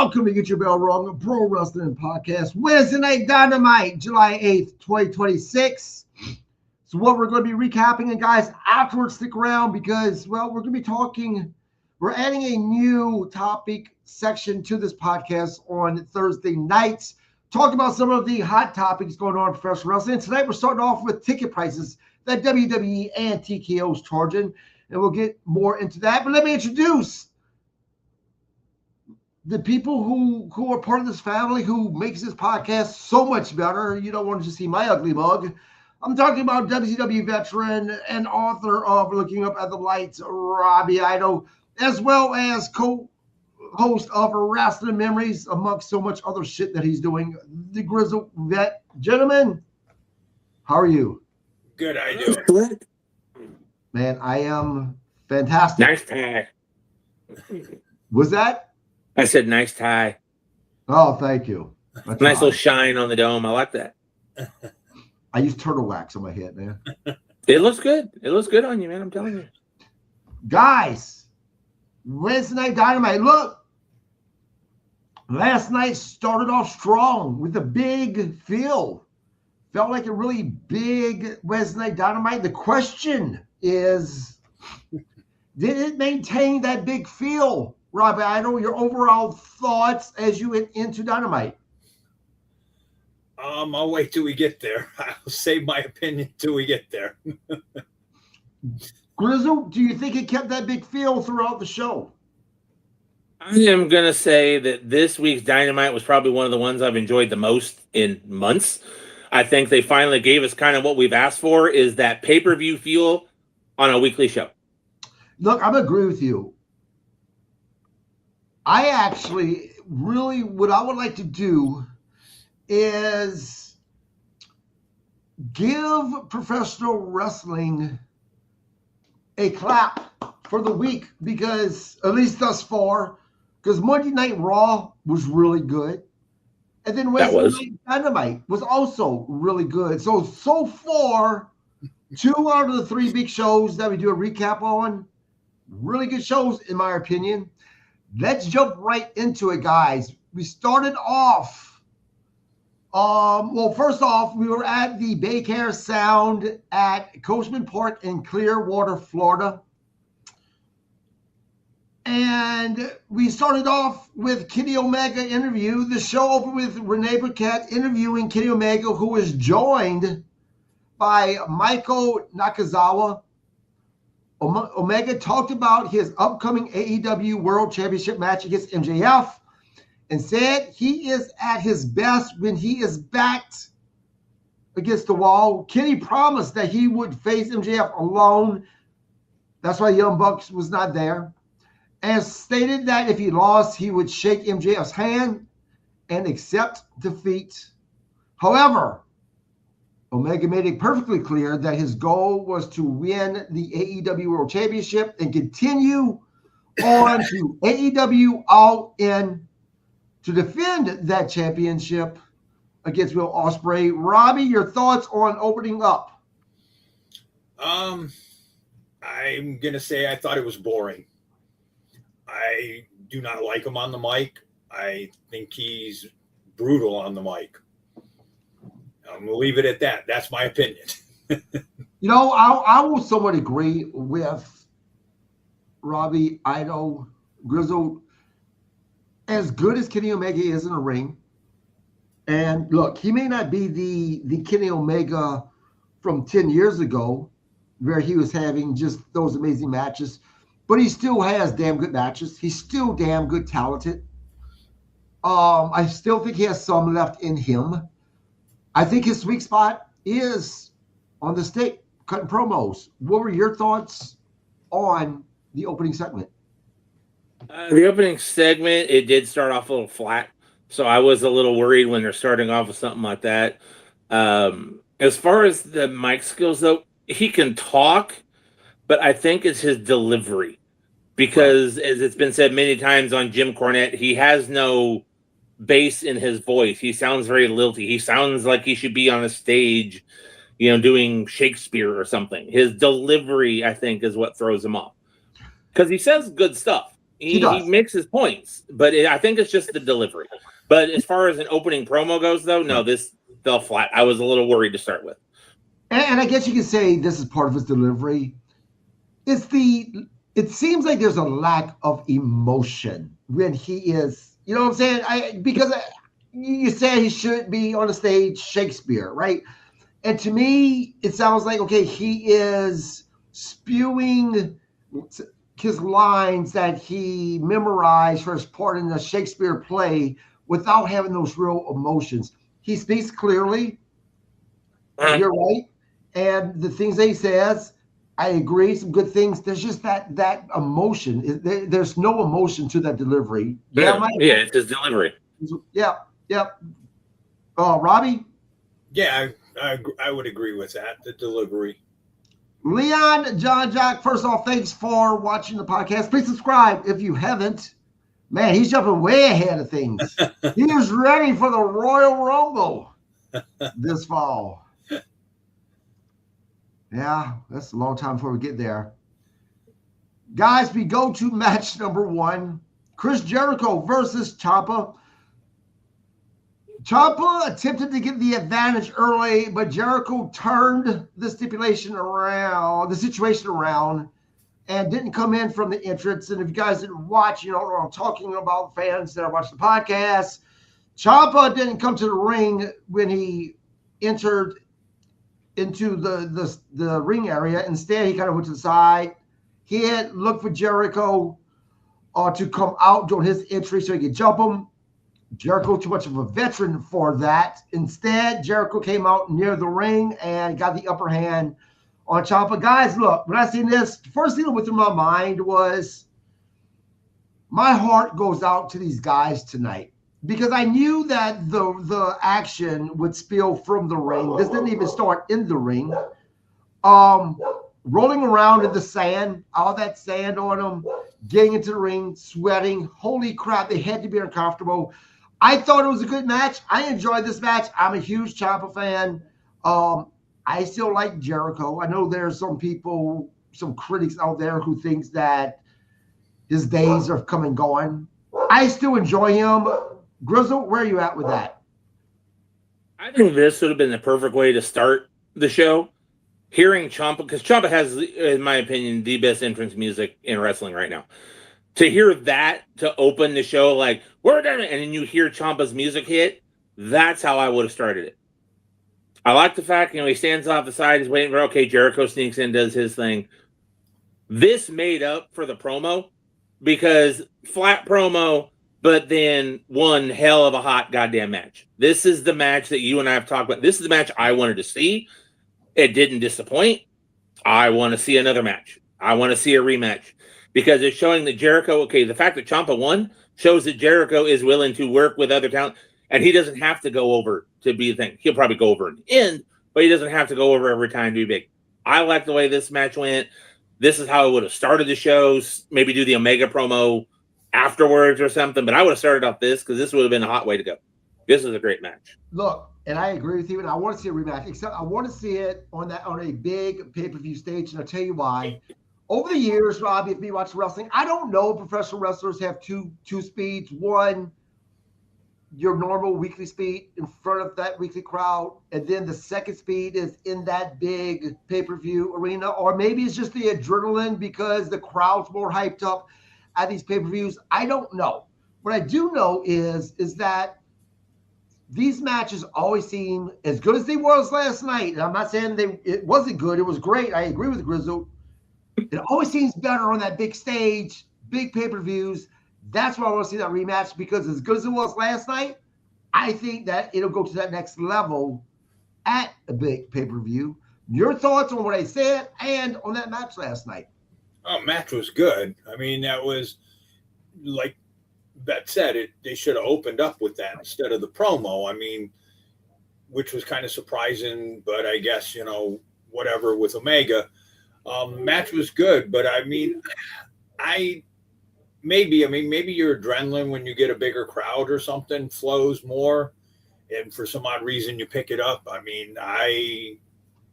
Welcome to Get Your Bell Rung, a pro wrestling podcast. Wednesday Night Dynamite, July 8th, 2026. So what we're going to be recapping, and guys, afterwards stick around because, well, we're going to be talking, we're adding a new topic section to this podcast on Thursday nights, talking about some of the hot topics going on in professional wrestling. Tonight we're starting off with ticket prices that WWE and TKO is charging, and we'll get more into that. But let me introduce the people who are part of this family, who makes this podcast so much better. You don't want to just see my ugly mug. I'm talking about WCW veteran and author of Looking Up at the Lights, Robbie Idol, as well as co-host of Rasslin Memories, amongst so much other shit that he's doing, the Grizzled Vet. Gentlemen, how are you? Good, I do. Man, I am fantastic. Nice tie. Was that? I said nice tie. Oh, thank you. That's nice little shine on the dome. I like that. I use turtle wax on my head, man. It looks good. It looks good on you, man. I'm telling you. Guys, Wednesday Night Dynamite. Look, last night started off strong with a big feel. Felt like a really big Wednesday Night Dynamite. The question is, did it maintain that big feel? Robbie Idol, your overall thoughts as you went into Dynamite? I'll wait till we get there. I'll save my opinion till we get there. Grizzle, do you think it kept that big feel throughout the show? I am going to say that this week's Dynamite was probably one of the ones I've enjoyed the most in months. I think they finally gave us kind of what we've asked for, is that pay-per-view feel on a weekly show. Look, I'm agree with you. I actually really, what I would like to do is give professional wrestling a clap for the week, because at least thus far, because Monday Night Raw was really good. And then Wednesday Night Dynamite was also really good. So far, 2 out of the 3 big shows that we do a recap on, really good shows in my opinion. Let's jump right into it, guys. We started off, well, first off, we were at the Boisclair Sound at Coachman Park in Clearwater, Florida. And we started off with Kenny Omega interview. The show opened with Renee Paquette interviewing Kenny Omega, who was joined by Michael Nakazawa. Omega talked about his upcoming AEW World Championship match against MJF and said he is at his best when he is backed against the wall. Kenny promised that he would face MJF alone. That's why Young Bucks was not there. And stated that if he lost, he would shake MJF's hand and accept defeat. However, Omega made it perfectly clear that his goal was to win the AEW World Championship and continue on to AEW All In to defend that championship against Will Ospreay. Robbie, your thoughts on opening up? I'm going to say I thought it was boring. I do not like him on the mic. I think he's brutal on the mic. I'm going to leave it at that. That's my opinion. You know, I will somewhat agree with Robbie Idol, Grizzled. As good as Kenny Omega is in a ring, and look, he may not be the Kenny Omega from 10 years ago, where he was having just those amazing matches, but he still has damn good matches. He's still damn good talented. I still think he has some left in him. I think his sweet spot is on the stick, cutting promos. What were your thoughts on the opening segment? The opening segment, it did start off a little flat. So I was a little worried when they're starting off with something like that. As far as the mic skills, though, he can talk, but I think it's his delivery. Because, as it's been said many times on Jim Cornette, he has no bass in his voice. He sounds very lilty. He sounds like he should be on a stage, you know, doing Shakespeare or something. His delivery, I think, is what throws him off. Because he says good stuff. He makes his points, but I think it's just the delivery. But as far as an opening promo goes, though, no, this fell flat. I was a little worried to start with. And I guess you could say this is part of his delivery. It seems like there's a lack of emotion when he is, you know what I'm saying? Because you said he should be on the stage Shakespeare, right? And to me, it sounds like, okay, he is spewing his lines that he memorized for his part in the Shakespeare play without having those real emotions. He speaks clearly. You're right. And the things that he says, I agree, some good things. There's just that emotion. There's no emotion to that delivery. Yeah, it's his delivery. Yeah. Robbie? Yeah, I would agree with that, the delivery. Leon, John Jack, first off, thanks for watching the podcast. Please subscribe if you haven't. Man, he's jumping way ahead of things. He is ready for the Royal Rumble this fall. Yeah, that's a long time before we get there. Guys, we go to match number 1. Chris Jericho versus Ciampa. Ciampa attempted to get the advantage early, but Jericho turned the situation around, and didn't come in from the entrance. And if you guys didn't watch, you know what I'm talking about, fans that are watching the podcast. Ciampa didn't come to the ring when he entered into the ring area. Instead, he kind of went to the side. He had looked for Jericho to come out during his entry so he could jump him. Jericho too much of a veteran for that. Instead, Jericho came out near the ring and got the upper hand on Ciampa. Guys, look, when I seen this, the first thing that went through my mind was my heart goes out to these guys tonight. Because I knew that the action would spill from the ring. This didn't even start in the ring. Rolling around in the sand, all that sand on them, getting into the ring, sweating. Holy crap, they had to be uncomfortable. I thought it was a good match. I enjoyed this match. I'm a huge Ciampa fan. I still like Jericho. I know there's some people, some critics out there who thinks that his days are come and gone. I still enjoy him. Grizzle, where are you at with that? I think this would have been the perfect way to start the show. Hearing Ciampa, because Ciampa has, in my opinion, the best entrance music in wrestling right now. To hear that to open the show, like, we're done, and then you hear Ciampa's music hit, that's how I would have started it. I like the fact, he stands off the side, he's waiting for, okay, Jericho sneaks in, does his thing. This made up for the promo, because flat promo, but then one hell of a hot goddamn match. This is the match that you and I have talked about. This is the match I wanted to see. It didn't disappoint. I want to see another match. I want to see a rematch because it's showing that Jericho, okay, the fact that Ciampa won shows that Jericho is willing to work with other talent, and he doesn't have to go over to be the thing. He'll probably go over in the end, but he doesn't have to go over every time to be big. I like the way this match went. This is how I would have started the shows, maybe do the Omega promo afterwards or something, but I would have started off this because this would have been a hot way to go. This is a great match. Look, and I agree with you, and I want to see a rematch, except I want to see it on a big pay-per-view stage, and I'll tell you why. Over the years, Robbie, if you watch wrestling, I don't know professional wrestlers have two speeds. One, your normal weekly speed in front of that weekly crowd, and then the second speed is in that big pay-per-view arena, or maybe it's just the adrenaline because the crowd's more hyped up at these pay-per-views. I don't know. What I do know is that these matches always seem as good as they was last night. And I'm not saying it wasn't good. It was great. I agree with Grizzled. It always seems better on that big stage, big pay-per-views. That's why I want to see that rematch, because as good as it was last night, I think that it'll go to that next level at a big pay-per-view. Your thoughts on what I said and on that match last night? Oh, match was good. I mean, that was like Vet said, they should have opened up with that instead of the promo. I mean, which was kind of surprising, but I guess, whatever with Omega. Match was good, but I mean, maybe your adrenaline when you get a bigger crowd or something flows more, and for some odd reason you pick it up. I mean, I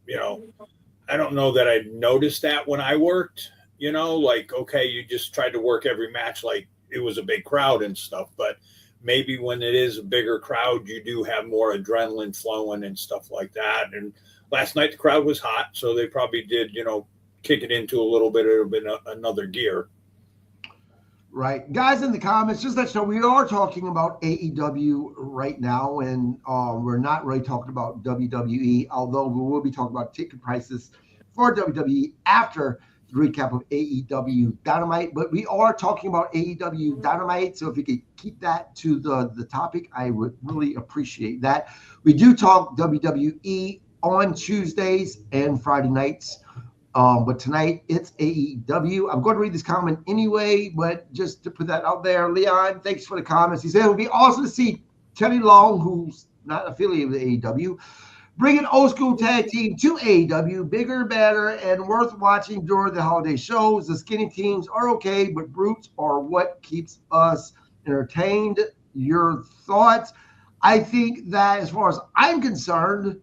don't know that I noticed that when I worked, like, okay, you just tried to work every match like it was a big crowd and stuff, but maybe when it is a bigger crowd, you do have more adrenaline flowing and stuff like that. And last night the crowd was hot, so they probably did, kick it into a little bit of another gear. Right. Guys in the comments, just let you know, we are talking about AEW right now, and we're not really talking about WWE, although we will be talking about ticket prices for WWE after the recap of AEW Dynamite. But we are talking about AEW Dynamite, so if you could keep that to the topic, I would really appreciate that. We do talk WWE on Tuesdays and Friday nights. But tonight it's AEW. I'm going to read this comment anyway, but just to put that out there, Leon, thanks for the comments. He said it would be awesome to see Teddy Long, who's not affiliated with AEW, bring an old school tag team to AEW, bigger, better, and worth watching during the holiday shows. The skinny teams are okay, but brutes are what keeps us entertained. Your thoughts? I think that as far as I'm concerned,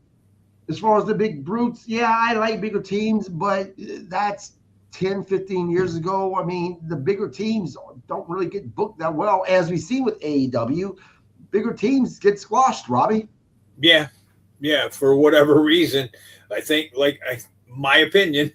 as far as the big brutes, yeah, I like bigger teams, but that's 10, 15 years ago. I mean, the bigger teams don't really get booked that well. As we see with AEW, bigger teams get squashed, Robbie. Yeah, for whatever reason. I think, my opinion,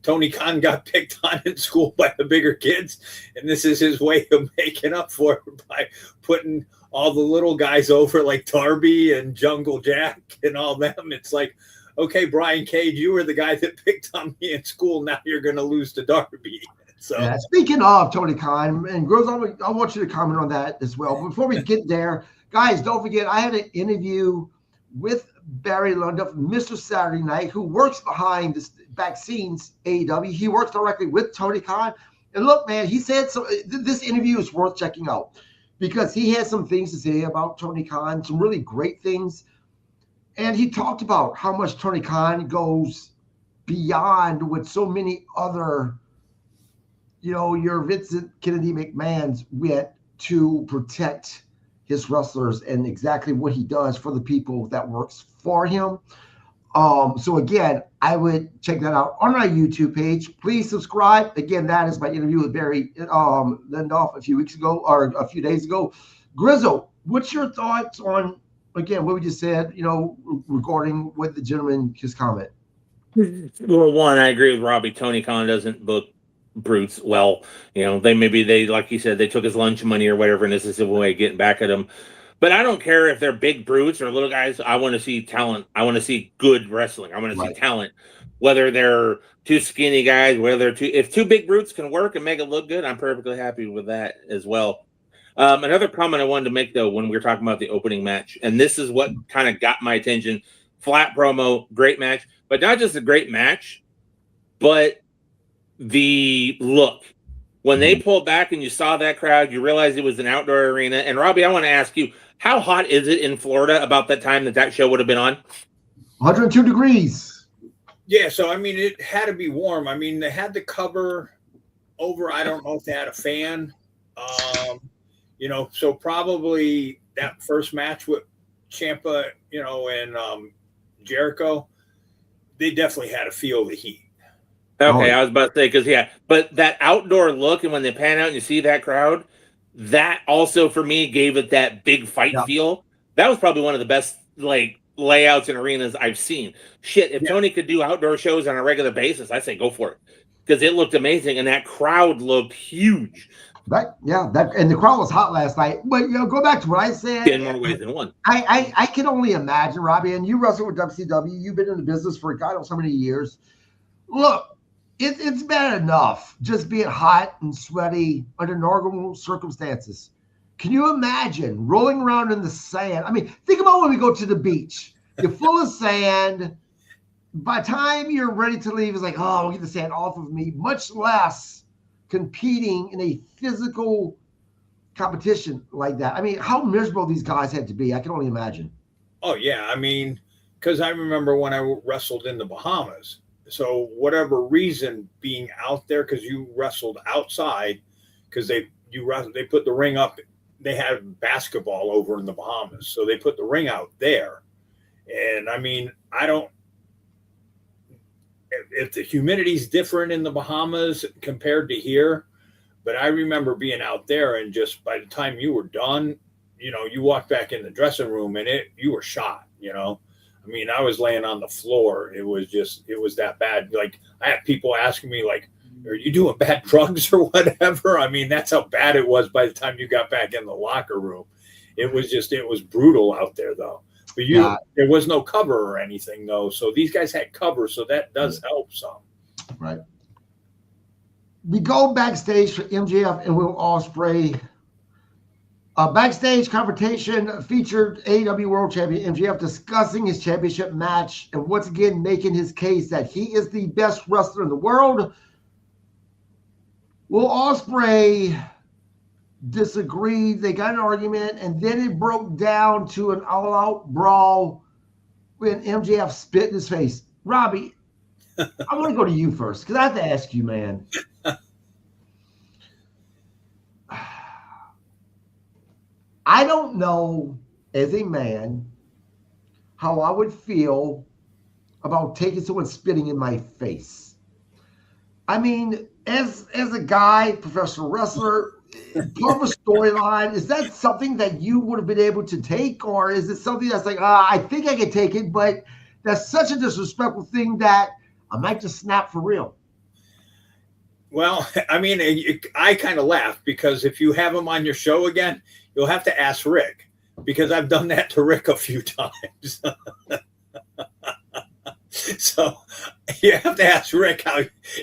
Tony Khan got picked on in school by the bigger kids, and this is his way of making up for it by putting all the little guys over like Darby and Jungle Jack and all them. It's like, okay, Brian Cage, you were the guy that picked on me in school. Now you're going to lose to Darby. So, yeah, speaking of Tony Khan, and Grills, I want you to comment on that as well. Before we get there, guys, don't forget, I had an interview with Barry Lunduff, Mr. Saturday Night, who works behind the back scenes AEW. He works directly with Tony Khan. And look, man, he said so. This interview is worth checking out, because he has some things to say about Tony Khan, some really great things. And he talked about how much Tony Khan goes beyond what so many other, your Vincent Kennedy McMahon's went to protect his wrestlers, and exactly what he does for the people that works for him. So again, I would check that out on our YouTube page. Please subscribe. Again, that is my interview with Barry Lindoff a few days ago. Grizzle, what's your thoughts on, again, what we just said, regarding what the gentleman, his comment? Well, one, I agree with Robbie. Tony Khan doesn't book brutes well. They like you said, they took his lunch money or whatever, and this is a way of getting back at him. But I don't care if they're big brutes or little guys. I want to see talent. I want to see good wrestling. I want to see talent. Whether they're two skinny guys, if two big brutes can work and make it look good, I'm perfectly happy with that as well. Another comment I wanted to make, though, when we were talking about the opening match, and this is what kind of got my attention. Flat promo, great match, but not just a great match, but the look. When they pulled back and you saw that crowd, you realized it was an outdoor arena. And Robbie, I want to ask you, how hot is it in Florida about that time that show would have been on? 102 degrees. Yeah, so, it had to be warm. They had the cover over. I don't know if they had a fan. So probably that first match with Ciampa, and Jericho, they definitely had to feel the heat. Okay, I was about to say, but that outdoor look, and when they pan out and you see that crowd, that also for me gave it that big fight feel. That was probably one of the best layouts and arenas I've seen. Shit, if Tony could do outdoor shows on a regular basis, I say go for it, because it looked amazing and that crowd looked huge. Right, and the crowd was hot last night. But go back to what I said. In more ways than one. I can only imagine, Robbie, and you wrestled with WCW. You've been in the business for God knows how many years. Look. It's bad enough just being hot and sweaty under normal circumstances. Can you imagine rolling around in the sand? Think about when we go to the beach. You're full of sand. By the time you're ready to leave, it's like, oh, get the sand off of me. Much less competing in a physical competition like that. How miserable these guys had to be. I can only imagine. Oh, yeah. Because I remember when I wrestled in the Bahamas. So whatever reason, being out there, because you wrestled outside, because they put the ring up. They had basketball over in the Bahamas, so they put the ring out there. And if the humidity's different in the Bahamas compared to here, but I remember being out there and just by the time you were done, you walked back in the dressing room and you were shot, I mean, I was laying on the floor. It was that bad. Like, I had people asking me, like, are you doing bad drugs or whatever? I mean, that's how bad it was by the time you got back in the locker room. It was brutal out there, though. But there was no cover or anything, though. So these guys had cover, so that does help some. Right. We go backstage for MJF and Will Ospreay. A backstage confrontation featured AEW World Champion MJF discussing his championship match and once again making his case that he is the best wrestler in the world. Will Ospreay disagreed. They got an argument, and then it broke down to an all-out brawl when MJF spit in his face. Robbie, I want to go to you first because I have to ask you, man. I don't know, as a man, how I would feel about taking someone spitting in my face. I mean, as a guy, professional wrestler, part of a storyline, is that something that you would have been able to take? Or is it something that's like, I think I can take it, but that's such a disrespectful thing that I might just snap for real? Well, I mean, I kind of laugh because if you have him on your show again, you'll have to ask Rick because I've done that to Rick a few times. So you have to ask Rick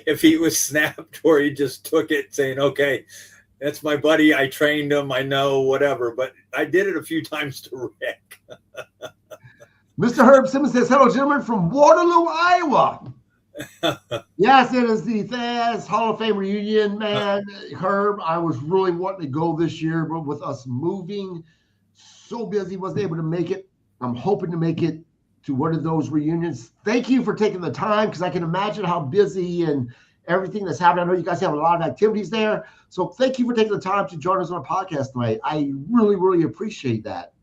if he was snapped or he just took it saying, okay, that's my buddy. I trained him. I know, whatever. But I did it a few times to Rick. Mr. Herb Simmons says, hello, gentlemen, from Waterloo, Iowa. Yes, it is the Thaz Hall of Fame reunion, man. Herb, I was really wanting to go this year, but with us moving, so busy, wasn't able to make it. I'm hoping to make it to one of those reunions. Thank you for taking the time because I can imagine how busy and everything that's happening. I know you guys have a lot of activities there. So thank you for taking the time to join us on a podcast tonight. I really, really appreciate that.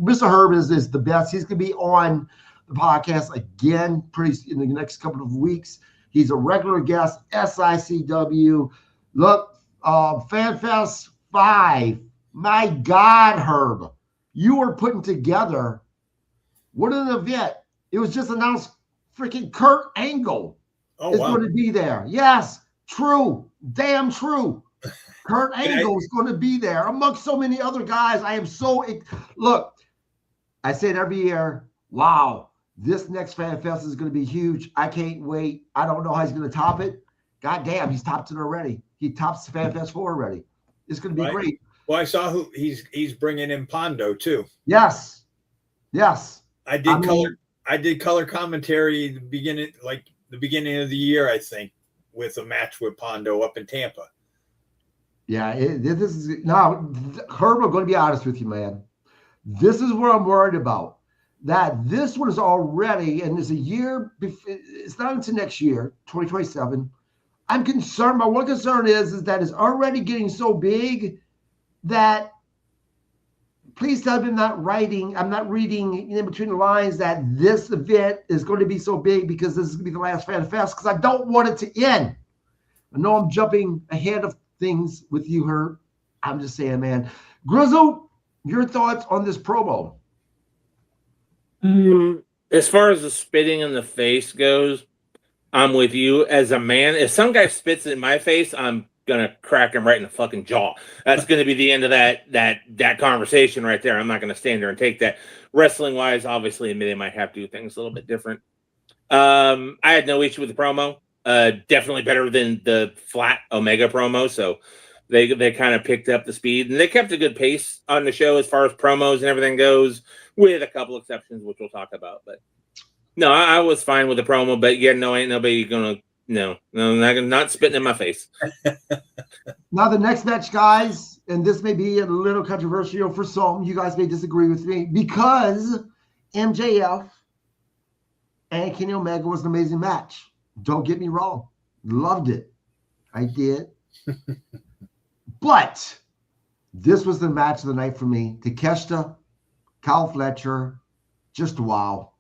Mr. Herb is the best. He's going to be on the podcast again in the next couple of weeks. He's a regular guest, SICW. Look, FanFest 5. My God, Herb, you were putting together what an event. It was just announced freaking Kurt Angle is going to be there. Yes, true. Damn true. Kurt Angle is going to be there amongst so many other guys. I am so look, I say it every year. Wow, this next Fan Fest is going to be huge. I can't wait. I don't know how he's going to top it. God damn, he's topped it already. He tops the Fan Fest 4 already. It's going to be great. Well, I saw who he's bringing in Pondo too. Yes. I did color commentary the beginning of the year, I think, with a match with Pondo up in Tampa. Yeah, this is now, Herb, I'm going to be honest with you, man. This is what I'm worried about. That this one is already, and there's a year, it's not until next year, 2027. I'm concerned. My one concern is that it's already getting so big that please tell me I'm not reading in between the lines that this event is going to be so big because this is going to be the last Fan Fest because I don't want it to end. I know I'm jumping ahead of things with you, Herb. I'm just saying, man. Grizzle, your thoughts on this promo? As far as the spitting in the face goes, I'm with you. As a man, if some guy spits in my face, I'm gonna crack him right in the fucking jaw. That's gonna be the end of that conversation right there. I'm not gonna stand there and take that. Wrestling wise, obviously, they might have to do things a little bit different. I had no issue with the promo. Definitely better than the flat Omega promo. So they kind of picked up the speed and they kept a good pace on the show as far as promos and everything goes, with a couple exceptions, which we'll talk about. But no, I was fine with the promo. But yeah, no, ain't nobody gonna. No, not spitting in my face. Now the next match, guys, and this may be a little controversial for some. You guys may disagree with me because MJF and Kenny Omega was an amazing match. Don't get me wrong. Loved it. I did. But this was the match of the night for me. Takeshita, Kyle Fletcher, just wow.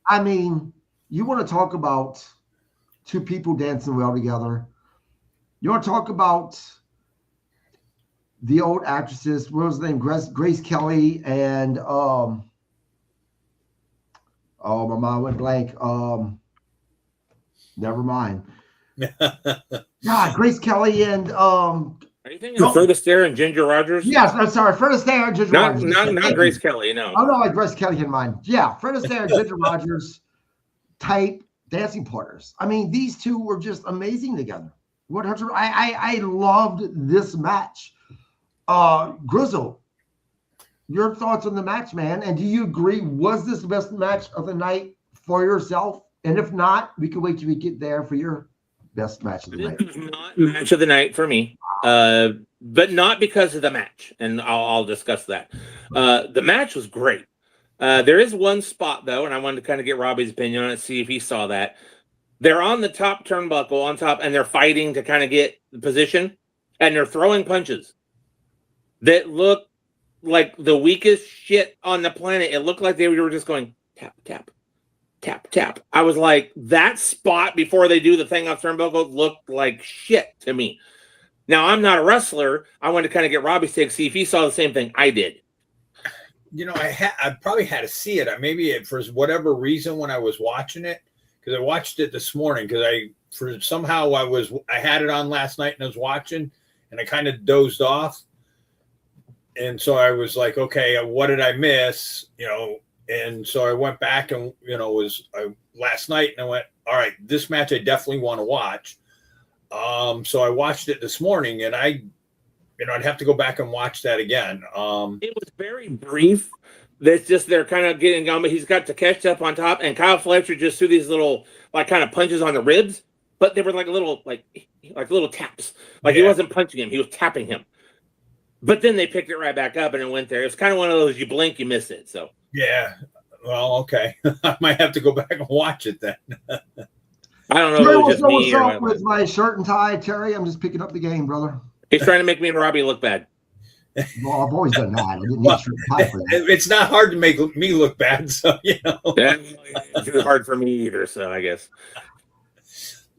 I mean, you want to talk about two people dancing well together. You want to talk about the old actresses. What was the name? Grace Kelly and oh, my mind went blank. Never mind. God, Grace Kelly and Are you thinking Furthest There and Ginger Rogers? Yes, I'm sorry, Furthest There and Ginger Rogers. Not Grace Kelly, no. Oh no, like Grace Kelly in mind. Yeah, Furthest There and Ginger Rogers type dancing partners. I mean, these two were just amazing together. 100. I loved this match. Grizzle, your thoughts on the match, man? And do you agree? Was this the best match of the night for yourself? And if not, we can wait till we get there for your best match of the night. This is not match of the night for me, but not because of the match, and I'll discuss that. The match was great. There is one spot though, and I wanted to kind of get Robbie's opinion on it, see if he saw that. They're on the top turnbuckle on top, and they're fighting to kind of get the position, and they're throwing punches that look like the weakest shit on the planet. It looked like they were just going tap, tap, tap, tap. I was like, that spot before they do the thing off turnbuckle looked like shit to me. Now, I'm not a wrestler. I wanted to kind of get Robbie's take, see if he saw the same thing I did. You know, I probably had to see it. Maybe for whatever reason when I was watching it, because I watched it this morning because I had it on last night and I was watching and I kind of dozed off. And so I was like, okay, what did I miss? You know, and so I went back and, you know, last night and I went, all right, this match I definitely want to watch. So I watched it this morning and I'd have to go back and watch that again. It was very brief. That's just they're kind of getting going, but he's got to catch up on top, and Kyle Fletcher just threw these little like kind of punches on the ribs, but they were like little taps. Like he wasn't punching him, he was tapping him. But then they picked it right back up and it went there. It was kind of one of those you blink, you miss it. So yeah. Well, okay. I might have to go back and watch it then. I don't know if it was just me or with my shirt and tie, Terry. I'm just picking up the game, brother. He's trying to make me and Robbie look bad. Well, I've always done that. I didn't need shirt and tie for that. It's not hard to make me look bad, so you know. It's too hard for me either, so I guess.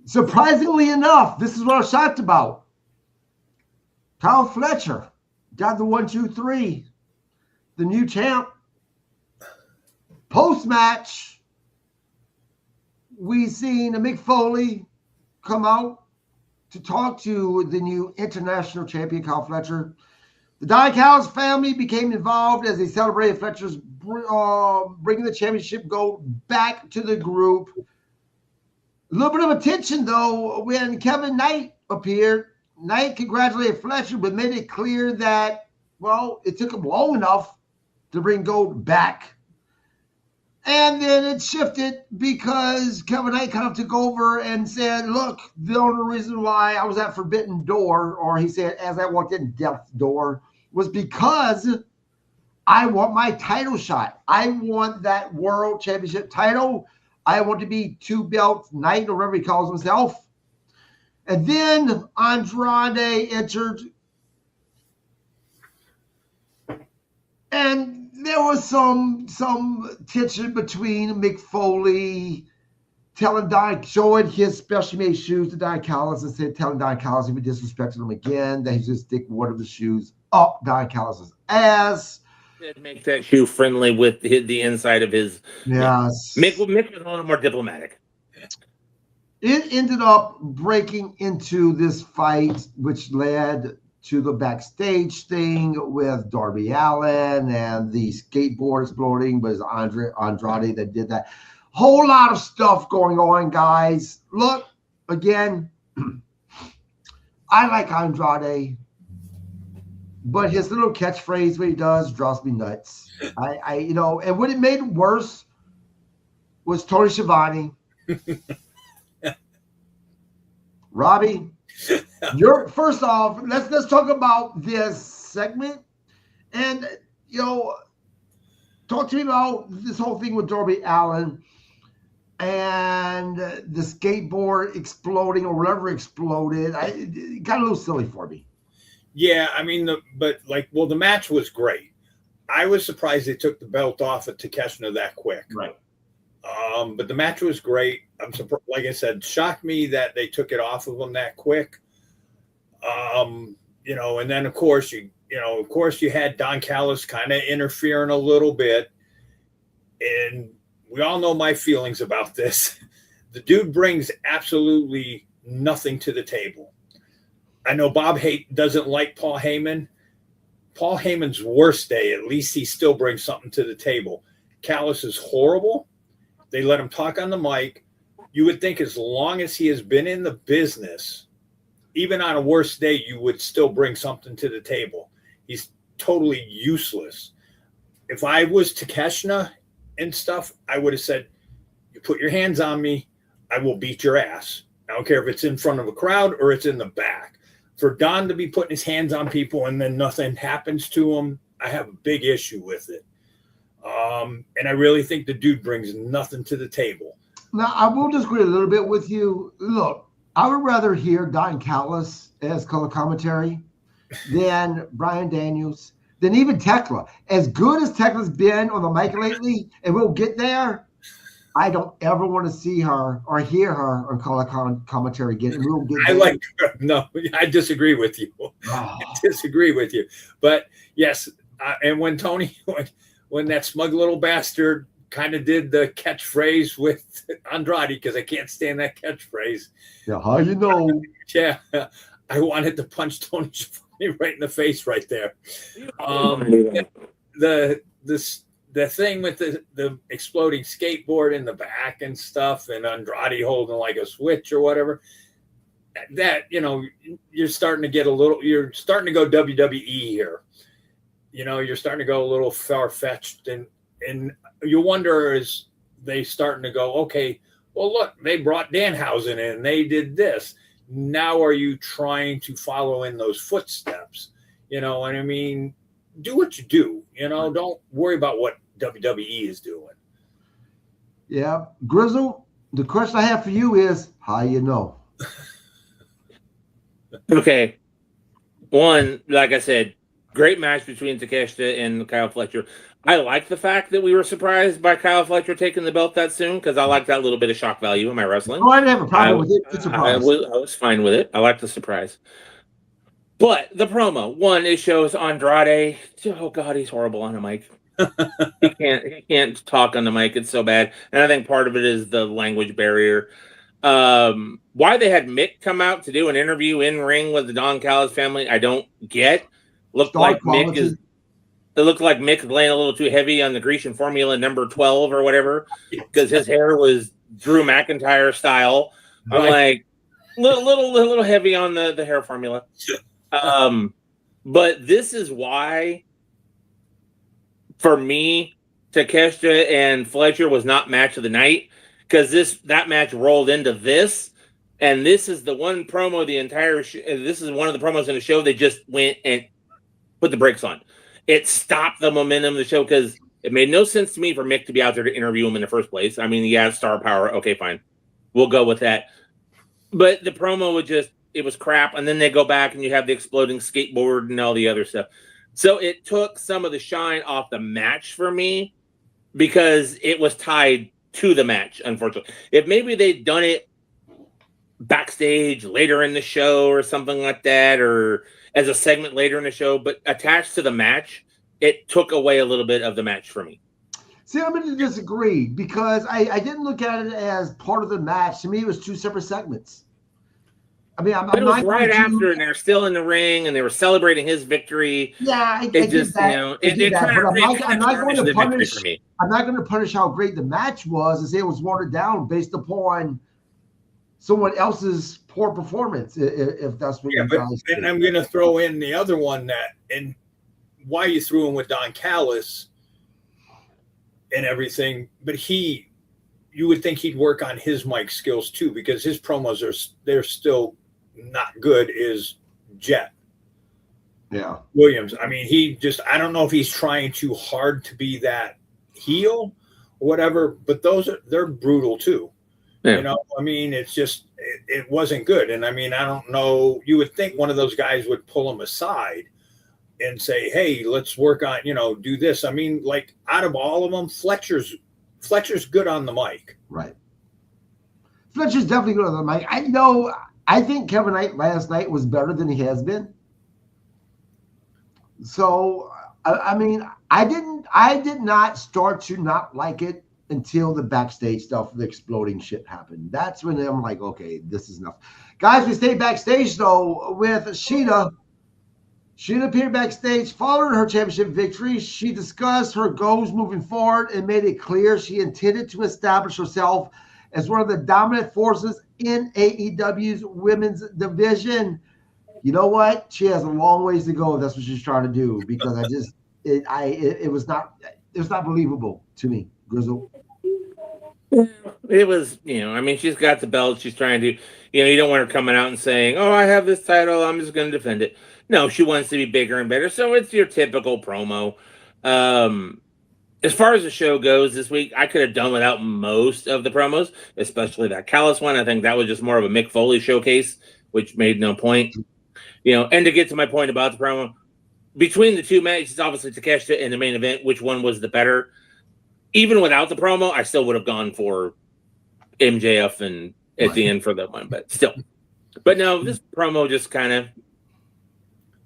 Surprisingly enough, this is what I was shocked about. Kyle Fletcher got the 1, 2, 3. The new champ. Post-match, we seen Mick Foley come out to talk to the new international champion, Kyle Fletcher. The Dykhouse family became involved as they celebrated Fletcher's bringing the championship gold back to the group. A little bit of attention, though, when Kevin Knight appeared. Knight congratulated Fletcher, but made it clear that, well, it took him long enough to bring gold back. And then it shifted because Kevin Knight kind of took over and said, look, the only reason why I was at Forbidden Door, or he said, as I walked in Death's Door, was because I want my title shot. I want that world championship title. I want to be 2-belt knight, or whatever he calls himself. And then Andrade entered. And there was some tension between Mick Foley showing his specially made shoes to Don Callis and telling Don Callis if he disrespected him again, that he's just stick one of the shoes up Don Callis' ass. Did make that shoe friendly with the inside of his. Yes. Mick was a little more diplomatic. It ended up breaking into this fight, which led to the backstage thing with Darby Allin and the skateboard exploding, but it's Andrade that did that. Whole lot of stuff going on, guys. Look, again, I like Andrade, but his little catchphrase, what he does, drives me nuts. And what it made worse was Tony Schiavone. Robbie, first off, let's talk about this segment, and talk to me about this whole thing with Darby Allin and the skateboard exploding or whatever exploded. It got a little silly for me. Yeah, I mean, the match was great. I was surprised they took the belt off of Takeshita that quick. Right. But the match was great. I'm surprised, like I said, shocked me that they took it off of him that quick. And then of course you had Don Callis kind of interfering a little bit, and we all know my feelings about this. The dude brings absolutely nothing to the table. I know Bob doesn't like Paul Heyman. Paul Heyman's worst day, at least he still brings something to the table. Callis is horrible. They let him talk on the mic. You would think as long as he has been in the business, even on a worse day, you would still bring something to the table. He's totally useless. If I was Takeshita and stuff, I would have said, you put your hands on me, I will beat your ass. I don't care if it's in front of a crowd or it's in the back. For Don to be putting his hands on people and then nothing happens to him, I have a big issue with it. And I really think the dude brings nothing to the table. Now, I will disagree a little bit with you. Look, I would rather hear Don Callis as color commentary than Brian Daniels, than even Tekla. As good as Tekla's been on the mic lately, and we'll get there, I don't ever want to see her or hear her on color commentary again. And we'll get there. I disagree with you. I disagree with you. But yes, and when Tony, when that smug little bastard kind of did the catchphrase with Andrade, because I can't stand that catchphrase. Yeah, how you know? Yeah, I wanted to punch Tony Schiavone right in the face right there. The thing with the exploding skateboard in the back and stuff, and Andrade holding like a switch or whatever, that, you're starting to go WWE here. You're starting to go a little far-fetched, and you wonder, is they starting to go, okay, well, look, they brought Danhausen in, they did this. Now are you trying to follow in those footsteps? And I mean, do what you do. Don't worry about what WWE is doing. Yeah. Grizzle, the question I have for you is, how you know? Okay. One, like I said, great match between Takeshita and Kyle Fletcher. I like the fact that we were surprised by Kyle Fletcher taking the belt that soon, because I like that little bit of shock value in my wrestling. Oh, I didn't have a problem with it. It's a surprise. I was fine with it. I like the surprise. But the promo, one, it shows Andrade. Oh God, he's horrible on the mic. He can't talk on the mic. It's so bad. And I think part of it is the language barrier. Why they had Mick come out to do an interview in ring with the Don Callis family, I don't get. Looked like Mick laying a little too heavy on the Grecian formula number 12 or whatever, because his hair was Drew McIntyre style. I'm like, little heavy on the hair formula. But this is why, for me, Takeshita and Fletcher was not match of the night, because that match rolled into this, and this is the one promo this is one of the promos in the show they just went and put the brakes on. It stopped the momentum of the show, because it made no sense to me for Mick to be out there to interview him in the first place. I mean, he has star power. Okay, fine. We'll go with that. But the promo it was crap. And then they go back and you have the exploding skateboard and all the other stuff. So it took some of the shine off the match for me, because it was tied to the match, unfortunately. If maybe they'd done it backstage later in the show or something like that, or as a segment later in the show, but attached to the match, it took away a little bit of the match for me. See, I'm going to disagree, because I didn't look at it as part of the match. To me, it was two separate segments. I mean, it was right after, and they're still in the ring, and they were celebrating his victory. Yeah, I'm not going to punish how great the match was and say it was watered down based upon someone else's poor performance, if that's what you guys think. And I'm going to throw in the other one and why you threw him with Don Callis and everything, but you would think he'd work on his mic skills too, because his promos they're still not good, is Jet. Yeah. Williams. I mean, I don't know if he's trying too hard to be that heel or whatever, but they're brutal too. Yeah. I mean, it's just, it wasn't good. And I mean, I don't know, you would think one of those guys would pull him aside and say, hey, let's work on, do this. I mean, like, out of all of them, Fletcher's Fletcher's good on the mic. Right. Fletcher's definitely good on the mic. I think Kevin Knight last night was better than he has been. So, I mean, I did not start to not like it until the backstage stuff, the exploding shit happened. That's when I'm like, okay, this is enough. Guys, we stayed backstage, though, with Sheeta. Sheeta appeared backstage following her championship victory. She discussed her goals moving forward and made it clear she intended to establish herself as one of the dominant forces in AEW's women's division. You know what? She has a long ways to go if that's what she's trying to do, because it was not believable to me, Grizzle. It was, I mean, she's got the belt. She's trying to, you don't want her coming out and saying, oh, I have this title, I'm just going to defend it. No, she wants to be bigger and better. So it's your typical promo. As far as the show goes this week, I could have done without most of the promos, especially that Callis one. I think that was just more of a Mick Foley showcase, which made no point. And to get to my point about the promo, between the two matches, obviously Takeshita in the main event, which one was the better? Even without the promo, I still would have gone for MJF and at the end for that one, but still. But no, this promo just kind of,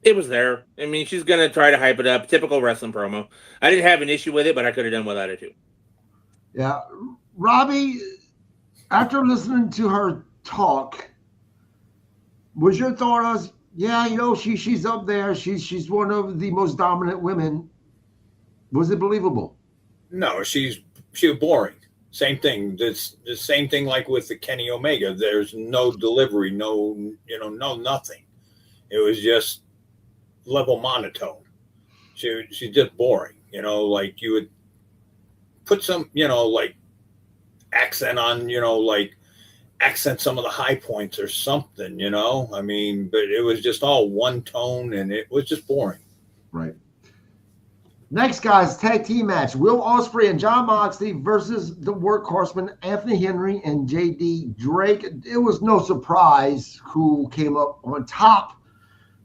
it was there. I mean, she's going to try to hype it up. Typical wrestling promo. I didn't have an issue with it, but I could have done without it too. Yeah. Robbie, after listening to her talk, was your thought was, yeah, she's up there. She's one of the most dominant women. Was it believable? No, she was boring. Same thing. The same thing like with the Kenny Omega. There's no delivery, no nothing. It was just level monotone. She's just boring. Like you would put some, like accent on, like accent some of the high points or something, I mean, but it was just all one tone and it was just boring. Right. Next, guys, tag team match. Will Ospreay and Jon Moxley versus the Workhorsemen, Anthony Henry and J.D. Drake. It was no surprise who came up on top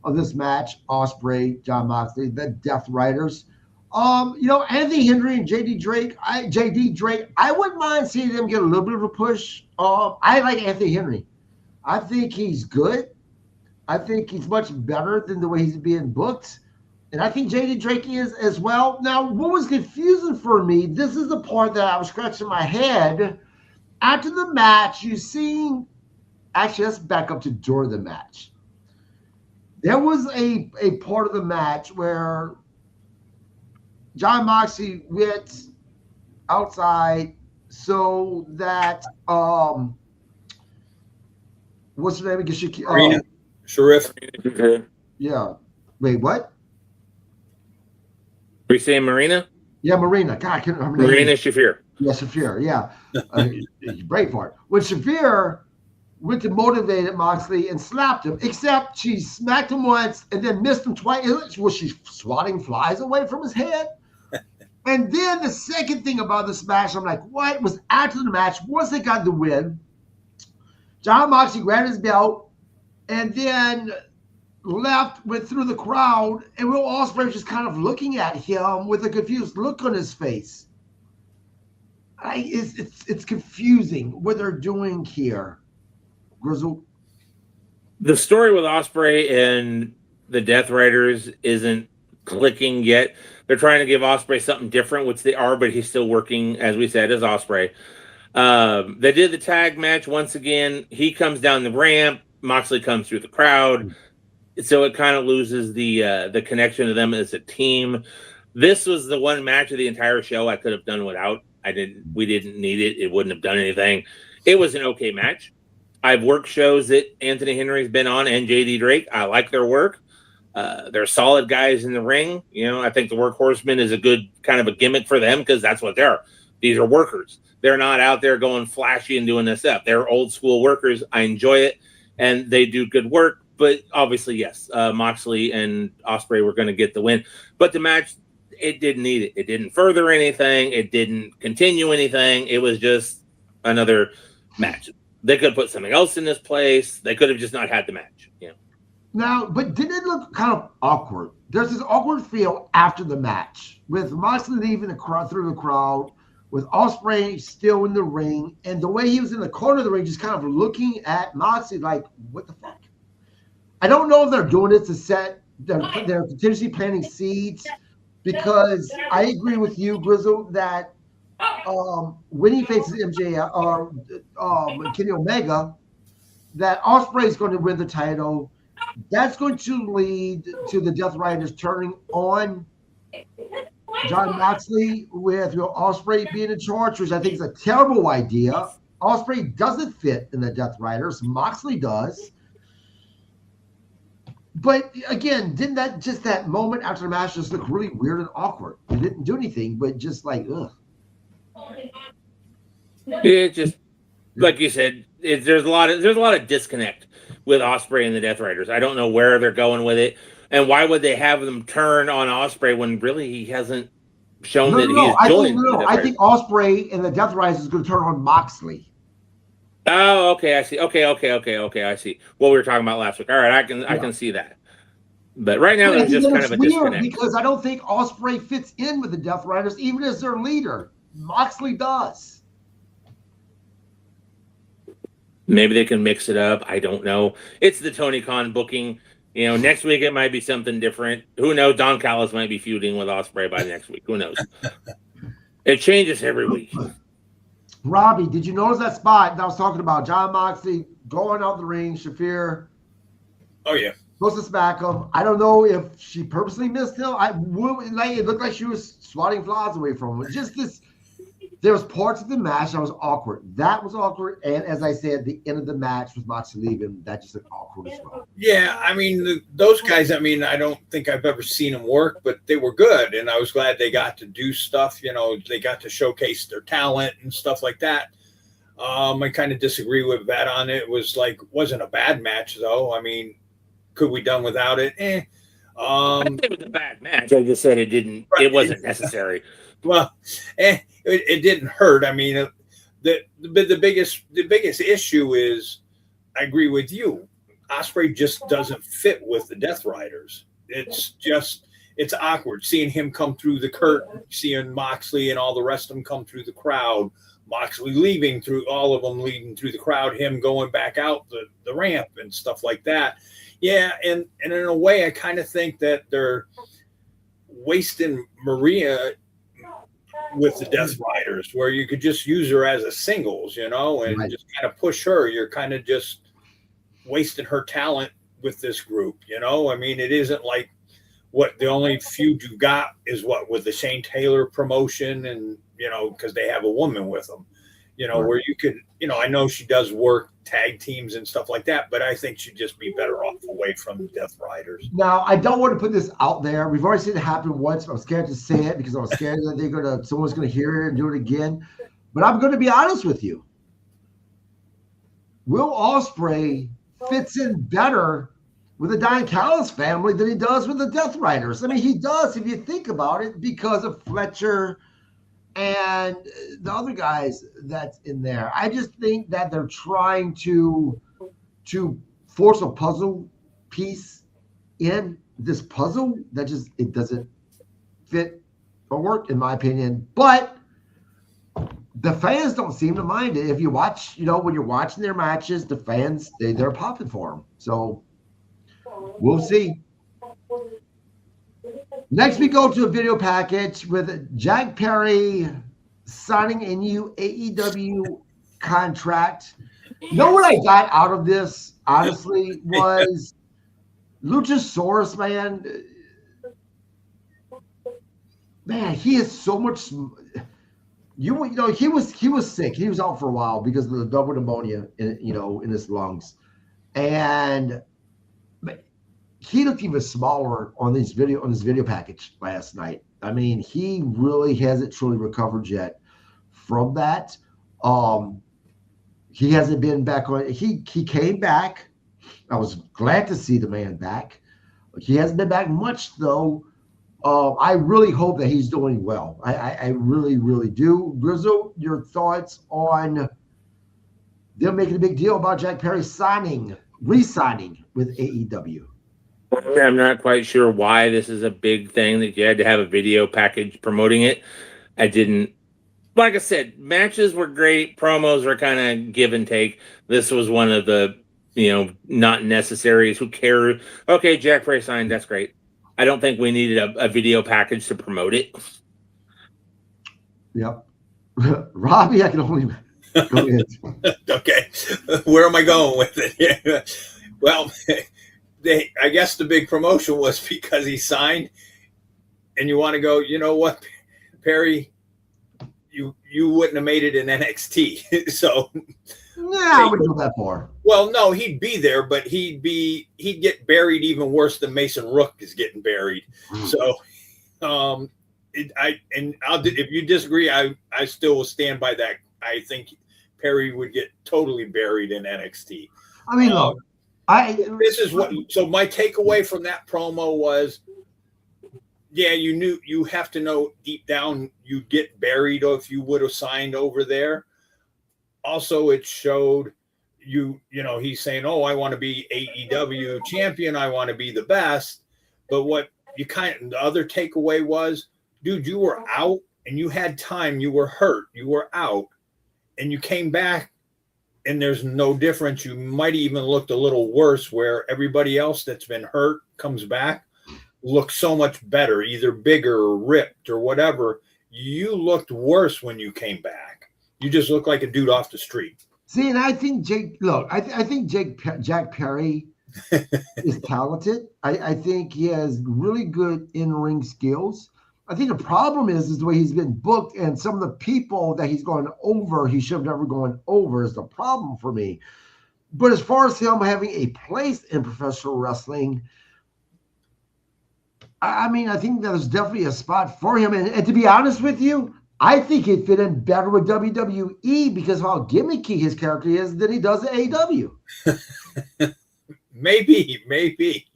of this match. Ospreay, Jon Moxley, the Death Riders. Anthony Henry and J.D. Drake, I wouldn't mind seeing them get a little bit of a push. I like Anthony Henry. I think he's good. I think he's much better than the way he's being booked. And I think J.D. Drake is as well. Now, what was confusing for me, this is the part that I was scratching my head. After the match, actually, let's back up to during the match. There was a part of the match where Jon Moxley went outside so that, what's her name again? Sharif. Yeah. Wait, what? Are you saying Marina? Yeah, Marina. God, I can't remember her name. Marina Shafir. Yeah, Shafir. Yeah. Braveheart. When Shafir went to motivate Moxley and slapped him, except she smacked him once and then missed him twice. Was she swatting flies away from his head? And then the second thing about this match, I'm like, what? Was after the match, once they got the win, Jon Moxley grabbed his belt and then went through the crowd, and Will Ospreay was just kind of looking at him with a confused look on his face. It's confusing what they're doing here, Grizzle. The story with Ospreay and the Death Riders isn't clicking yet. They're trying to give Ospreay something different, which they are, but he's still working, as we said, as Ospreay. They did the tag match once again. He comes down the ramp. Moxley comes through the crowd. So it kind of loses the connection to them as a team. This was the one match of the entire show I could have done without. We didn't need it. It wouldn't have done anything. It was an okay match. I've worked shows that Anthony Henry's been on and J.D. Drake. I like their work. They're solid guys in the ring. I think the Workhorsemen is a good kind of a gimmick for them because that's what they are. These are workers. They're not out there going flashy and doing this stuff. They're old school workers. I enjoy it, and they do good work. But obviously, yes, Moxley and Ospreay were going to get the win. But the match, it didn't need it. It didn't further anything. It didn't continue anything. It was just another match. They could have put something else in this place. They could have just not had the match. Now, but didn't it look kind of awkward? There's this awkward feel after the match with Moxley leaving the crowd through the crowd, with Ospreay still in the ring, and the way he was in the corner of the ring, just kind of looking at Moxley like, what the fuck? I don't know if they're doing it to set, they're potentially planting seeds, because I agree with you, Grizzle, that when he faces MJ or Kenny Omega, that Ospreay is going to win the title. That's going to lead to the Death Riders turning on John Moxley with Ospreay being in charge, which I think is a terrible idea. Ospreay doesn't fit in the Death Riders. Moxley does. But again, didn't that moment after the match just look really weird and awkward? He didn't do anything, but just like, ugh. It just, like you said, there's a lot of disconnect with Ospreay and the Death Riders. I don't know where they're going with it, and why would they have them turn on Ospreay when really he hasn't shown that he's joined? I think Ospreay and the Death Riders is going to turn on Moxley. Oh, okay, I see. Okay, I see. What we were talking about last week. All right, I can see that. But right now, there's just kind of a disconnect. Because I don't think Ospreay fits in with the Death Riders, even as their leader. Moxley does. Maybe they can mix it up. I don't know. It's the Tony Khan booking. You know, next week it might be something different. Who knows? Don Callis might be feuding with Ospreay by next week. Who knows? It changes every week. Robbie, did you notice that spot that I was talking about? John Moxley going out the ring, Shafir. Oh, yeah. Supposed to smack him. I don't know if she purposely missed him. It looked like she was swatting flies away from him. Just this. There was parts of the match that was awkward. That was awkward. And as I said, the end of the match with Moxley leaving, that just looked awkward as well. Yeah, I mean, those guys, I mean, I don't think I've ever seen them work, but they were good. And I was glad they got to do stuff. You know, they got to showcase their talent and stuff like that. I kind of disagree with Vet on it. It was like, wasn't a bad match, though. I mean, could we done without it? I think it was a bad match. I just said it wasn't necessary. Well, it didn't hurt. I mean, the biggest issue is, I agree with you. Ospreay just doesn't fit with the Death Riders. It's awkward seeing him come through the curtain, seeing Moxley and all the rest of them come through the crowd. Moxley leaving through all of them, leading through the crowd, him going back out the ramp and stuff like that. Yeah, and in a way, I kind of think that they're wasting Maria with the Death Riders, where you could just use her as a singles, you know, and just kind of push her. You're kind of just wasting her talent with this group, you know. I mean, it isn't like what the only feud you got is what with the Shane Taylor promotion, and you know, because they have a woman with them, you know, where you could, you know, I know she does work tag teams and stuff like that, but I think she'd just be better off away from the Death Riders. Now, I don't want to put this out there. We've already seen it happen once. I'm scared to say it because I'm scared that someone's going to hear it and do it again. But I'm going to be honest with you. Will Ospreay fits in better with the Don Callis family than he does with the Death Riders. I mean, he does if you think about it, because of Fletcher and the other guys that's in there. I just think that they're trying to force a puzzle piece in this puzzle that just, it doesn't fit or work, in my opinion. But the fans don't seem to mind it. If you watch, you know, when you're watching their matches, the fans, they're popping for them. So we'll see. Next, we go to a video package with Jack Perry signing a new AEW contract. You know what I got out of this, honestly, was Luchasaurus, man, he is so much. You know, he was sick. He was out for a while because of the double pneumonia, in his lungs, and he looked even smaller on this video package last night. I mean, he really hasn't truly recovered yet from that. He hasn't been back on. He came back. I was glad to see the man back. He hasn't been back much though. I really hope that he's doing well. I really, really do. Grizzle, your thoughts on them making a big deal about Jack Perry re-signing with AEW? I'm not quite sure why this is a big thing that you had to have a video package promoting it. I didn't like I said, matches were great. Promos were kind of give and take. This was one of the, not necessaries. Who cares? Okay, Jack Perry signed. That's great. I don't think we needed a video package to promote it. Yep. Robbie, I can only go ahead. Okay. Where am I going with it? Well, I guess the big promotion was because he signed, and you want to go, you know what, Perry, you wouldn't have made it in NXT. So I wouldn't go that far. Well, no, he'd be there, but he'd get buried even worse than Mason Rook is getting buried. So if you disagree, I still will stand by that. I think Perry would get totally buried in NXT. I mean, look, so my takeaway from that promo was, yeah, you have to know deep down you'd get buried if you would have signed over there. Also, it showed he's saying, oh, I want to be AEW champion. I want to be the best. But what the other takeaway was, dude, you were out and you had time. You were hurt. You were out and you came back and there's no difference. You might even looked a little worse, where everybody else that's been hurt comes back, looks so much better, either bigger or ripped or whatever. You looked worse when you came back. You just look like a dude off the street. See, and I think I think Jack Perry is talented. I think he has really good in-ring skills. I think the problem is the way he's been booked, and some of the people that he's gone over, he should have never gone over, is the problem for me. But as far as him having a place in professional wrestling, I mean, I think there's definitely a spot for him. And to be honest with you, I think he'd fit in better with WWE because of how gimmicky his character is than he does at AEW. Maybe.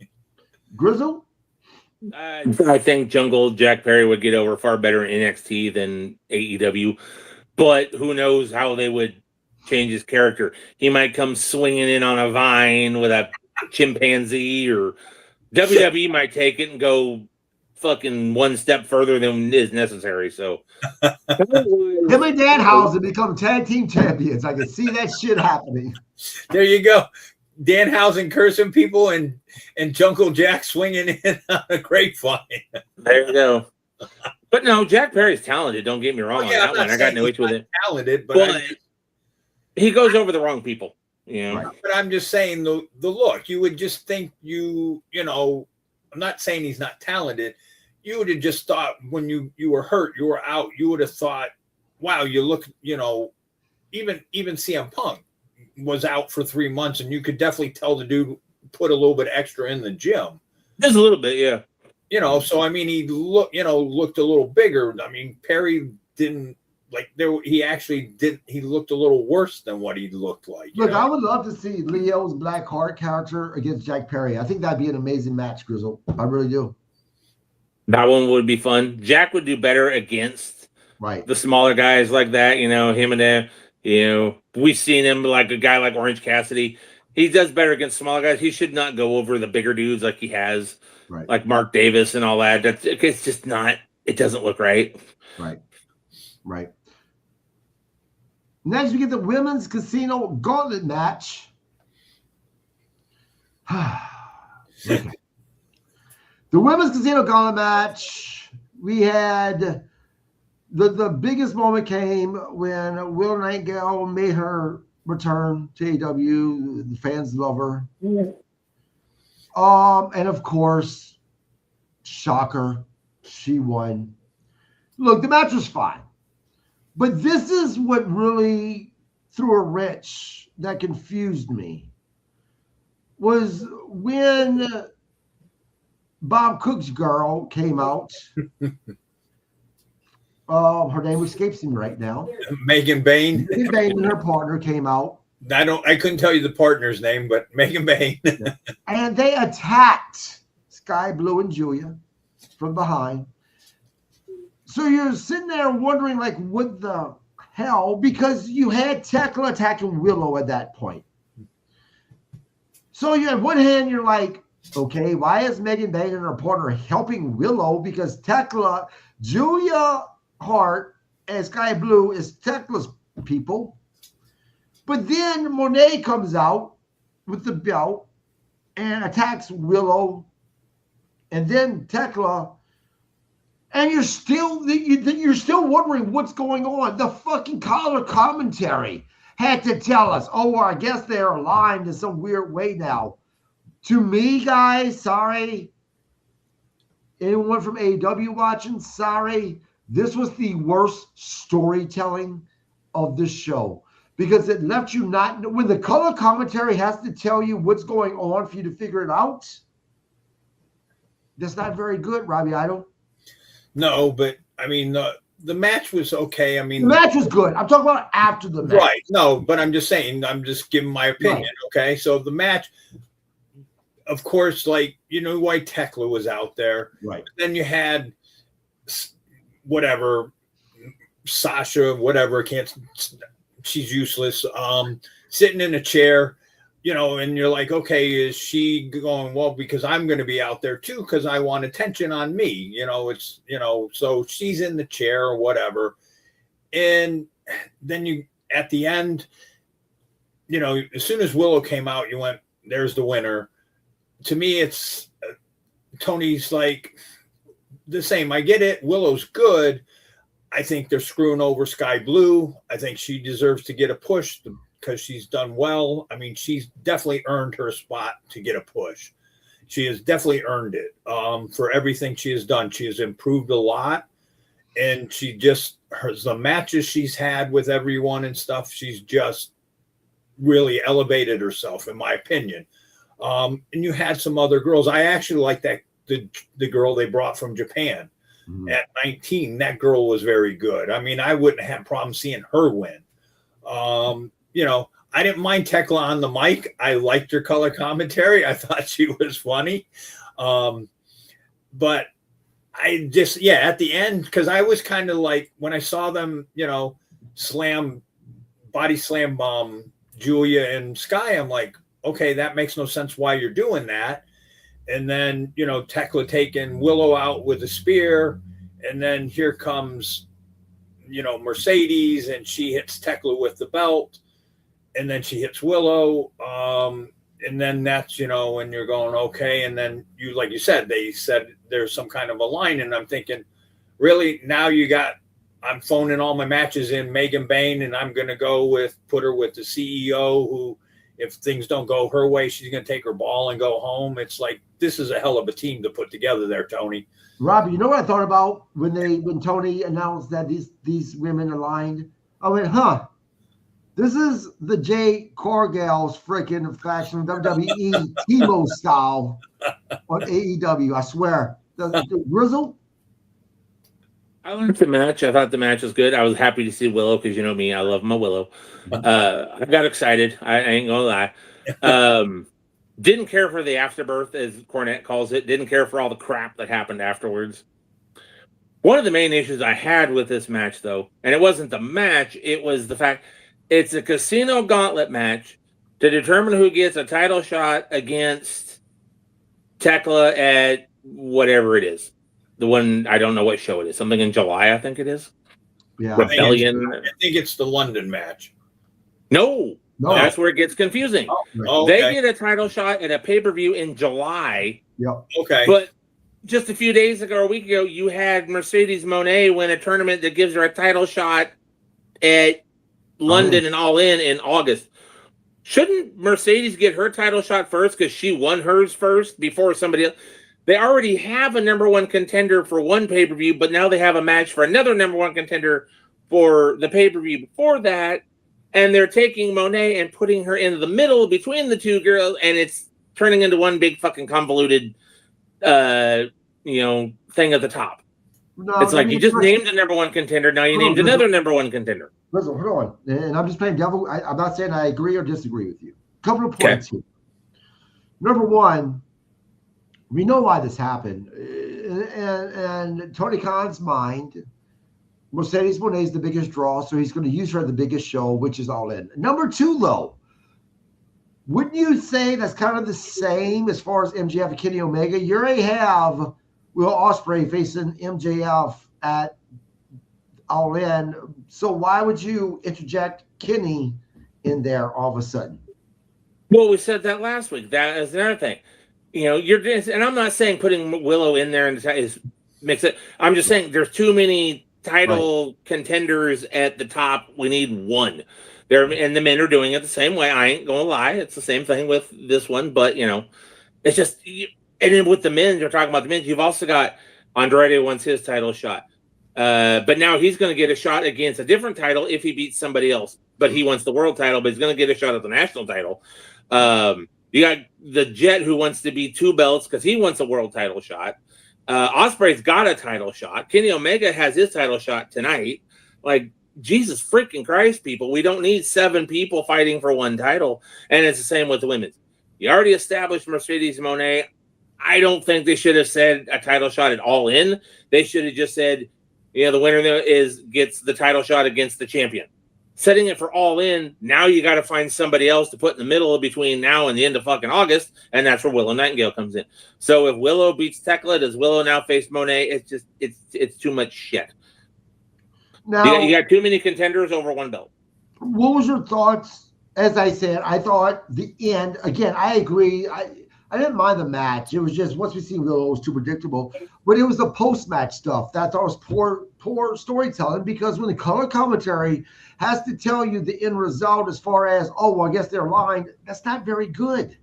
Grizzle? I think Jungle Jack Perry would get over far better in NXT than AEW, but who knows how they would change his character. He might come swinging in on a vine with a chimpanzee, or WWE might take it and go fucking one step further than is necessary. So him and Danhausen become tag team champions. I can see that shit happening. There you go. Danhausen cursing people and Jungle Jack swinging in on a grapevine. There you go. But no, Jack Perry's talented. Don't get me wrong on that one. I got no issue with it. Talented, but he goes over the wrong people. Right. But I'm just saying the look. You would just think I'm not saying he's not talented. You would have just thought when you were hurt, you were out. You would have thought, wow, you look. Even CM Punk was out for 3 months, and you could definitely tell the dude put a little bit extra in the gym. Just a little bit, yeah. So I mean, he looked a little bigger. I mean, Perry didn't he actually did. He looked a little worse than what he looked like. Look, I would love to see Leo's Black Heart character against Jack Perry. I think that'd be an amazing match, Grizzle. I really do. That one would be fun. Jack would do better against the smaller guys like that. Him and them. We've seen him like a guy like Orange Cassidy. He does better against smaller guys. He should not go over the bigger dudes like he has, like Mark Davis and all that. It's just not. It doesn't look right. Right. Next, we get the Women's Casino Gauntlet match. Okay. The Women's Casino Gauntlet match, we had the biggest moment came when Will Nightingale made her return to AEW. The fans love her. And of course, shocker, she won. Look, the match was fine. But this is what really threw a wrench that confused me, was when Bob Cook's girl came out. Her name escapes me right now. Megan Bain. Megan Bain and her partner came out. I couldn't tell you the partner's name, but Megan Bain. And they attacked Sky Blue and Julia from behind. So you're sitting there wondering, like, what the hell? Because you had Tekla attacking Willow at that point. So you, on one hand, you're like, okay, why is Megan Bain and her partner helping Willow? Because Tekla, Julia Hart, and Sky Blue is Tekla's people. But then Monet comes out with the belt and attacks Willow, and then Tekla, and you're still wondering what's going on. The fucking color commentary had to tell us, oh, well, I guess they're aligned in some weird way now. To me, guys, sorry. Anyone from AEW watching, sorry. This was the worst storytelling of the show because it left you not, when the color commentary has to tell you what's going on for you to figure it out, that's not very good, Robbie Idol. No, but I mean, the match was okay. I mean, the match was good. I'm talking about after the match. Right. No, but I'm just saying, I'm just giving my opinion. Right. Okay. So the match, of course, like, you know why Tekla was out there. Right. Then you had whatever, Sasha, whatever, she's useless, sitting in a chair, you know, and you're like, okay, is she going, well, because I'm going to be out there too, because I want attention on me, you know, it's, you know, so she's in the chair or whatever. And then you, at the end, you know, as soon as Willow came out, you went, there's the winner. To me, it's Tony's like the same. I get it. Willow's good. I think they're screwing over Sky Blue. I think she deserves to get a push because she's done well. I mean, she's definitely earned her spot to get a push. She has definitely earned it for everything she has done. She has improved a lot. And she just, the matches she's had with everyone and stuff, she's just really elevated herself, in my opinion. And you had some other girls. I actually like that the girl they brought from Japan at 19. That girl was very good. I mean, I wouldn't have problem seeing her win. You know, I didn't mind Tekla on the mic. I liked her color commentary. I thought she was funny. But I just, yeah, at the end, because I was kind of like, when I saw them, you know, body slam Julia and Sky, I'm like, okay, that makes no sense why you're doing that. And then, you know, Tekla taking Willow out with a spear. And then here comes, you know, Mercedes, and she hits Tekla with the belt. And then she hits Willow. And then that's, you know, when you're going, okay. And then you, like you said, they said there's some kind of a line. And I'm thinking, really, now I'm phoning all my matches in Megan Bain, and I'm going to put her with the CEO who, if things don't go her way, she's going to take her ball and go home. It's like, this is a hell of a team to put together there, Tony. Robbie, you know what I thought about when Tony announced that these women aligned? I went, this is the Jay Cargill's freaking fashion WWE Timo style on AEW. I swear. The Grizzle. I liked the match. I thought the match was good. I was happy to see Willow because you know me, I love my Willow. I got excited. I ain't gonna lie. Didn't care for the afterbirth, as Cornette calls it. Didn't care for all the crap that happened afterwards. One of the main issues I had with this match, though, and it wasn't the match, it was the fact it's a casino gauntlet match to determine who gets a title shot against Tekla at whatever it is. The one, I don't know what show it is. Something in July, I think it is. Yeah. Rebellion. I think it's the London match. No. That's where it gets confusing. Oh, okay. They get a title shot at a pay-per-view in July. Yep. Okay. But just a few days ago, a week ago, you had Mercedes Moné win a tournament that gives her a title shot at London and All In August. Shouldn't Mercedes get her title shot first because she won hers first before somebody else? They already have a number one contender for one pay-per-view, but now they have a match for another number one contender for the pay-per-view before that. And they're taking Monet and putting her in the middle between the two girls, and it's turning into one big fucking convoluted, thing at the top. No, it's like you just named a number one contender. Now you named another number one contender. Listen, hold on. And I'm just playing devil. I'm not saying I agree or disagree with you. A couple of points here. Number one, we know why this happened. And Tony Khan's mind, Mercedes Moné is the biggest draw, so he's going to use her at the biggest show, which is All In. Number two, though, wouldn't you say that's kind of the same as far as MJF and Kenny Omega? You already have Will Ospreay facing MJF at All In. So why would you interject Kenny in there all of a sudden? Well, we said that last week. That is another thing. You're just, and I'm not saying putting Willow in there is makes it. I'm just saying there's too many title contenders at the top. We need one. And the men are doing it the same way. I ain't gonna lie. It's the same thing with this one, but it's just. And then with the men, you're talking about the men. You've also got Andrade wants his title shot, but now he's going to get a shot against a different title if he beats somebody else. But he wants the world title, but he's going to get a shot at the national title. You got the Jet who wants to be 2 belts because he wants a world title shot. Ospreay's got a title shot. Kenny Omega has his title shot tonight. Like, Jesus freaking Christ, people. We don't need 7 people fighting for one title. And it's the same with the women's. You already established Mercedes Moné. I don't think they should have said a title shot at All In. They should have just said, the winner gets the title shot against the champion. Setting it for All In, now you got to find somebody else to put in the middle between now and the end of fucking August, and that's where Willow Nightingale comes in. So if Willow beats Tekla, does Willow now face Moné? It's too much shit. Now, you got too many contenders over one belt. What was your thoughts? As I said, I thought the end, again, I agree. I didn't mind the match. It was just, once we see Willow, it was too predictable. But it was the post-match stuff that I thought was poor storytelling, because when the color commentary has to tell you the end result as far as, I guess they're lying, that's not very good.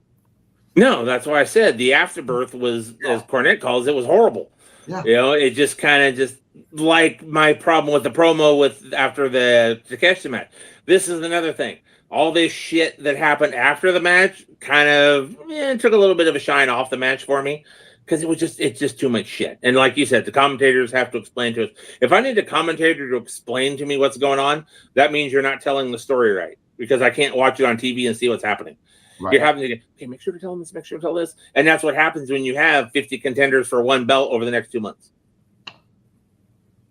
No, that's why I said the afterbirth was, as Cornette calls it, was horrible. Yeah. It just kind of just like my problem with the promo after the Takeshi match. This is another thing. All this shit that happened after the match kind of took a little bit of a shine off the match for me, because it's just too much shit. And like you said, the commentators have to explain to us. If I need a commentator to explain to me what's going on, that means you're not telling the story right, because I can't watch it on TV and see what's happening. Right. You're having to go, make sure to tell them this, make sure to tell this. And that's what happens when you have 50 contenders for one belt over the next 2 months.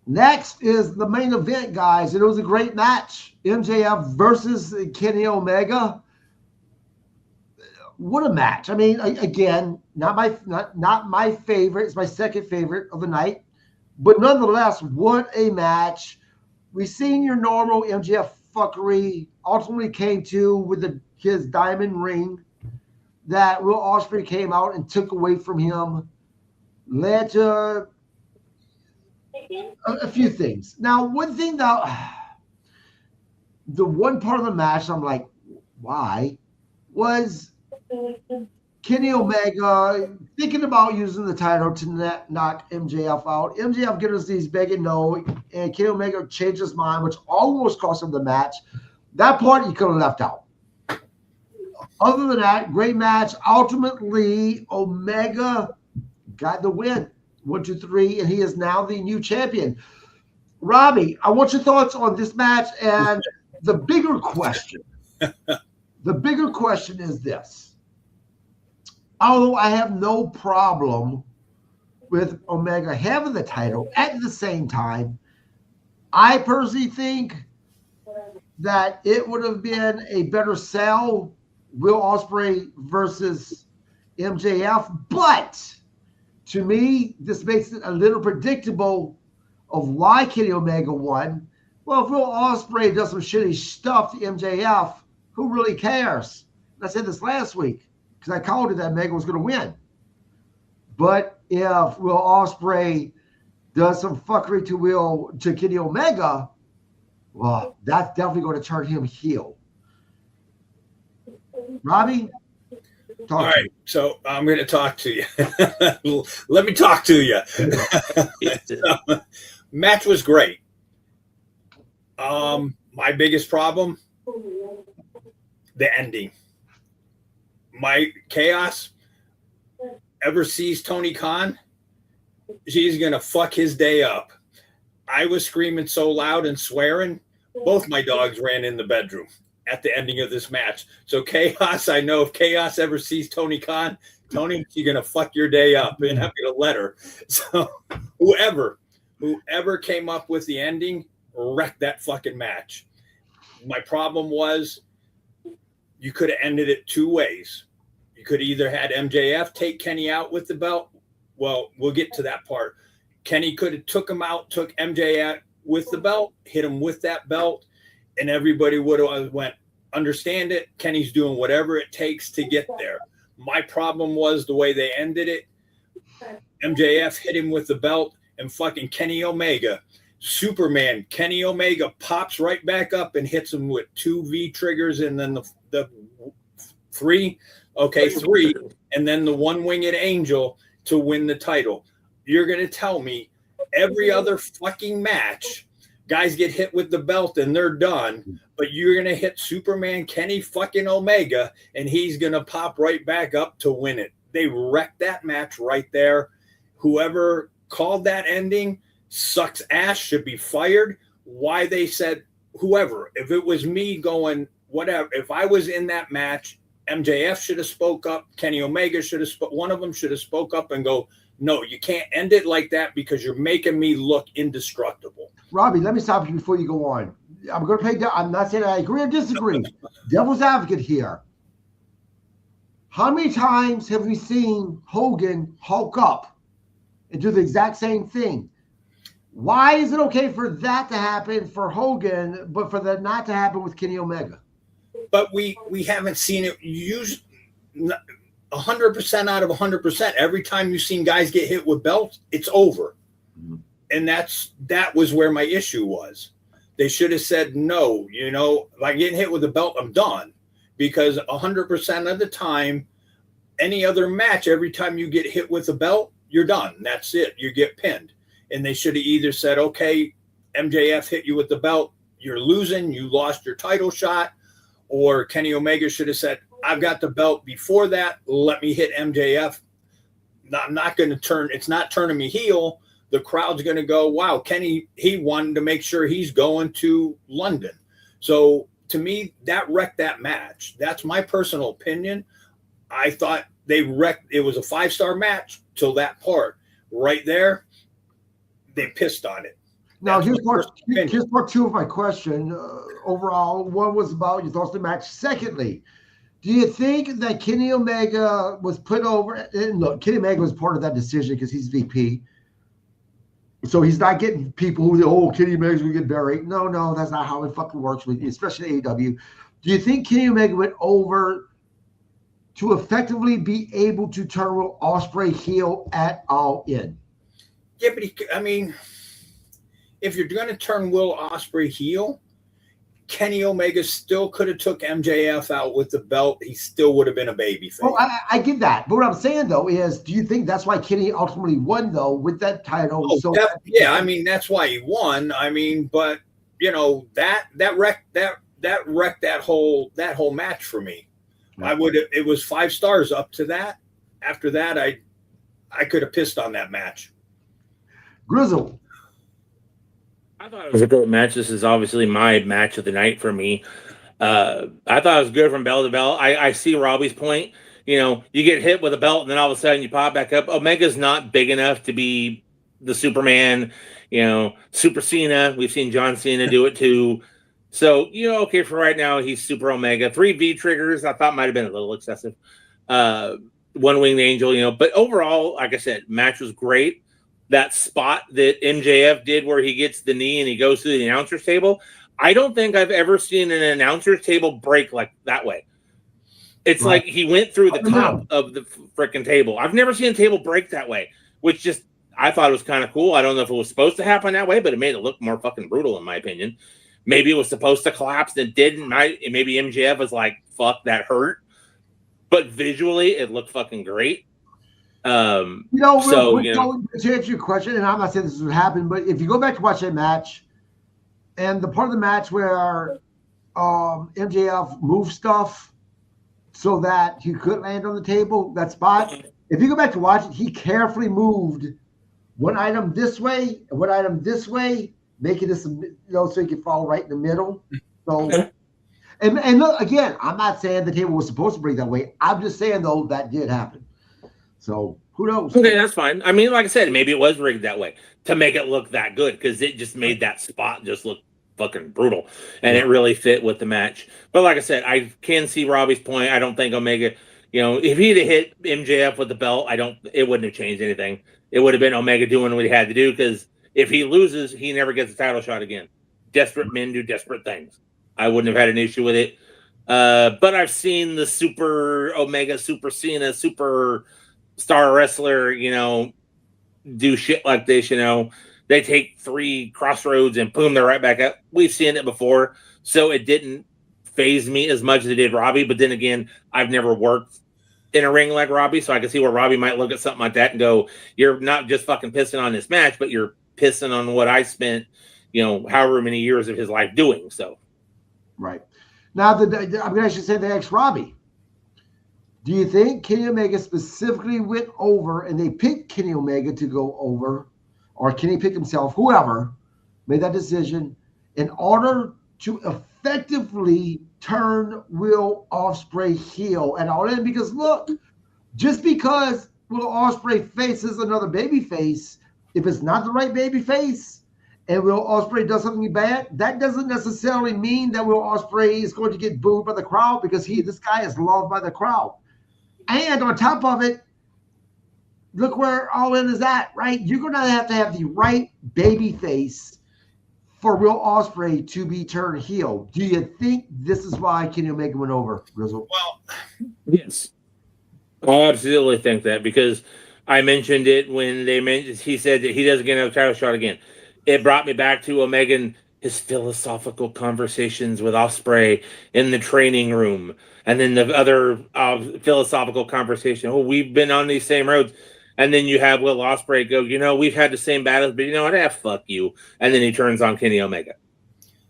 Next is the main event, guys. It was a great match. MJF versus Kenny Omega. What a match. I mean, again, not my favorite. It's my second favorite of the night. But nonetheless, what a match. We've seen your normal MJF fuckery. Ultimately came to with his diamond ring that Will Ospreay came out and took away from him. Led to a few things. Now, one thing that the one part of the match I'm like, why, was Kenny Omega thinking about using the title to knock MJF out. MJF gives us these begging no, and Kenny Omega changed his mind, which almost cost him the match. That part you could have left out. Other than that, great match. Ultimately, Omega got the win. 1, 2, 3, and he is now the new champion. Robbie, I want your thoughts on this match and the bigger question. The bigger question is this. Although I have no problem with Omega having the title, at the same time, I personally think that it would have been a better sell, Will Ospreay versus MJF, but to me, this makes it a little predictable of why Kenny Omega won. Well, if Will Ospreay does some shitty stuff to MJF, who really cares? And I said this last week because I called it that Omega was going to win. But if Will Ospreay does some fuckery to Kenny Omega, well, that's definitely going to turn him heel. Robbie? All right, so I'm going to talk to you. Let me talk to you. So, match was great. My biggest problem, the ending. My Chaos ever sees Tony Khan, she's going to fuck his day up. I was screaming so loud and swearing, both my dogs ran in the bedroom at the ending of this match. So Chaos, I know if Chaos ever sees Tony Khan, Tony, you're going to fuck your day up, and I'm going to let her. So whoever came up with the ending wrecked that fucking match. My problem was you could have ended it 2 ways. You could either had MJF take Kenny out with the belt. Well, we'll get to that part. Kenny could have took him out, took MJF with the belt, hit him with that belt, and everybody would have went, understand it. Kenny's doing whatever it takes to get there. My problem was the way they ended it. MJF hit him with the belt, and fucking Kenny Omega, Superman, Kenny Omega pops right back up and hits him with 2 V triggers, and then the three, and then the one-winged angel to win the title. You're going to tell me every other fucking match, guys get hit with the belt and they're done, but you're going to hit Superman, Kenny fucking Omega, and he's going to pop right back up to win it. They wrecked that match right there. Whoever called that ending sucks ass, should be fired. Why they said whoever, if it was me going, whatever, if I was in that match, MJF should have spoke up, Kenny Omega should have one of them should have spoke up and go, no, you can't end it like that because you're making me look indestructible. Robbie, let me stop you before you go on. I'm going to play. I'm not saying I agree or disagree. Devil's advocate here. How many times have we seen Hogan hulk up and do the exact same thing? Why is it okay for that to happen for Hogan, but for that not to happen with Kenny Omega? But we haven't seen it used 100% out of 100%. Every time you've seen guys get hit with belts, it's over. Mm-hmm. And that was where my issue was. They should have said, no, if I get hit with a belt, I'm done. Because 100% of the time, any other match, every time you get hit with a belt, you're done. That's it. You get pinned. And they should have either said, okay, MJF hit you with the belt, you're losing, you lost your title shot. Or Kenny Omega should have said, I've got the belt before that, let me hit MJF. I'm not going to turn, it's not turning me heel. The crowd's going to go, wow, Kenny, he wanted to make sure he's going to London. So to me, that wrecked that match. That's my personal opinion. I thought they wrecked, it was a 5-star match till that part. Right there, they pissed on it. Now, here's part 2 of my question. Overall, one was about your thoughts on the match. Secondly, do you think that Kenny Omega was put over? And look, Kenny Omega was part of that decision because he's VP. So he's not getting people who, Kenny Omega's going to get buried. No, that's not how it fucking works, especially AEW. Do you think Kenny Omega went over to effectively be able to turn Will Ospreay heel at All In? Yeah, but if you're going to turn Will Ospreay heel, Kenny Omega still could have took MJF out with the belt. He still would have been a babyface. Well, I get that. But what I'm saying, though, is do you think that's why Kenny ultimately won, though, with that title? That's why he won. But, that wrecked that whole match for me. Right. It was 5 stars up to that. After that, I could have pissed on that match. Grizzled. I thought it was a great match. This is obviously my match of the night for me. I thought it was good from bell to bell. I see Robbie's point. You get hit with a belt and then all of a sudden you pop back up. Omega's not big enough to be the Superman, Super Cena. We've seen John Cena do it too. So, okay, for right now, he's Super Omega. 3 V triggers, I thought might have been a little excessive. One-winged angel, but overall, like I said, match was great. That spot that MJF did where he gets the knee and he goes to the announcer's table, I don't think I've ever seen an announcer's table break like that way. It's right. Like he went through the top of the freaking table. I've never seen a table break that way, which I thought it was kind of cool. I don't know if it was supposed to happen that way, but it made it look more fucking brutal in my opinion. Maybe it was supposed to collapse and it didn't. Maybe MJF was like, fuck, that hurt. But visually, it looked fucking great. To answer your question, and I'm not saying this would happen, but if you go back to watch that match, and the part of the match where MJF moved stuff so that he could land on the table, that spot, if you go back to watch it, he carefully moved one item this way and one item this way, making this, so he could fall right in the middle. So, and look, again, I'm not saying the table was supposed to break that way. I'm just saying, though, that did happen. So who knows? Okay, that's fine. Like I said, maybe it was rigged that way to make it look that good because it just made that spot just look fucking brutal, and it really fit with the match. But like I said, I can see Robbie's point. I don't think Omega, if he'd have hit MJF with the belt, it wouldn't have changed anything. It would have been Omega doing what he had to do because If he loses, he never gets a title shot again. Desperate men do desperate things. I wouldn't have had an issue with it. But I've seen the Super Omega, Super Cena, Super Star Wrestler, do shit like this, They take 3 crossroads and boom, they're right back up. We've seen it before, so it didn't phase me as much as it did Robbie. But then again, I've never worked in a ring like Robbie, so I can see where Robbie might look at something like that and go, you're not just fucking pissing on this match, but you're pissing on what I spent, however many years of his life doing. So, right. Now, I'm going to actually say the ex Robbie. Do you think Kenny Omega specifically went over and they picked Kenny Omega to go over, or Kenny picked himself, whoever made that decision, in order to effectively turn Will Ospreay heel and all in? Because look, just because Will Ospreay faces another baby face, if it's not the right baby face and Will Ospreay does something bad, that doesn't necessarily mean that Will Ospreay is going to get booed by the crowd, because this guy is loved by the crowd. And on top of it, look where All In is at, right? You're going to have the right baby face for Will Ospreay to be turned heel. Do you think this is why Kenny Omega went over, Grizzle? Well, yes. I absolutely think that, because I mentioned it when he said that he doesn't get another title shot again. It brought me back to Omega and his philosophical conversations with Ospreay in the training room. And then the other philosophical conversation. Oh, we've been on these same roads. And then you have Will Ospreay go, we've had the same battles, but you know what? Fuck you. And then he turns on Kenny Omega.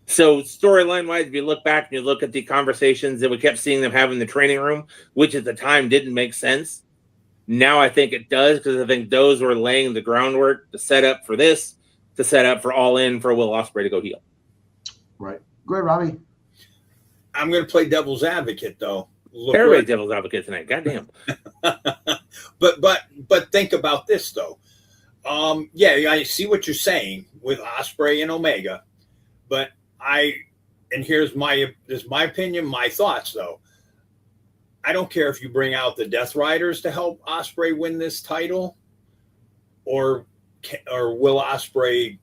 So storyline-wise, if you look back and you look at the conversations that we kept seeing them have in the training room, which at the time didn't make sense, now I think it does, because I think those were laying the groundwork to set up for this, to set up for All In for Will Ospreay to go heel. Right. Go ahead, Robbie. I'm going to play devil's advocate, though. Everybody's devil's advocate tonight. Goddamn. But think about this, though. I see what you're saying with Ospreay and Omega, but here's my opinion, my thoughts, though. I don't care if you bring out the Death Riders to help Ospreay win this title, or Will Ospreay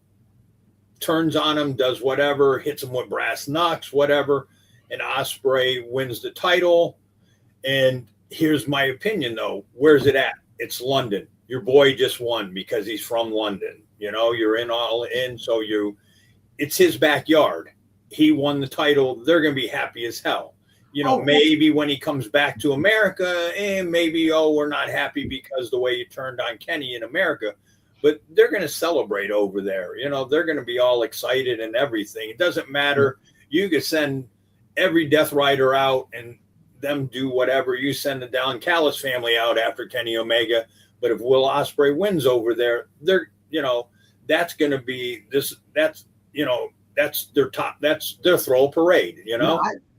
turns on him, does whatever, hits him with brass knucks, whatever, and Ospreay wins the title. And here's my opinion, though. Where's it at? It's London. Your boy just won because he's from London. You're in All In, so it's his backyard. He won the title. They're going to be happy as hell. Maybe when he comes back to America, and maybe, we're not happy because the way you turned on Kenny in America. But they're going to celebrate over there. They're going to be all excited and everything. It doesn't matter. You could send every Death Rider out and them do whatever. You send the Don Callis family out after Kenny Omega. But if Will Ospreay wins over there, that's going to be this. That's their top. That's their throw parade.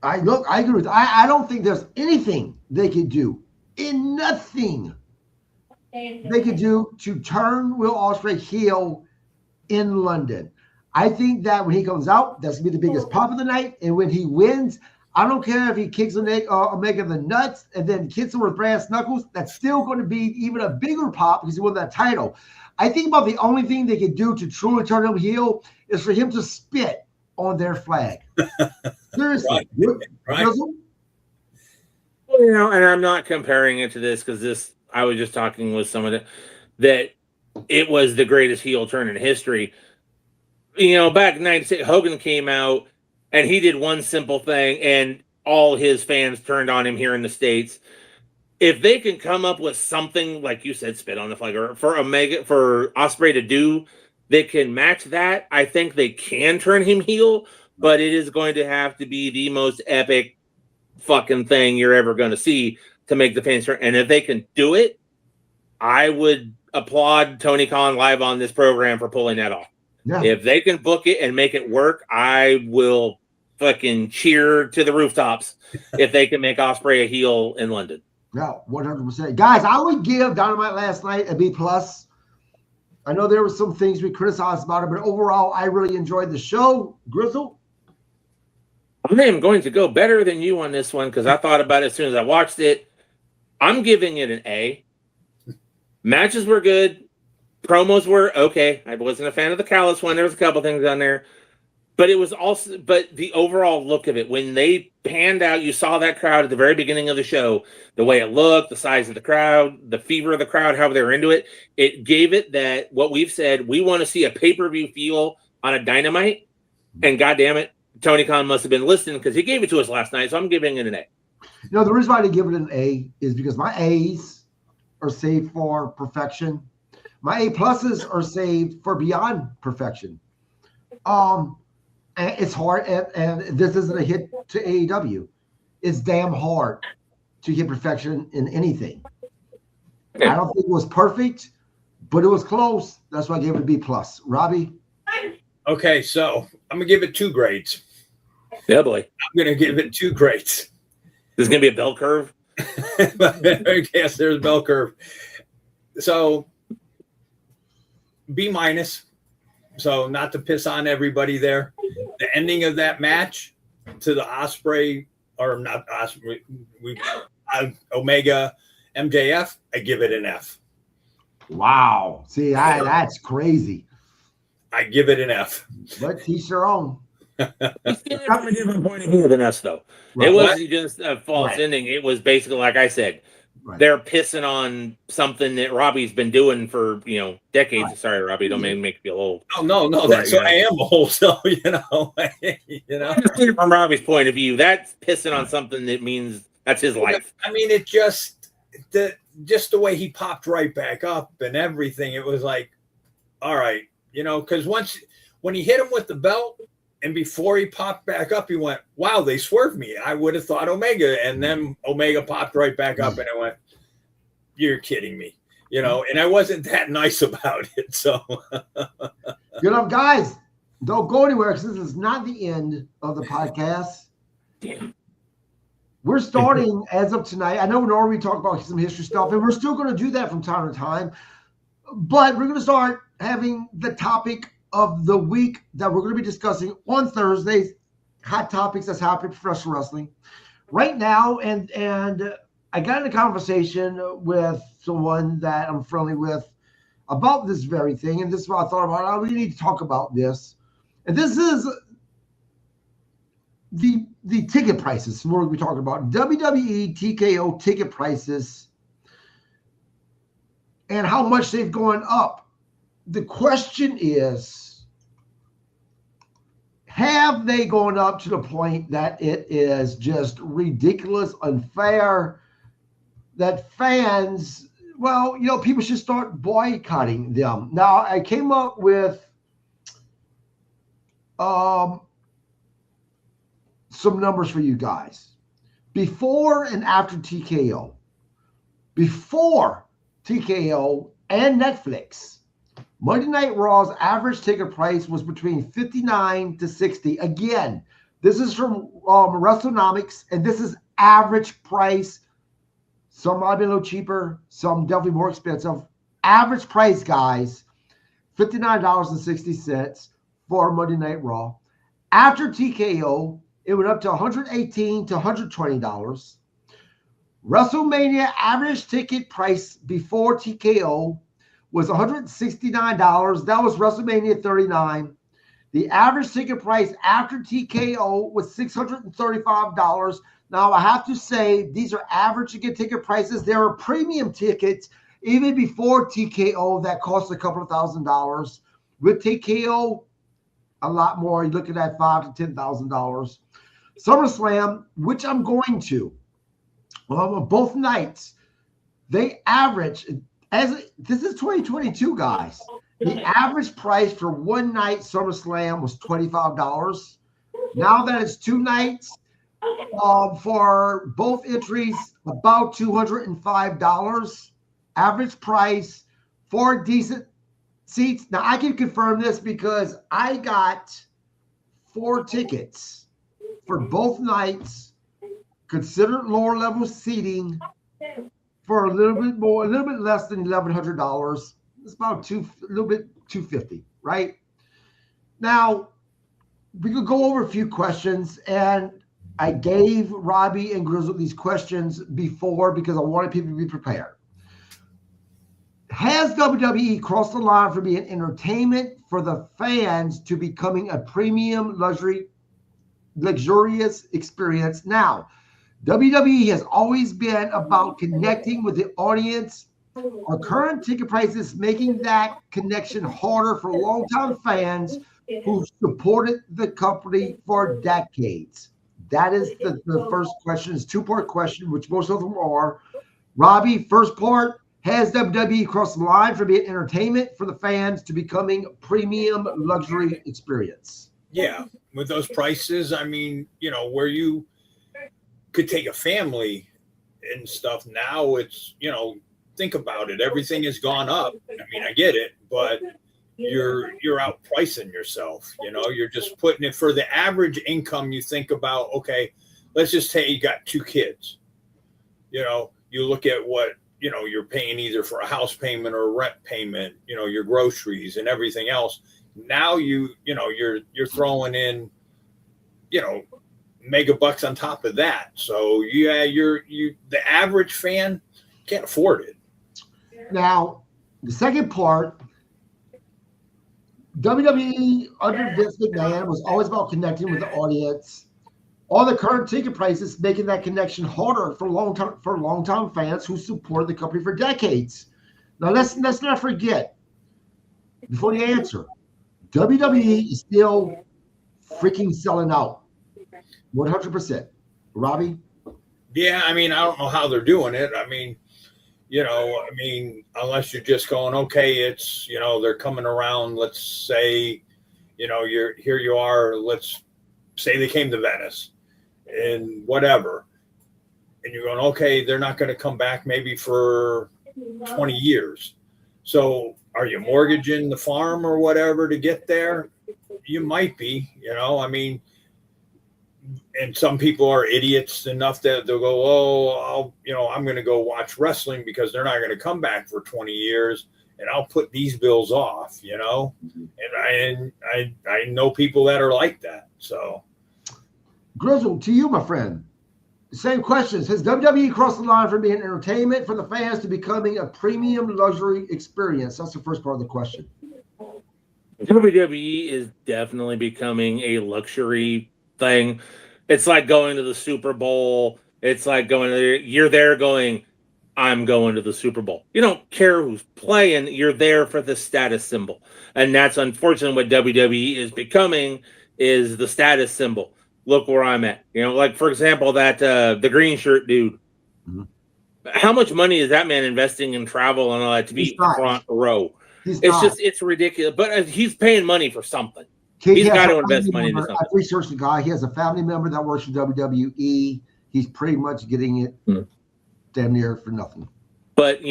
I agree with. I don't think there's anything they could do. Nothing they could do to turn Will Ospreay heel in London. I think that when he comes out, that's going to be the biggest pop of the night. And when he wins, I don't care if he kicks Omega in the nuts and then hits him with brass knuckles. That's still going to be even a bigger pop because he won that title. I think about the only thing they could do to truly turn him heel is for him to spit on their flag. Seriously. Right. And I'm not comparing it to this, because I was just talking with someone that it was the greatest heel turn in history. Back in 96, Hogan came out and he did one simple thing and all his fans turned on him here in the States. If they can come up with something, like you said, spit on the flag, or for Ospreay to do, they can match that, I think they can turn him heel, but it is going to have to be the most epic fucking thing you're ever going to see to make the fans turn. And if they can do it, I would applaud Tony Khan live on this program for pulling that off. Yeah. If they can book it and make it work, I will fucking cheer to the rooftops if they can make Ospreay a heel in London. Yeah, 100%. Guys, I would give Dynamite last night a B+. I know there were some things we criticized about it, but overall, I really enjoyed the show. Grizzle? I am going to go better than you on this one, because I thought about it as soon as I watched it. I'm giving it an A. Matches were good. promos were okay. I wasn't a fan of the Callous one. There was a couple things on there. But it was also, but the overall look of it, when they panned out, you saw that crowd at the very beginning of the show, the way it looked, the size of the crowd, the fever of the crowd, how they were into it. It gave it that, what we've said, we want to see a pay-per-view feel on a Dynamite. And goddamn it, Tony Khan must have been listening because he gave it to us last night. So I'm giving it an A. You know, the reason why I give it an A is because my A's are saved for perfection. My A pluses are saved for beyond perfection. And it's hard, and this isn't a hit to AEW. It's damn hard to get perfection in anything. I don't think it was perfect, but it was close. That's why I gave it a B plus. Robbie? Okay, so I'm gonna give it 2 grades. Yeah, boy. I'm gonna give it 2 grades. This is gonna be a bell curve. Yes, there's a bell curve. So B minus. So not to piss on everybody there. The ending of that match to the Osprey, or not Osprey, Omega MJF, I give it an F. Wow. See, that's crazy. I give it an F. But teach their own. Let's get it from a different point of view than us, though. Right. It wasn't just a false ending. It was basically, like I said, they're pissing on something that Robbie's been doing for, decades. Right. Sorry, Robbie, don't make me feel old. Oh, no, that's what I am old. So, From Robbie's point of view, that's pissing on something that means that's his life. I mean, it just the way he popped right back up and everything. It was like, all right, because when he hit him with the belt, and before he popped back up, he went, wow, they swerved me. I would have thought Omega. And then Omega popped right back up, and I went, you're kidding me. And I wasn't that nice about it. So, good enough, guys. Don't go anywhere because this is not the end of the podcast. Damn. We're starting as of tonight. I know we already talked about some history stuff, and we're still going to do that from time to time. But we're going to start having the topic of the week that we're going to be discussing on Thursdays, hot topics that's happening in professional wrestling right now. And I got in a conversation with someone that I'm friendly with about this very thing. And this is what I thought about. Oh, we need to talk about this. And this is the ticket prices. We're going to be talking about WWE TKO ticket prices and how much they've gone up. The question is, have they gone up to the point that it is just ridiculous, unfair, that fans, people should start boycotting them? Now, I came up with some numbers for you guys. Before and after TKO. Before TKO and Netflix, Monday Night Raw's average ticket price was between $59 to $60. Again, this is from WrestleNomics, and this is average price. Some might be a little cheaper, some definitely more expensive. Average price, guys, $59.60 for Monday Night Raw. After TKO, it went up to $118 to $120. WrestleMania average ticket price before TKO was $169. That was WrestleMania 39. The average ticket price after TKO was $635. Now, I have to say, these are average ticket prices. There are premium tickets, even before TKO, that cost a couple of $1,000s. With TKO, a lot more. You're looking at $5,000 to $10,000. SummerSlam, which I'm going to, both nights, they average... This is 2022, guys. The average price for one night SummerSlam was $25. Now that it's 2 nights, for both entries, about $205. Average price for decent seats. Now, I can confirm this because I got 4 tickets for both nights, considered lower level seating, for a little bit less than $1,100. It's about $250, right? Now, we could go over a few questions, and I gave Robbie and Grizzled these questions before because I wanted people to be prepared. Has WWE crossed the line from being entertainment for the fans to becoming a premium luxurious experience? Now, WWE has always been about connecting with the audience. Are current ticket prices making that connection harder for longtime fans who supported the company for decades? That is the first question. It's a two-part question, which most of them are. Robbie, first part, has WWE crossed the line from being entertainment for the fans to becoming premium luxury experience? Yeah, with those prices, I mean, where you could take a family and stuff, now it's, think about it. Everything has gone up. I mean, I get it, but you're outpricing yourself. You're just putting it for the average income. You think about, okay, let's just say you got 2 kids. You look at what you're paying either for a house payment or a rent payment. Your groceries and everything else. Now you're throwing in, mega bucks on top of that. So yeah, the average fan can't afford it. Now, the second part, WWE under Vince McMahon was always about connecting with the audience. All the current ticket prices making that connection harder for long-time fans who supported the company for decades. Now, let's not forget, before you answer, WWE is still freaking selling out, 100%. Robbie? Yeah, I mean, I don't know how they're doing it. I mean, unless you're just going, okay, it's, they're coming around, let's say, here you are, let's say they came to Venice and whatever. And you're going, okay, they're not going to come back maybe for 20 years. So are you mortgaging the farm or whatever to get there? You might be, and some people are idiots enough that they'll go, I'm going to go watch wrestling because they're not going to come back for 20 years, and I'll put these bills off, And I know people that are like that. So, Grizzled, to you, my friend. Same questions. Has WWE crossed the line from being entertainment for the fans to becoming a premium luxury experience? That's the first part of the question. WWE is definitely becoming a luxury thing. It's like going to the Super Bowl. It's like you're there going, I'm going to the Super Bowl. You don't care who's playing. You're there for the status symbol. And that's unfortunately what WWE is becoming, is the status symbol. Look where I'm at. Like, for example, that the green shirt dude. Mm-hmm. How much money is that man investing in travel and all that to be front row? It's ridiculous. But he's paying money for something. He's got to invest money into something. I've researched the guy. He has a family member that works for WWE. He's pretty much getting it damn near for nothing. But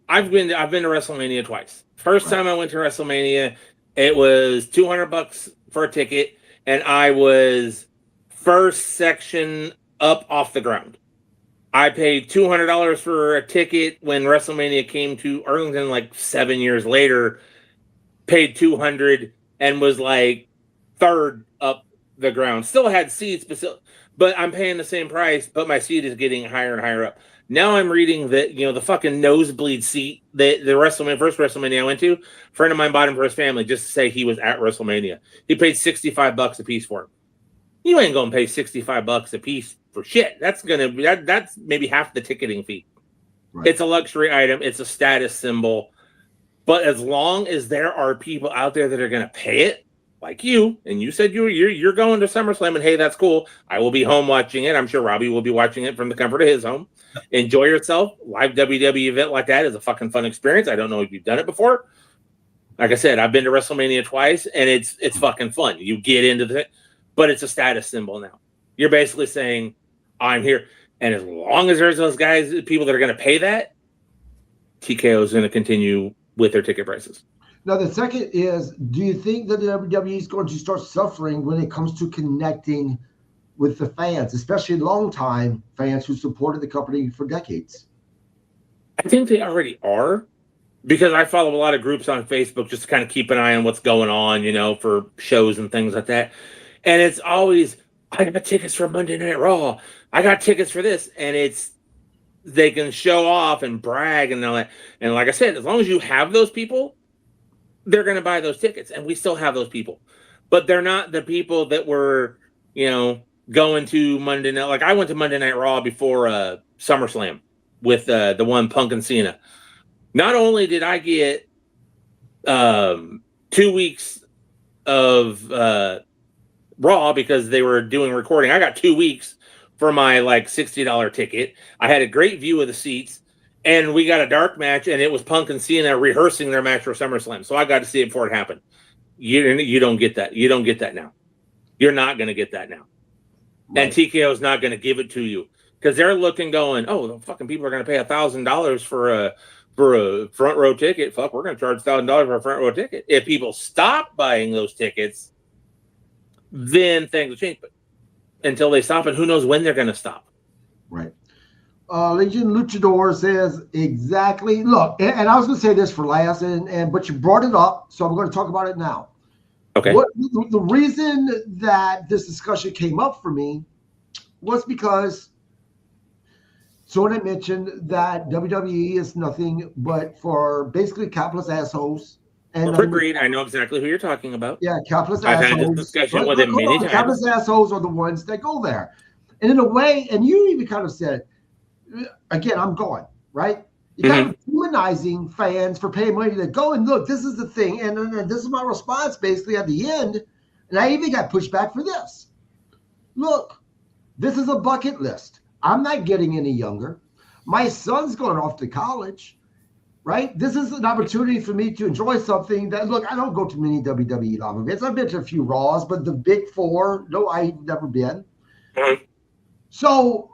I've been to WrestleMania twice. First time I went to WrestleMania, it was $200 for a ticket, and I was first section up off the ground. I paid $200 for a ticket when WrestleMania came to Arlington like 7 years later. Paid $200 and was like third up the ground. Still had seats, but I'm paying the same price, but my seat is getting higher and higher up. Now I'm reading that, the fucking nosebleed seat, the first WrestleMania I went to, a friend of mine bought him for his family just to say he was at WrestleMania. He paid $65 a piece for him. You ain't going to pay $65 a piece for shit. That's maybe half the ticketing fee. Right. It's a luxury item. It's a status symbol. But as long as there are people out there that are going to pay it, like you, and you said you're going to SummerSlam, and hey, that's cool. I will be home watching it. I'm sure Robbie will be watching it from the comfort of his home. Enjoy yourself. Live WWE event like that is a fucking fun experience. I don't know if you've done it before. Like I said, I've been to WrestleMania twice, and it's fucking fun. You get into it, but it's a status symbol now. You're basically saying, I'm here. And as long as there's those people that are going to pay that, TKO is going to continue with their ticket prices. Now, the second is, do you think that the WWE is going to start suffering when it comes to connecting with the fans, especially longtime fans who supported the company for decades? I think they already are, because I follow a lot of groups on Facebook just to kind of keep an eye on what's going on, for shows and things like that. And it's always, I got tickets for Monday Night Raw. I got tickets for this. And they can show off and brag and all that. And like I said, as long as you have those people, they're going to buy those tickets, and we still have those people. But they're not the people that were, going to Monday night. Like I went to Monday Night Raw before SummerSlam with the one Punk and Cena. Not only did I get 2 weeks of Raw because they were doing recording, I got 2 weeks for my like $60 ticket. I had a great view of the seats, and we got a dark match, and it was Punk and Cena rehearsing their match for SummerSlam. So I got to see it before it happened. You don't get that. You don't get that now. You're not going to get that now. Right. And TKO is not going to give it to you because they're looking, going, oh, the fucking people are going to pay $1,000 for a front row ticket. Fuck, we're going to charge $1,000 for a front row ticket. If people stop buying those tickets, then things will change. But until they stop, and who knows when they're going to stop. Right. Legion Luchador says exactly. Look, and I was going to say this for last, but you brought it up, so I'm going to talk about it now. Okay. The reason that this discussion came up for me was because someone had mentioned that WWE is nothing but for basically capitalist assholes. And agreed. I know exactly who you're talking about. Yeah, capitalist assholes. I've had this discussion with him many times. Capitalist assholes are the ones that go there. And in a way, and you even kind of said, again, I'm going, right? You're kind of demonizing fans for paying money to go and look, this is the thing. And this is my response basically at the end. And I even got pushed back for this. Look, this is a bucket list. I'm not getting any younger. My son's going off to college, right? This is an opportunity for me to enjoy something that, look, I don't go to many WWE live events. I've been to a few Raws, but the big four, no, I've never been. So,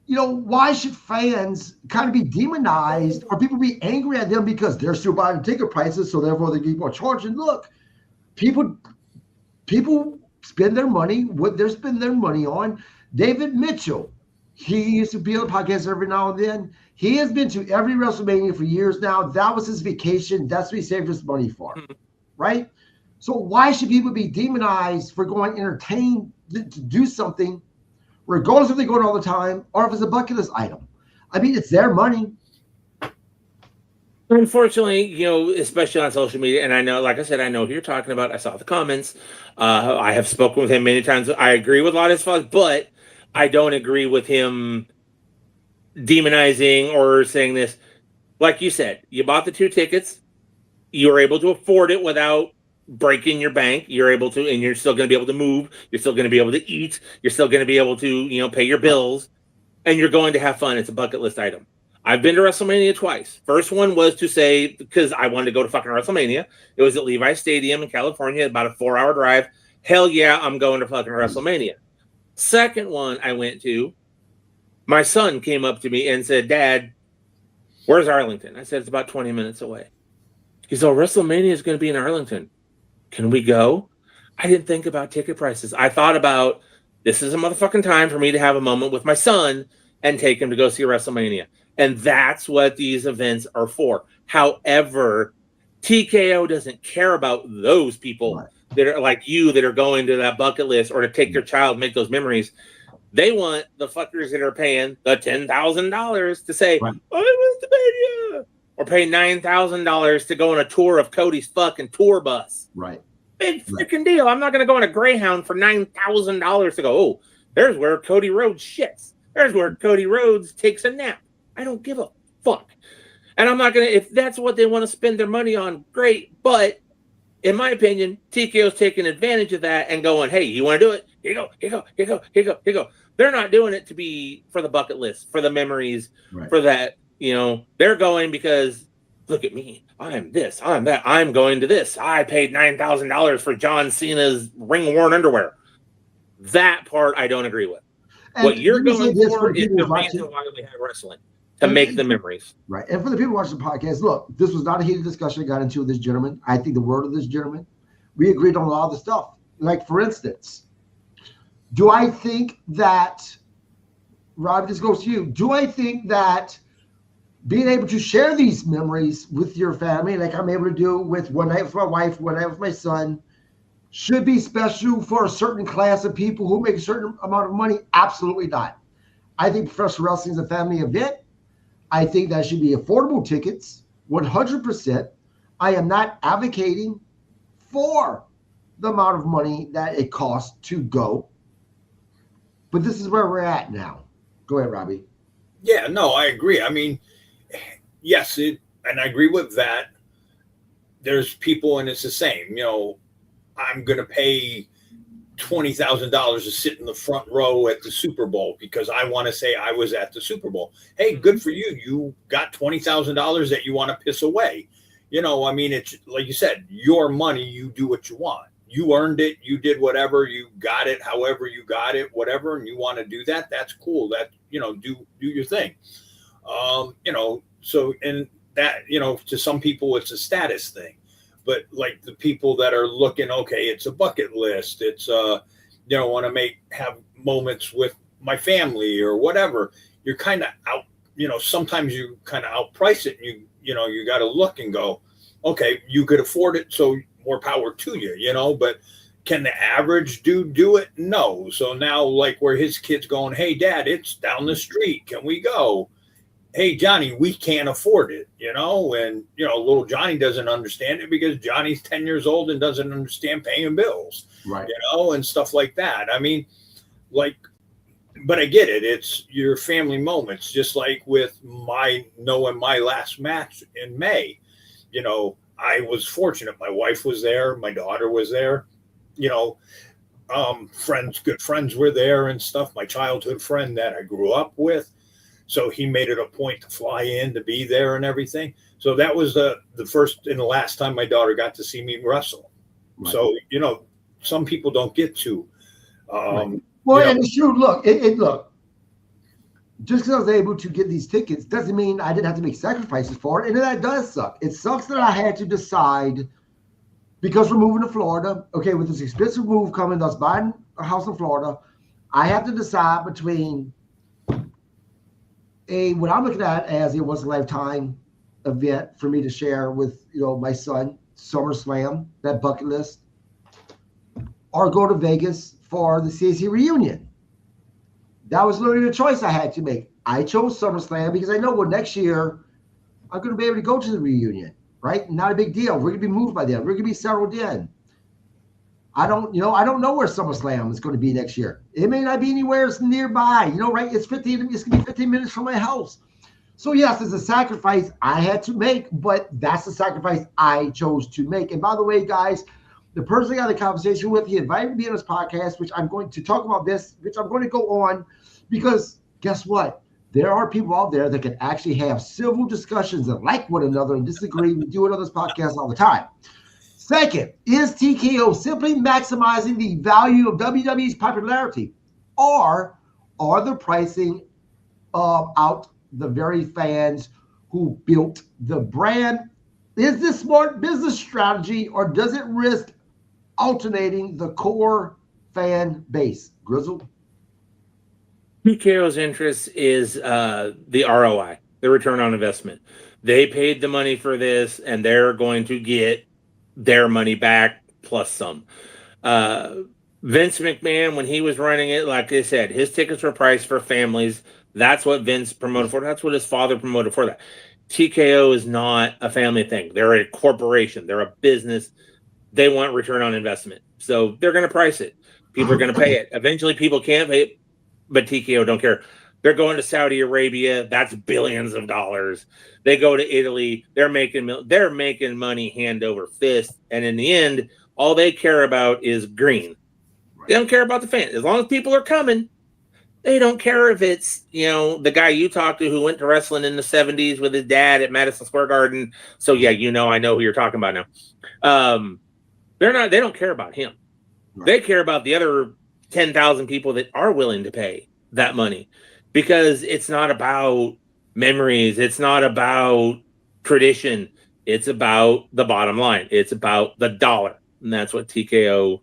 why should fans kind of be demonized or people be angry at them because they're still buying ticket prices, so therefore they keep on charging? Look, people spend their money, what they're spending their money on. David Mitchell, he used to be on the podcast every now and then. He has been to every WrestleMania for years now. That was his vacation. That's what he saved his money for, right? So why should people be demonized for going entertained to do something, regardless if they go all the time or if it's a bucket list item? I mean, it's their money. Unfortunately, especially on social media, and I know, like I said, I know who you're talking about. I saw the comments. I have spoken with him many times. I agree with a lot of his thoughts, but I don't agree with him demonizing or saying this. Like you said, you bought the 2 tickets. You were able to afford it without breaking your bank. You're able to, and you're still going to be able to move. You're still going to be able to eat. You're still going to be able to, pay your bills, and you're going to have fun. It's a bucket list item. I've been to WrestleMania twice. First one was to say, because I wanted to go to fucking WrestleMania. It was at Levi's Stadium in California, about a 4-hour drive. Hell yeah, I'm going to fucking WrestleMania. Second one I went to, my son came up to me and said, Dad, where's Arlington? I said, it's about 20 minutes away. He said, WrestleMania is going to be in Arlington. Can we go? I didn't think about ticket prices. I thought about, this is a motherfucking time for me to have a moment with my son and take him to go see WrestleMania. And that's what these events are for. However, TKO doesn't care about those people that are like you, that are going to that bucket list or to take their child, make those memories. They want the fuckers that are paying the $10,000 to say, I went to Mania, or pay $9,000 to go on a tour of Cody's fucking tour bus. Right. Big freaking deal. I'm not going to go on a Greyhound for $9,000 to go, oh, there's where Cody Rhodes shits. There's where Cody Rhodes takes a nap. I don't give a fuck. And I'm not going to, if that's what they want to spend their money on, great. But in my opinion, TKO's taking advantage of that and going, hey, you want to do it? Here you go. They're not doing it to be for the bucket list, for the memories, for that. They're going because, look at me. I'm this, I'm that. I'm going to this. I paid $9,000 for John Cena's ring-worn underwear. That part I don't agree with. And what you're going for is the reason why we have wrestling. To make the memories. Right. And for the people watching the podcast, look, this was not a heated discussion I got into with this gentleman. I think the word of this gentleman, we agreed on a lot of the stuff. Like, for instance, do I think that, Rob, this goes to you, do I think that being able to share these memories with your family, like I'm able to do with one night with my wife, one night with my son, should be special for a certain class of people who make a certain amount of money? Absolutely not. I think professional wrestling is a family event. I think that should be affordable tickets, 100%. I am not advocating for the amount of money that it costs to go. But this is where we're at now. Go ahead, Robbie. Yeah, no, I agree. I mean, yes, and I agree with that. There's people, and it's the same. I'm going to pay $20,000 to sit in the front row at the Super Bowl because I want to say I was at the Super Bowl. Hey, good for you. You got $20,000 that you want to piss away. I mean, it's like you said, your money, you do what you want. You earned it. You did whatever. You got it, however you got it, whatever, and you want to do that. That's cool. That, do your thing. So, and that, to some people, it's a status thing. But like the people that are looking, okay, it's a bucket list. It's want to have moments with my family or whatever. You're kind of out. Sometimes you kind of outprice it. And you got to look and go, okay, you could afford it, so more power to you. But can the average dude do it? No. So now, like where his kid's going, hey, Dad, it's down the street. Can we go? Hey, Johnny, we can't afford it, and, little Johnny doesn't understand it because Johnny's 10 years old and doesn't understand paying bills, right? And stuff like that. I mean, but I get it. It's your family moments, just like with knowing my last match in May. I was fortunate. My wife was there. My daughter was there, good friends were there and stuff. My childhood friend that I grew up with. So he made it a point to fly in to be there and everything. So that was the first and the last time my daughter got to see me wrestle. Right. So, some people don't get to. Right. Well, and it's true. Look, look, just because I was able to get these tickets doesn't mean I didn't have to make sacrifices for it. And that does suck. It sucks that I had to decide, because we're moving to Florida. Okay, with this expensive move coming, us buying a house in Florida, I have to decide between what I'm looking at as a once-in-a-lifetime event for me to share with, my son, SummerSlam, that bucket list, or go to Vegas for the CAC reunion. That was literally the choice I had to make. I chose SummerSlam because I know next year I'm going to be able to go to the reunion, right? Not a big deal. We're going to be moved by then. We're going to be settled in. I don't know where SummerSlam is going to be next year. It may not be anywhere nearby, right? It's going to be 15 minutes from my house. So yes, it's a sacrifice I had to make, but that's the sacrifice I chose to make. And by the way, guys, the person I got a conversation with, he invited me to be on his podcast, which I'm going to talk about this, which I'm going to go on, because guess what? There are people out there that can actually have civil discussions and like one another and disagree. We do it on this podcast all the time. Second, is TKO simply maximizing the value of WWE's popularity, or are the pricing out the very fans who built the brand? Is this smart business strategy, or does it risk alternating the core fan base? Grizzled? TKO's interest is the ROI, the return on investment. They paid the money for this, and they're going to get their money back plus some. Vince McMahon, when he was running it, like I said, his tickets were priced for families. That's what Vince promoted for. That's what his father promoted for that. TKO is not a family thing. They're a corporation. They're a business. They want return on investment. So they're going to price it. People are going to pay it. Eventually people can't pay it, but TKO don't care. They're going to Saudi Arabia. That's billions of dollars. They go to Italy. They're making money hand over fist. And in the end, all they care about is green. They don't care about the fans. As long as people are coming, they don't care if it's, the guy you talked to who went to wrestling in the 70s with his dad at Madison Square Garden. So yeah, I know who you're talking about now. They don't care about him. Right. They care about the other 10,000 people that are willing to pay that money, because it's not about memories. It's not about tradition. It's about the bottom line. It's about the dollar. And that's what TKO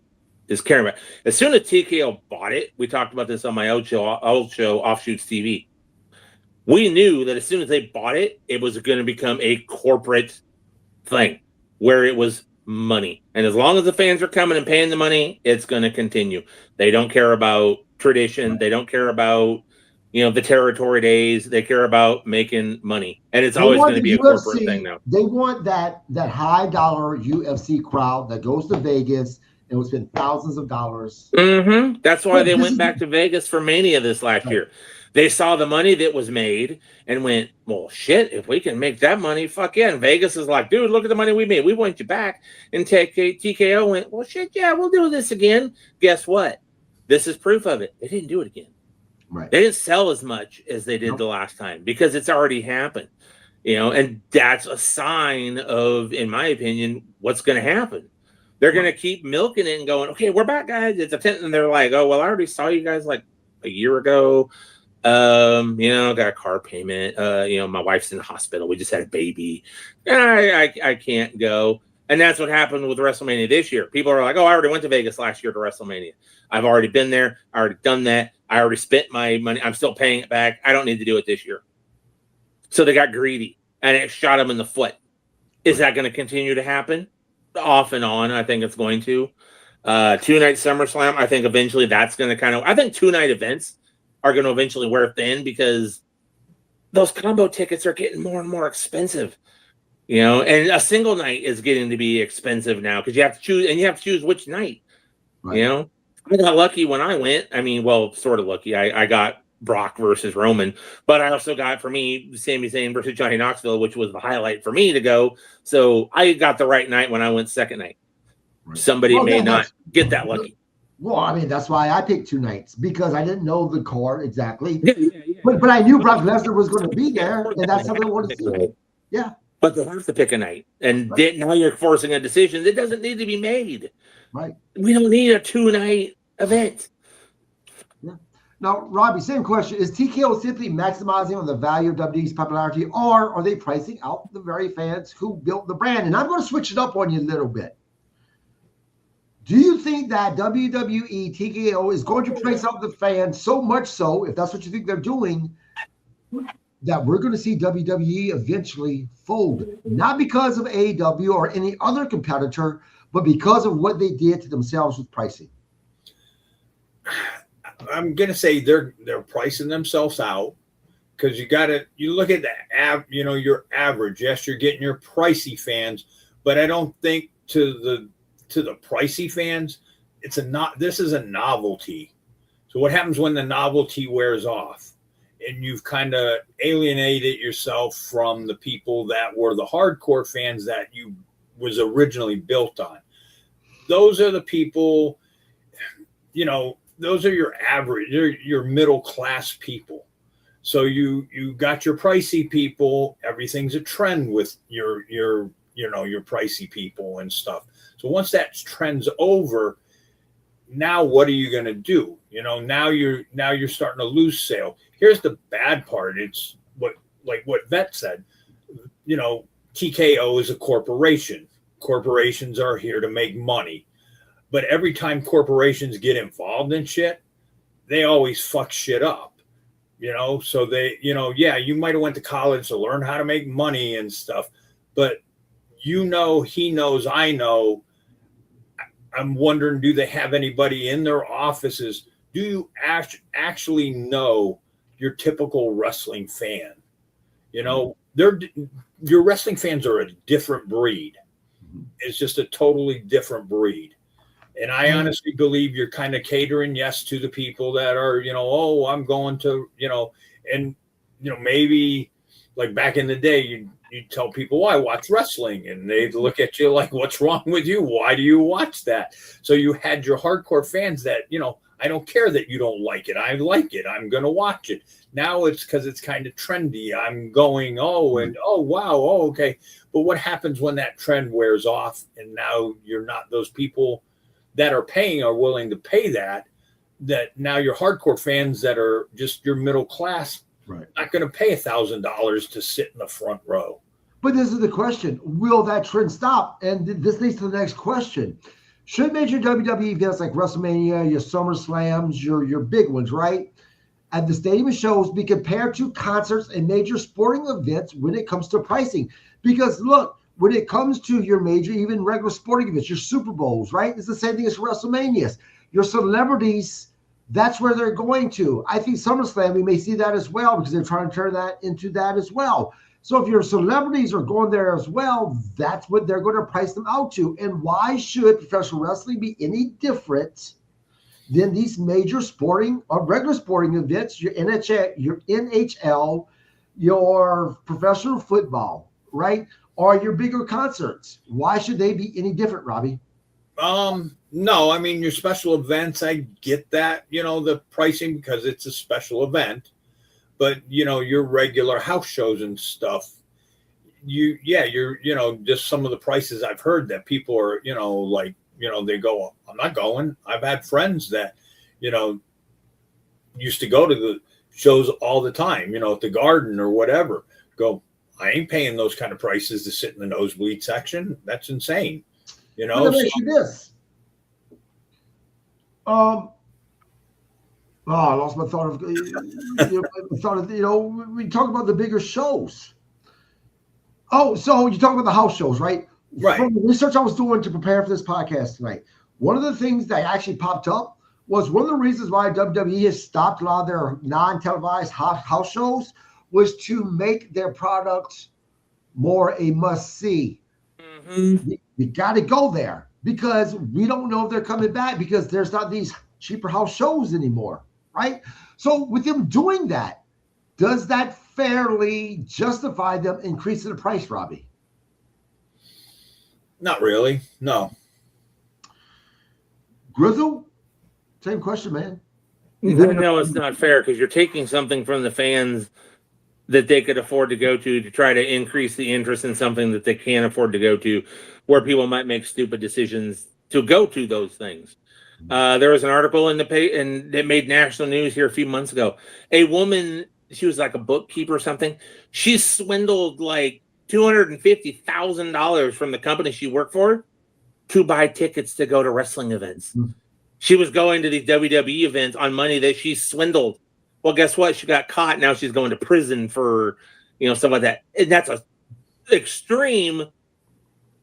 is caring about. As soon as TKO bought it, we talked about this on my old show, Offshoots TV. We knew that as soon as they bought it, it was going to become a corporate thing where it was money. And as long as the fans are coming and paying the money, it's going to continue. They don't care about tradition. They don't care about, the territory days. They care about making money, and it's They always want going to be the a corporate thing now. They want that high dollar UFC crowd that goes to Vegas and will spend thousands of dollars. That's why they went back to Vegas for Mania this last year. They saw the money that was made and went, well, shit, if we can make that money, fuck yeah. And Vegas is like, dude, look at the money we made. We want you back. And TKO went, well, shit, yeah, we'll do this again. Guess what? This is proof of it. They didn't do it again. Right. They didn't sell as much as they did the last time because it's already happened. And that's a sign of, in my opinion, what's going to happen. They're going to keep milking it and going, okay, we're back, guys. It's a 10. And they're like, oh, well, I already saw you guys like a year ago. Got a car payment. My wife's in the hospital. We just had a baby. I can't go. And that's what happened with WrestleMania this year. People are like, oh, I already went to Vegas last year to WrestleMania. I've already been there. I already done that. I already spent my money. I'm still paying it back. I don't need to do it this year. So they got greedy and it shot them in the foot. Is that going to continue to happen? Off and on, I think it's going to. 2-night SummerSlam, I think eventually that's going to I think 2-night events are going to eventually wear thin because those combo tickets are getting more and more expensive. And a single night is getting to be expensive now because you have to choose, and you have to choose which night. Right. I got lucky when I went. I mean, well, sort of lucky. I got Brock versus Roman, but I also got, for me, Sami Zayn versus Johnny Knoxville, which was the highlight for me to go. So I got the right night when I went second night. Right. Somebody may not get that lucky. Well, I mean, that's why I picked 2 nights because I didn't know the card exactly. But I knew Brock Lesnar was going to be there, and that's something I wanted to see. Yeah. But they have to pick a night. And now you're forcing a decision that doesn't need to be made. Right. We don't need a 2-night event. Yeah. Now, Robbie, same question. Is TKO simply maximizing on the value of WWE's popularity, or are they pricing out the very fans who built the brand? And I'm going to switch it up on you a little bit. Do you think that WWE TKO is going to price out the fans so much so, if that's what you think they're doing, that we're going to see WWE eventually fold? Not because of AEW or any other competitor, but because of what they did to themselves with pricing. I'm going to say they're pricing themselves out because you look at your average. Yes, you're getting your pricey fans, but I don't think to the pricey fans, this is a novelty. So what happens when the novelty wears off and you've kind of alienated yourself from the people that were the hardcore fans that you was originally built on? Those are the people, those are your average, your middle class people. So you got your pricey people. Everything's a trend with your pricey people and stuff. So once that trend's over, now what are you going to do? Now you're starting to lose sale. Here's the bad part. It's what Vet said. TKO is a corporation. Corporations are here to make money. But every time corporations get involved in shit, they always fuck shit up. So they, you might have went to college to learn how to make money and stuff, but he knows, I know. I'm wondering, do they have anybody in their offices? Do you actually know your typical wrestling fan? Your wrestling fans are a different breed. It's just a totally different breed. And I honestly believe you're kind of catering, yes, to the people that are, I'm going to, maybe like back in the day, you tell people, well, I watch wrestling, and they look at you like, what's wrong with you? Why do you watch that? So you had your hardcore fans that, I don't care that you don't like it. I like it. I'm going to watch it. Now it's because it's kind of trendy. I'm going, oh, wow. Oh, okay. But what happens when that trend wears off and now you're not, those people that are paying are willing to pay that now your hardcore fans that are just your middle class, right, not going to pay $1,000 to sit in the front row. But this is the question. Will that trend stop? And this leads to the next question. Should major WWE events like WrestleMania, your SummerSlams, your big ones, right, at the stadium shows be compared to concerts and major sporting events when it comes to pricing? Because look, when it comes to your major, even regular sporting events, your Super Bowls, right, it's the same thing as WrestleManias. Your celebrities That's where they're going to. I think SummerSlam, we may see that as well because they're trying to turn that into that as well. So if your celebrities are going there as well, that's what they're going to price them out to. And why should professional wrestling be any different than these major sporting or regular sporting events, your NHL, your professional football, right? Or your bigger concerts? Why should they be any different, Robbie? No, I mean, your special events, I get that, the pricing because it's a special event, but your regular house shows and stuff, you're, just some of the prices I've heard that people are, they go, I'm not going. I've had friends that, used to go to the shows all the time, at the Garden or whatever, go, I ain't paying those kind of prices to sit in the nosebleed section. That's insane. Let me ask you this. I lost my thought of. We talk about the bigger shows. Oh, so you talk about the house shows, right? Right. From the research I was doing to prepare for this podcast tonight, one of the things that actually popped up was one of the reasons why WWE has stopped a lot of their non-televised house shows was to make their products more a must-see. Mm-hmm. You got to go there because we don't know if they're coming back because there's not these cheaper house shows anymore, right? So with them doing that, does that fairly justify them increasing the price, Robbie? Not really, no. Grizzle, same question, man. No, it's not fair because you're taking something from the fans that they could afford to go to try to increase the interest in something that they can't afford to go to, where people might make stupid decisions to go to those things. There was an article in and it made national news here a few months ago. A woman, she was like a bookkeeper or something. She swindled like $250,000 from the company she worked for to buy tickets to go to wrestling events. Mm-hmm. She was going to these WWE events on money that she swindled. Well, guess what? She got caught. Now she's going to prison for, stuff like that. And that's a extreme,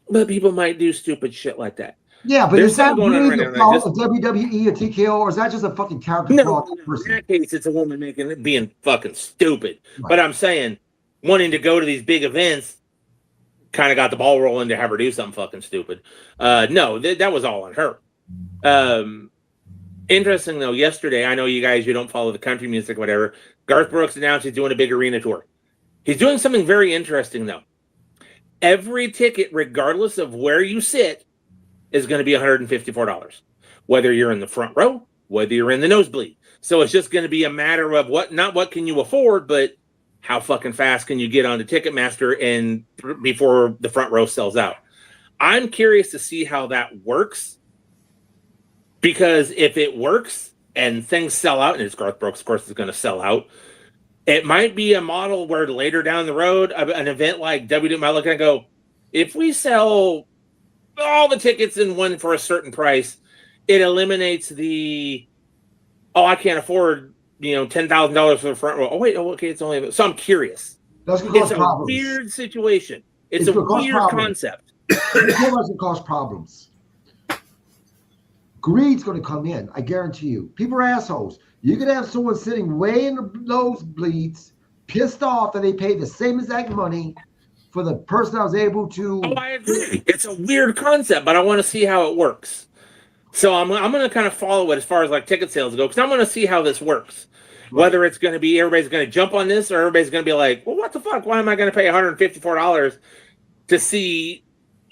but people might do stupid shit like that. Yeah, but is that really the fault of WWE or TKO, or is that just a fucking character flaw? In that case, it's a woman being fucking stupid. Right. But I'm saying, wanting to go to these big events kind of got the ball rolling to have her do something fucking stupid. No, that was all on her. Interesting, though, yesterday, I know you don't follow the country music, whatever. Garth Brooks announced he's doing a big arena tour. He's doing something very interesting, though. Every ticket, regardless of where you sit, is going to be $154. Whether you're in the front row, whether you're in the nosebleed. So it's just going to be a matter of not what can you afford, but how fucking fast can you get onto Ticketmaster and before the front row sells out. I'm curious to see how that works. Because if it works and things sell out, and it's Garth Brooks, of course, is going to sell out, it might be a model where later down the road, an event like WWE might look and go, if we sell all the tickets in one for a certain price, it eliminates I can't afford, $10,000 for the front row. Oh, wait, okay, it's only... So I'm curious. It's a weird situation. It's a weird concept. It's going to cause problems. Greed's going to come in. I guarantee you. People are assholes. You could have someone sitting way in the nosebleeds, pissed off that they paid the same exact money for the person that was able to. Oh, I agree. It's a weird concept, but I want to see how it works. So I'm going to kind of follow it as far as like ticket sales go, because I'm going to see how this works. Right. Whether it's going to be everybody's going to jump on this, or everybody's going to be like, well, what the fuck? Why am I going to pay $154 to see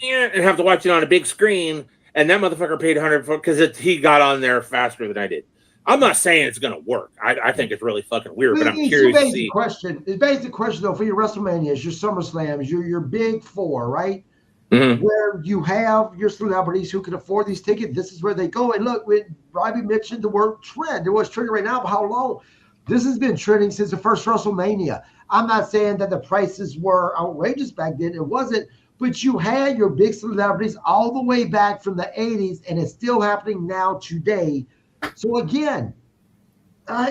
and have to watch it on a big screen? And that motherfucker paid $100 because he got on there faster than I did. I'm not saying it's going to work. I think it's really fucking weird, but I'm curious to see. It's basically the question, though, for your WrestleManias, your SummerSlams, your big four, right? Mm-hmm. Where you have your celebrities who can afford these tickets. This is where they go. And look, when Robbie mentioned the word trend, it was trending right now, but how long? This has been trending since the first WrestleMania. I'm not saying that the prices were outrageous back then. It wasn't. But you had your big celebrities all the way back from the 80s, and it's still happening now today. So again,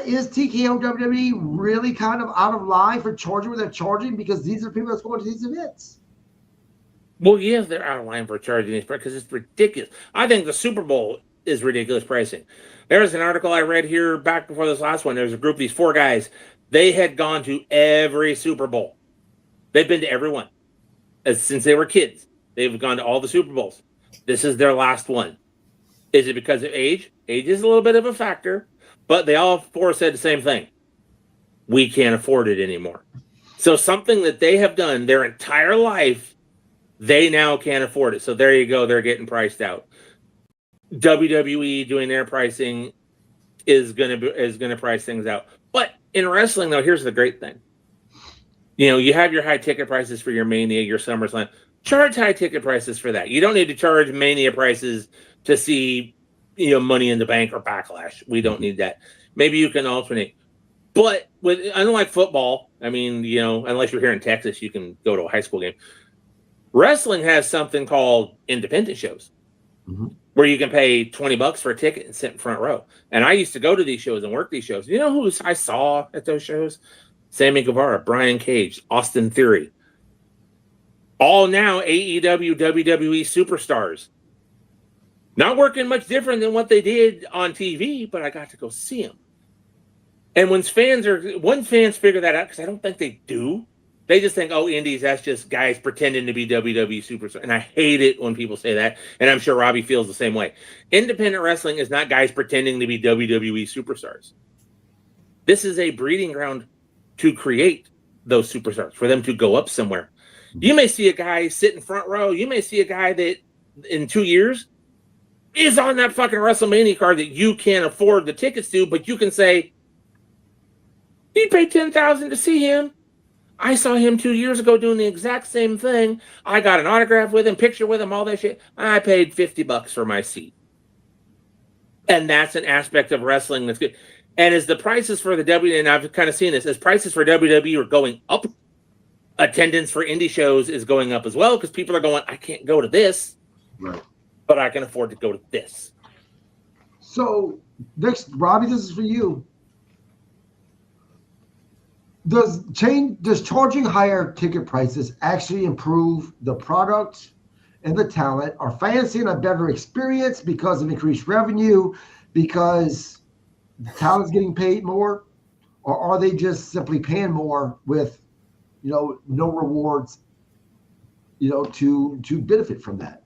is TKO WWE really kind of out of line for charging what they're charging? Because these are people that's going to these events. Well, yes, they're out of line for charging these because it's ridiculous. I think the Super Bowl is ridiculous pricing. There was an article I read here back before this last one. There was a group, these 4 guys. They had gone to every Super Bowl. They've been to every one. Since they were kids. They've gone to all the Super Bowls. This is their last one. Is it because of age? Age is a little bit of a factor, but they all 4 said the same thing. We can't afford it anymore. So something that they have done their entire life, they now can't afford it. So there you go. They're getting priced out. WWE doing their pricing is gonna price things out. But in wrestling, though, here's the great thing. You know, you have your high ticket prices for your Mania, your SummerSlam. Charge high ticket prices for that. You don't need to charge Mania prices to see, you know, Money in the Bank or Backlash. We don't need that. Maybe you can alternate. But unlike football, I mean, you know, unless you're here in Texas, you can go to a high school game. Wrestling has something called independent shows, where you can pay $20 for a ticket and sit in front row. And I used to go to these shows and work these shows. You know who I saw at those shows? Sammy Guevara, Brian Cage, Austin Theory. All now AEW, WWE superstars. Not working much different than what they did on TV, but I got to go see them. And when fans figure that out, because I don't think they do, they just think, oh, indies, that's just guys pretending to be WWE superstars. And I hate it when people say that. And I'm sure Robbie feels the same way. Independent wrestling is not guys pretending to be WWE superstars. This is a breeding ground to create those superstars, for them to go up somewhere. You may see a guy sit in front row. You may see a guy that in 2 years is on that fucking WrestleMania card that you can't afford the tickets to, but you can say, he paid $10,000 to see him. I saw him 2 years ago doing the exact same thing. I got an autograph with him, picture with him, all that shit. I paid $50 for my seat. And that's an aspect of wrestling that's good. And as the prices for the WWE, and I've kind of seen this, as prices for WWE are going up, attendance for indie shows is going up as well, because people are going, I can't go to this, right, but I can afford to go to this. So, next, Robbie, this is for you. Does charging higher ticket prices actually improve the product and the talent? Are fans seeing a better experience because of increased revenue, because the talent's getting paid more, or are they just simply paying more with, you know, no rewards, you know, to benefit from that?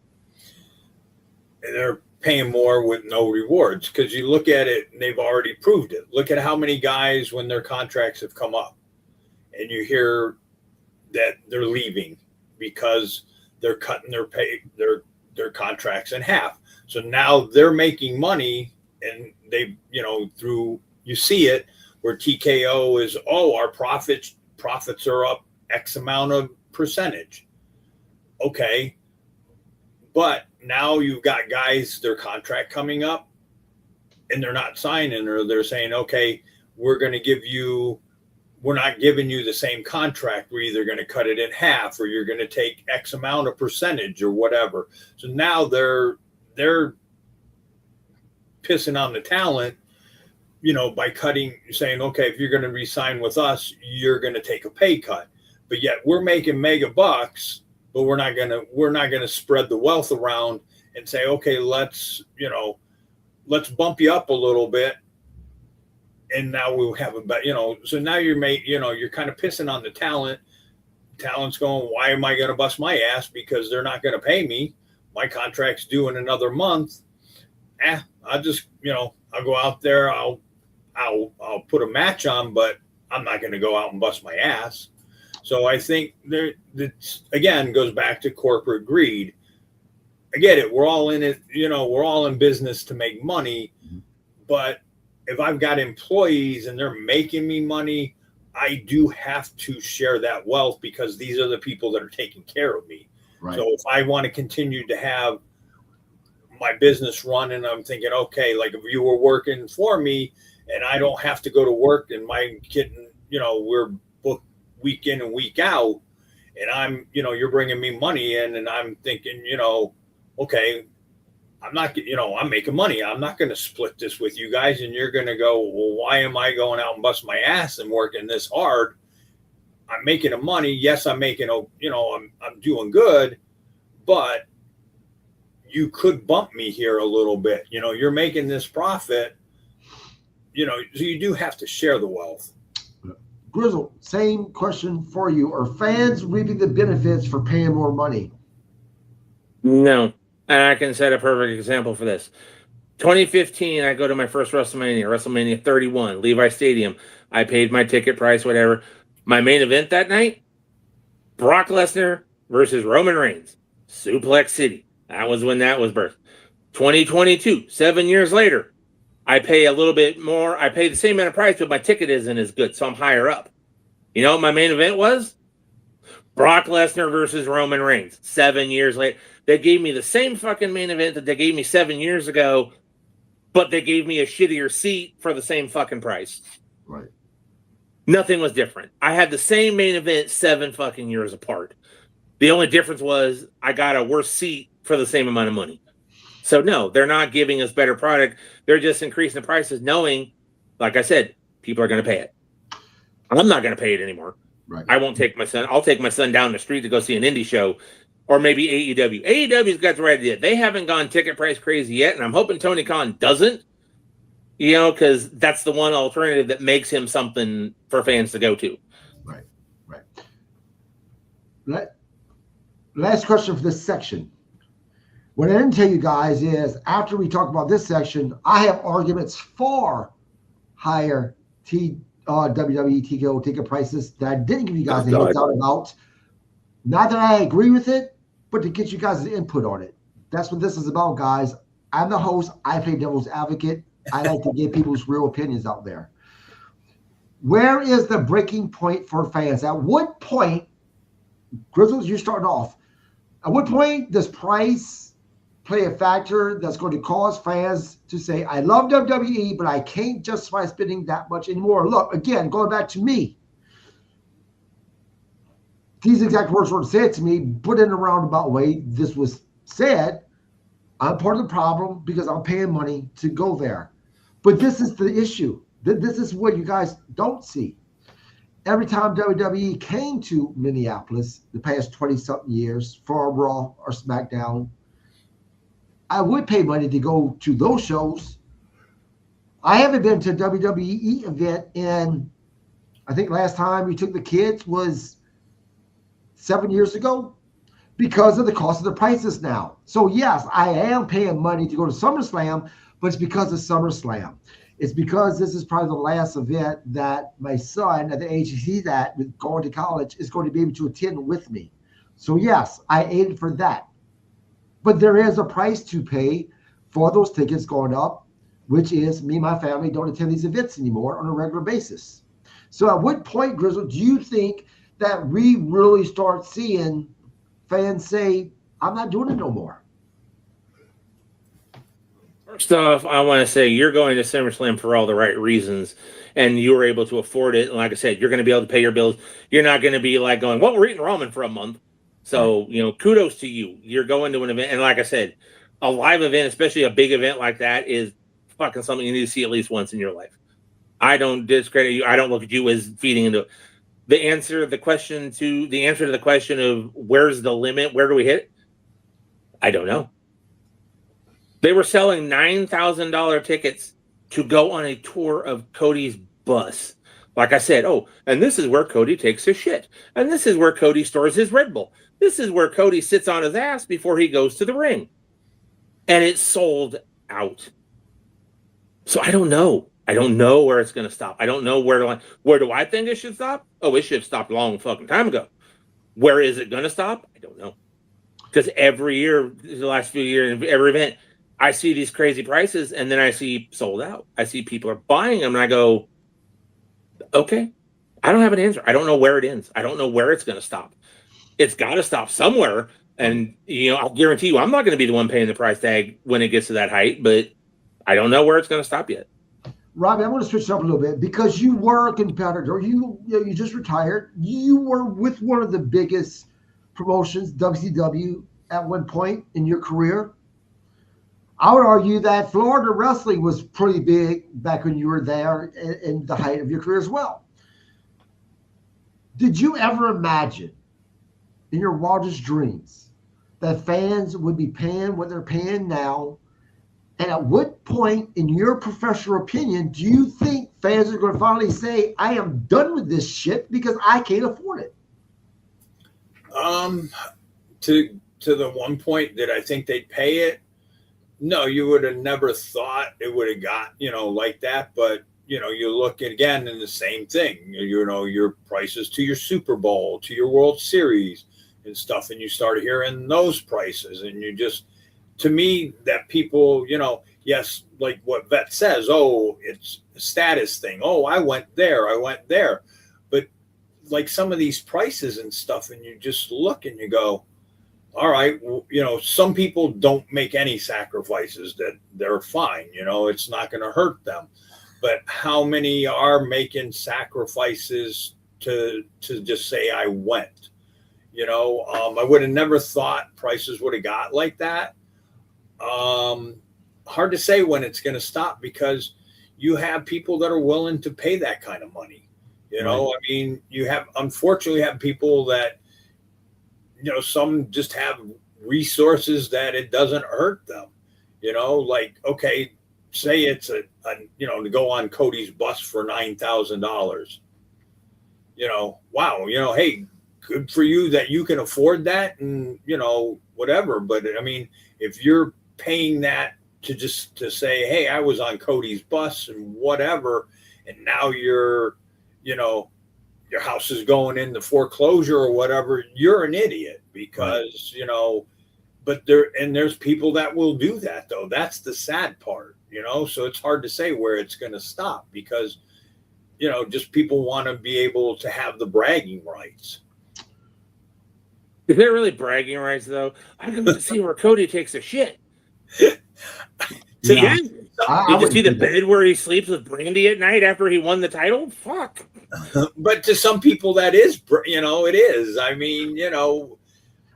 They're paying more with no rewards, because you look at it and they've already proved it. Look at how many guys, when their contracts have come up, and you hear that they're leaving because they're cutting their contracts in half. So now they're making money, and they, you know, through, you see it where TKO is, oh, our profits are up X amount of percentage. Okay. But now you've got guys, their contract coming up, and they're not signing, or they're saying, okay, we're not giving you the same contract. We're either going to cut it in half, or you're going to take X amount of percentage or whatever. So now they're pissing on the talent, you know, by saying, okay, if you're going to re-sign with us, you're going to take a pay cut. But yet we're making mega bucks, but we're not going to spread the wealth around and say, okay, let's bump you up a little bit. And now we'll have so now you're kind of pissing on the talent. Talent's going, why am I going to bust my ass? Because they're not going to pay me. My contract's due in another month. I'll just, I'll go out there. I'll put a match on, but I'm not going to go out and bust my ass. So I think again, goes back to corporate greed. I get it. We're all in it. We're all in business to make money, but if I've got employees and they're making me money, I do have to share that wealth, because these are the people that are taking care of me. Right. So if I want to continue to have my business run, and I'm thinking, okay, like if you were working for me and I don't have to go to work, and my getting, we're booked week in and week out, and I'm, you're bringing me money in, and I'm thinking, okay, I'm not, I'm making money. I'm not going to split this with you guys. And you're going to go, well, why am I going out and bust my ass and working this hard? I'm making the money. Yes, I'm making, I'm doing good, but you could bump me here a little bit. You know, you're making this profit. You know, so you do have to share the wealth. Grizzle, same question for you. Are fans reaping the benefits for paying more money? No. And I can set a perfect example for this. 2015, I go to my first WrestleMania 31, Levi Stadium. I paid my ticket price, whatever. My main event that night, Brock Lesnar versus Roman Reigns, Suplex City. That was when that was birthed. 2022, 7 years later, I pay a little bit more. I pay the same amount of price, but my ticket isn't as good, so I'm higher up. You know what my main event was? Brock Lesnar versus Roman Reigns, 7 years later. They gave me the same fucking main event that they gave me 7 years ago, but they gave me a shittier seat for the same fucking price. Right. Nothing was different. I had the same main event 7 fucking years apart. The only difference was I got a worse seat for the same amount of money. So no, they're not giving us better product. They're just increasing the prices knowing, like I said, people are going to pay it. I'm not going to pay it anymore. Right. I won't take my son. I'll take my son down the street to go see an indie show or maybe AEW. AEW's got the right idea. They haven't gone ticket price crazy yet, and I'm hoping Tony Khan doesn't, you know, because that's the one alternative that makes him something for fans to go to. Right. Last question for this section. What I didn't tell you guys is after we talk about this section, I have arguments for higher WWE TKO ticket prices that I didn't give you guys a heads out about. Not that I agree with it, but to get you guys' input on it. That's what this is about, guys. I'm the host. I play devil's advocate. I like to get people's real opinions out there. Where is the breaking point for fans? At what point, Grizzles, you're starting off. At what point does price play a factor that's going to cause fans to say, I love WWE, but I can't justify spending that much anymore? Look, again, going back to me, these exact words were said to me, put in a roundabout way. This was said. I'm part of the problem because I'm paying money to go there. But this is the issue. This is what you guys don't see. Every time WWE came to Minneapolis the past 20-something years for a Raw or SmackDown, I would pay money to go to those shows. I haven't been to a WWE event in, I think last time we took the kids was 7 years ago because of the cost of the prices now. So yes, I am paying money to go to SummerSlam, but it's because of SummerSlam. It's because this is probably the last event that my son at the age he's at with going to college is going to be able to attend with me. So yes, I aided for that. But there is a price to pay for those tickets going up, which is me and my family don't attend these events anymore on a regular basis. So at what point, Grizzle, do you think that we really start seeing fans say, I'm not doing it no more? First off, I want to say you're going to SummerSlam for all the right reasons, and you were able to afford it. And like I said, you're going to be able to pay your bills. You're not going to be like going, well, we're eating ramen for a month. So, you know, kudos to you. You're going to an event. And like I said, a live event, especially a big event like that, is fucking something you need to see at least once in your life. I don't discredit you. I don't look at you as feeding into it. The answer to the question of where's the limit? Where do we hit? I don't know. They were selling $9,000 tickets to go on a tour of Cody's bus. Like I said, and this is where Cody takes his shit. And this is where Cody stores his Red Bull. This is where Cody sits on his ass before he goes to the ring. And it sold out. So I don't know. I don't know where it's going to stop. I don't know where do I think it should stop? Oh, it should have stopped a long fucking time ago. Where is it going to stop? I don't know. Because every year, the last few years, every event, I see these crazy prices and then I see sold out. I see people are buying them and I go, okay, I don't have an answer. I don't know where it ends. I don't know where it's going to stop. It's got to stop somewhere. And, you know, I'll guarantee you, I'm not going to be the one paying the price tag when it gets to that height, but I don't know where it's going to stop yet. Robbie, I want to switch it up a little bit because you were a competitor. You just retired. You were with one of the biggest promotions, WCW, at one point in your career. I would argue that Florida wrestling was pretty big back when you were there in the height of your career as well. Did you ever imagine in your wildest dreams that fans would be paying what they're paying now? And at what point, in your professional opinion, do you think fans are going to finally say, I am done with this shit because I can't afford it? To the one point that I think they'd pay it, no, you would have never thought it would have got, like that. But, you look again in the same thing, your prices to your Super Bowl, to your World Series and stuff. And you start hearing those prices and you just, to me, that people, yes, like what Vet says, oh, it's a status thing. Oh, I went there. But like some of these prices and stuff, and you just look and you go, all right, well, some people don't make any sacrifices, that they're fine. It's not going to hurt them. But how many are making sacrifices to just say I went? I would have never thought prices would have got like that. Hard to say when it's going to stop, because you have people that are willing to pay that kind of money. Right. I mean, unfortunately have people that, some just have resources that it doesn't hurt them, like, okay, say it's to go on Cody's bus for $9,000, wow, hey, good for you that you can afford that and, whatever. But I mean, if you're paying that to say, hey, I was on Cody's bus and whatever, and now your house is going into foreclosure or whatever, you're an idiot, because, right. But there's people that will do that, though. That's the sad part, so it's hard to say where it's going to stop, because, just people want to be able to have the bragging rights. Is there really bragging rights, though? I can see where Cody takes a shit. Yeah. Did you see the bed where he sleeps with Brandy at night after he won the title? Fuck. But to some people, that is, it is. I mean,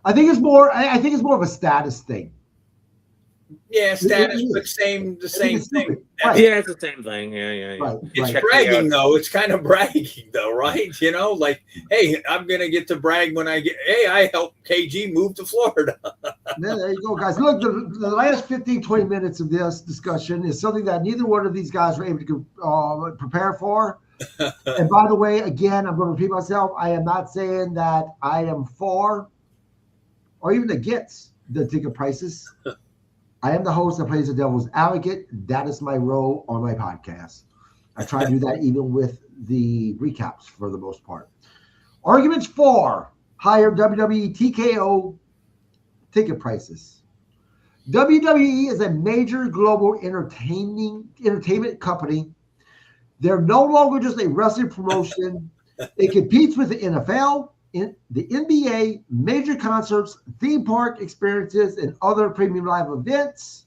I think it's more of a status thing. Yeah, status, but the same thing. Right. Yeah, it's the same thing. Yeah. Right. It's bragging, though. It's kind of bragging, though, right? Like, hey, I'm gonna get to brag when I helped KG move to Florida. There you go, guys. Look, the last 15, 20 minutes of this discussion is something that neither one of these guys were able to prepare for. And by the way, again, I'm going to repeat myself. I am not saying that I am for or even against the ticket prices. I am the host that plays the devil's advocate. That is my role on my podcast. I try to do that even with the recaps for the most part. Arguments for higher WWE TKO ticket prices. WWE is a major global entertainment company. They're no longer just a wrestling promotion. It competes with the NFL, the NBA, major concerts, theme park experiences, and other premium live events.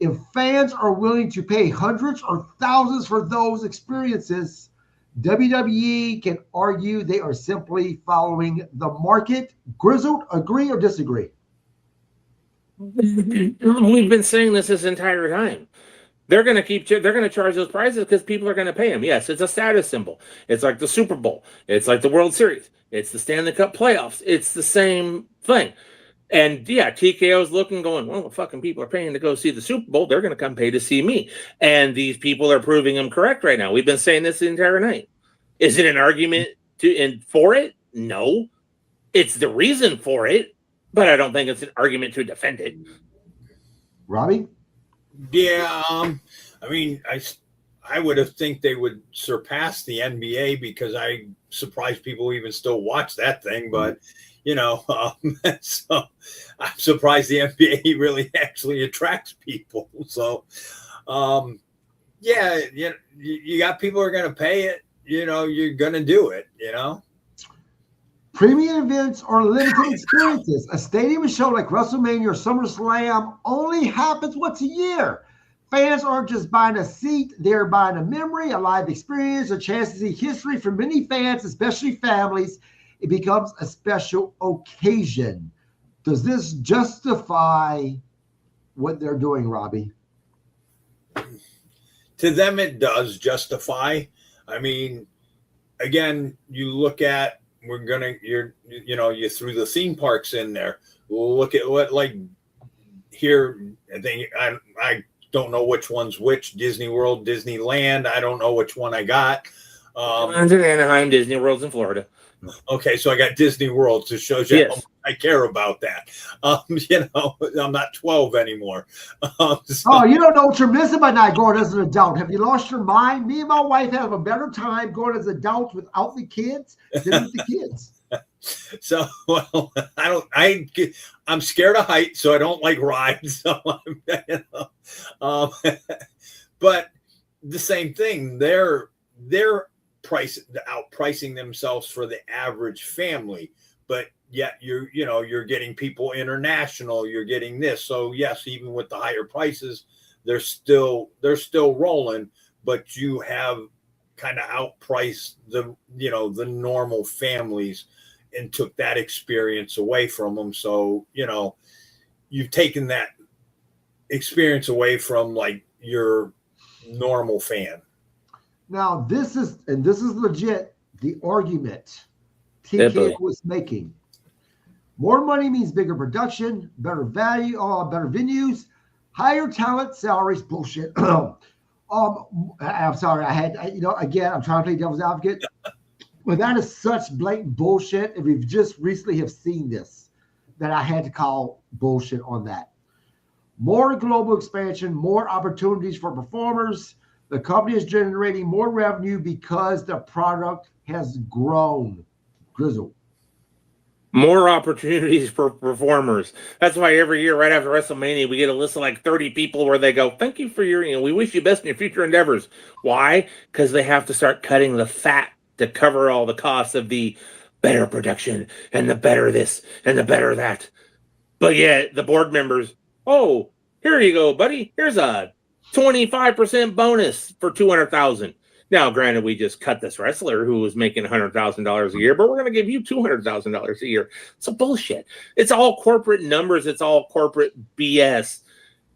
If fans are willing to pay hundreds or thousands for those experiences, WWE can argue they are simply following the market. Grizzled, agree or disagree? We've been saying this entire time. They're going to charge those prices because people are going to pay them. Yes, it's a status symbol. It's like the Super Bowl. It's like the World Series. It's the Stanley Cup playoffs. It's the same thing. And yeah, TKO's looking, going, well, the fucking people are paying to go see the Super Bowl. They're going to come pay to see me. And these people are proving them correct right now. We've been saying this the entire night. Is it an argument for it? No. It's the reason for it, but I don't think it's an argument to defend it. Robbie? Yeah, I mean, I would have think they would surpass the NBA, because I'm surprised people even still watch that thing. But so I'm surprised the NBA really actually attracts people. So, yeah, you got people who are going to pay it. You're going to do it. Premium events or limited experiences. A stadium show like WrestleMania or SummerSlam only happens once a year. Fans aren't just buying a seat, they're buying a memory, a live experience, a chance to see history. For many fans, especially families, it becomes a special occasion. Does this justify what they're doing, Robbie? To them, it does justify. I mean, again, you look at, you threw the theme parks in there. look at what, like, here, I think I don't know which one's which. Disney World, Disneyland. I don't know which one I got. Mine's in Anaheim, Disney World's in Florida. Okay, so I got Disney World to show you how much I care about that. You know, I'm not 12 anymore. Oh, you don't know what you're missing by not going as an adult. Have you lost your mind? Me and my wife have a better time going as adults without the kids than with the kids. So, well, I'm scared of heights, so I don't like rides. So, you know, but the same thing, they're outpricing themselves for the average family, but yet you're getting people international, you're getting this. So yes, even with the higher prices, they're still rolling, but you have kind of outpriced the normal families and took that experience away from them. So, you know, you've taken that experience away from like your normal fan. Now, this is legit the argument TKO was making. More money means bigger production, better value, better venues, higher talent, salaries. Bullshit. I'm sorry. Again, I'm trying to play devil's advocate. But that is such blatant bullshit. And we've just recently have seen this, that I had to call bullshit on that. More global expansion, more opportunities for performers. The company is generating more revenue because the product has grown. Grizzle. More opportunities for performers. That's why every year right after WrestleMania, we get a list of like 30 people where they go, thank you for your, we wish you best in your future endeavors. Why? Because they have to start cutting the fat to cover all the costs of the better production and the better this and the better that. But yet the board members, oh, here you go, buddy. Here's a 25% bonus for $200,000. Now, granted, we just cut this wrestler who was making $100,000 a year, but we're going to give you $200,000 a year. It's a bullshit. It's all corporate numbers. It's all corporate BS.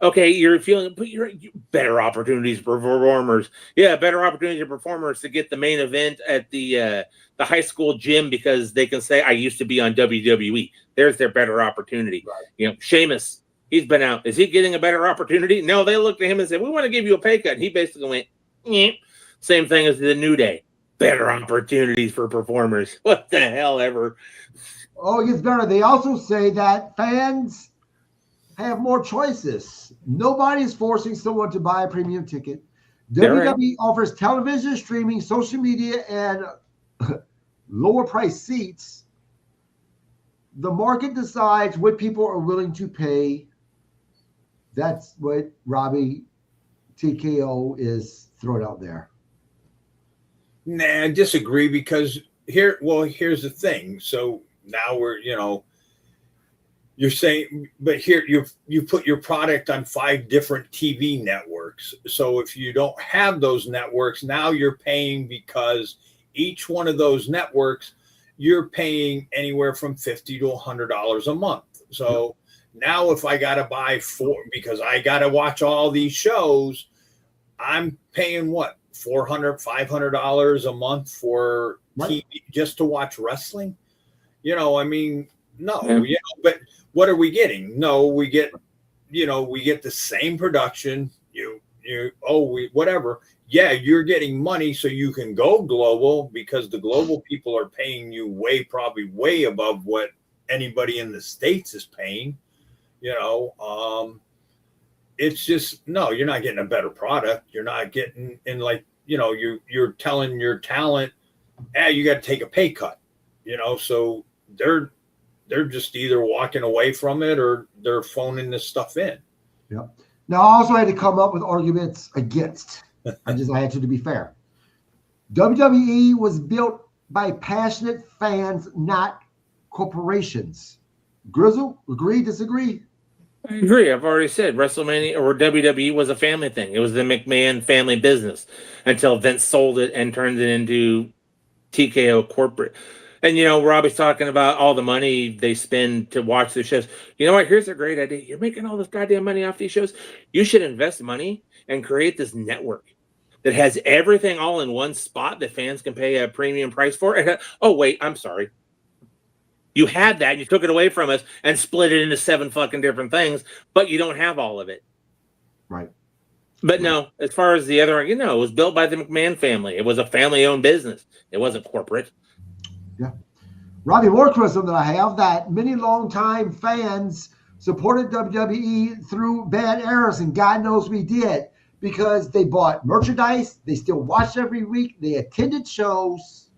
Okay, you're feeling, but you're better opportunities for performers. Yeah, better opportunities for performers to get the main event at the high school gym because they can say, I used to be on WWE. There's their better opportunity. Right. You know, Sheamus, he's been out. Is he getting a better opportunity? No, they looked at him and said, we want to give you a pay cut. And he basically went, eh. Same thing as the New Day. Better opportunities for performers. What the hell ever. Oh, it gets better. They also say that fans have more choices. Nobody is forcing someone to buy a premium ticket. WWE offers television, streaming, social media, and lower price seats. The market decides what people are willing to pay. That's what Robbie TKO is throwing out there. Nah, I disagree because here's the thing. So now you're saying, but here you put your product on 5 different TV networks. So if you don't have those networks, now you're paying because each one of those networks, you're paying anywhere from $50 to $100 a month. So now if I got to buy 4, because I got to watch all these shows, I'm paying what? $400, $500 a month for TV just to watch wrestling. I mean, no, but what are we getting? No, we get the same production. Whatever. Yeah, you're getting money so you can go global because the global people are paying you probably way above what anybody in the States is paying. It's just, no, you're not getting a better product. You're not getting in you're telling your talent, you got to take a pay cut, so they're just either walking away from it or they're phoning this stuff in. Yeah. Now I also had to come up with arguments against. I had to be fair. WWE was built by passionate fans, not corporations. Grizzle, agree, disagree? I agree. I've already said WrestleMania or WWE was a family thing. It was the McMahon family business until Vince sold it and turned it into TKO corporate. And, Robbie's talking about all the money they spend to watch the shows. You know what? Here's a great idea. You're making all this goddamn money off these shows. You should invest money and create this network that has everything all in one spot that fans can pay a premium price for. And, oh, wait, I'm sorry. You had that, you took it away from us and split it into 7 fucking different things, but you don't have all of it. Right. But no, as far as the other, it was built by the McMahon family. It was a family-owned business. It wasn't corporate. Yeah. Robbie, more criticism that I have, that many longtime fans supported WWE through bad eras, and God knows we did, because they bought merchandise, they still watched every week, they attended shows,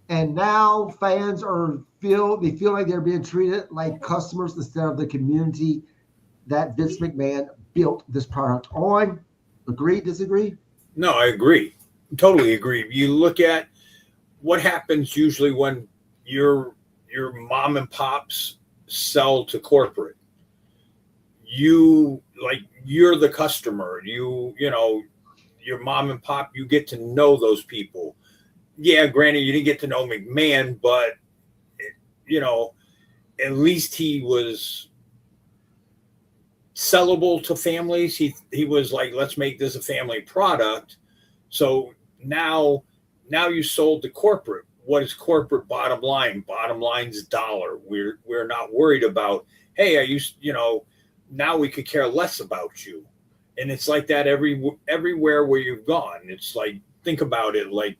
and now fans feel like they're being treated like customers instead of the community that Vince McMahon built this product on. Agree, disagree? No, I agree. Totally agree. You look at what happens usually when your mom and pops sell to corporate. You're the customer. You know, your mom and pop, you get to know those people. Yeah, granted, you didn't get to know McMahon, but at least he was sellable to families. He was like, let's make this a family product. So now you sold to corporate. What is corporate bottom line? Bottom line's dollar. We're not worried about, hey, now we could care less about you. And it's like that everywhere where you've gone. It's like, think about it, like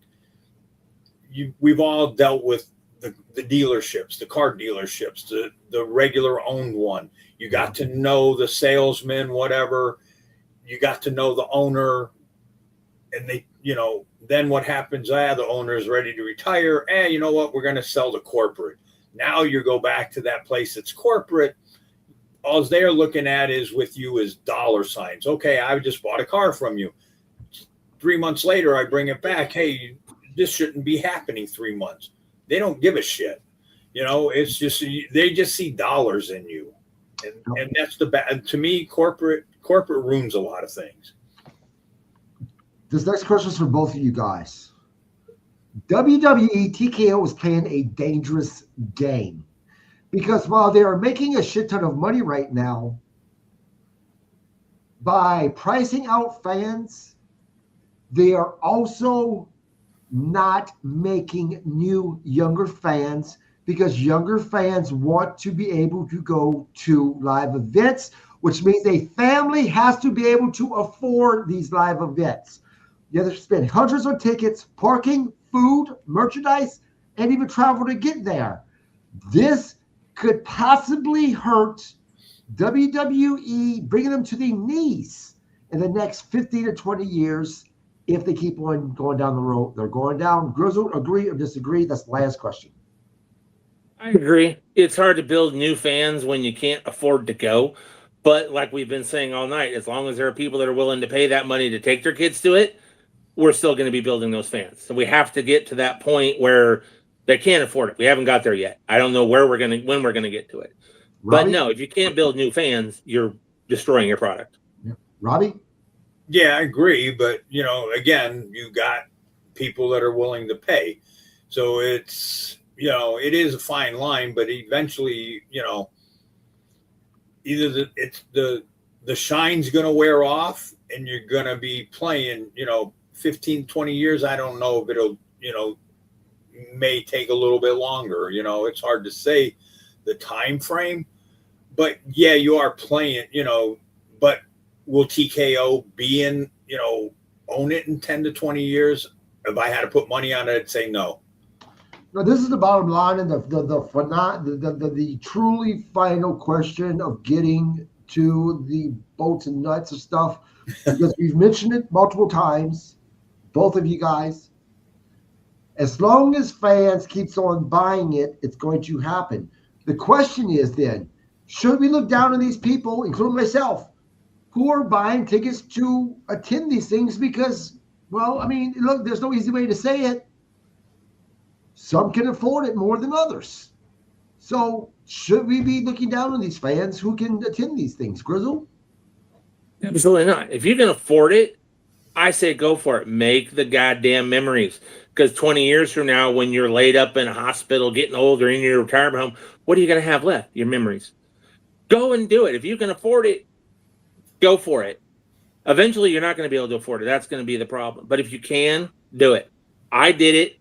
we've all dealt with the dealerships, the car dealerships, the regular owned one. You got to know the salesman, whatever. You got to know the owner, and they, then what happens? The owner is ready to retire. You know what? We're going to sell to corporate. Now you go back to that place that's corporate. All they're looking at is with you is dollar signs. Okay, I just bought a car from you. 3 months later, I bring it back. Hey, this shouldn't be happening 3 months. They don't give a shit. It's just, they just see dollars in you. And that's the bad. To me, corporate ruins a lot of things. This next question is for both of you guys. WWE TKO is playing a dangerous game, because while they are making a shit ton of money right now by pricing out fans, they are also not making new, younger fans, because younger fans want to be able to go to live events, which means a family has to be able to afford these live events. You have to spend hundreds on tickets, parking, food, merchandise, and even travel to get there. This could possibly hurt WWE, bringing them to their knees in the next 15 to 20 years if they keep on going down the road they're going down. Grizzled, agree or disagree? That's the last question. I agree. It's hard to build new fans when you can't afford to go. But like we've been saying all night, as long as there are people that are willing to pay that money to take their kids to it, we're still going to be building those fans. So we have to get to that point where they can't afford it. We haven't got there yet. I don't know when we're going to get to it. Robbie? But no, if you can't build new fans, you're destroying your product. Yeah. Robbie? Yeah, I agree. But, again, you got people that are willing to pay. So it's, it is a fine line, but eventually, either the shine's going to wear off and you're going to be playing, 15, 20 years. I don't know if it'll, may take a little bit longer. It's hard to say the time frame, but yeah, you are playing, but will TKO be in, own it in 10 to 20 years? If I had to put money on it, I'd say no. No, this is the bottom line, and the truly final question of getting to the bolts and nuts of stuff, because we've mentioned it multiple times, both of you guys. As long as fans keeps on buying it, it's going to happen. The question is then, should we look down on these people, including myself, who are buying tickets to attend these things? Because, well, I mean, look, there's no easy way to say it. Some can afford it more than others. So should we be looking down on these fans who can attend these things? Grizzle? Absolutely not. If you can afford it, I say go for it. Make the goddamn memories. Because 20 years from now, when you're laid up in a hospital, getting older in your retirement home, what are you going to have left? Your memories. Go and do it. If you can afford it, go for it. Eventually, you're not going to be able to afford it. That's going to be the problem. But if you can, do it. I did it.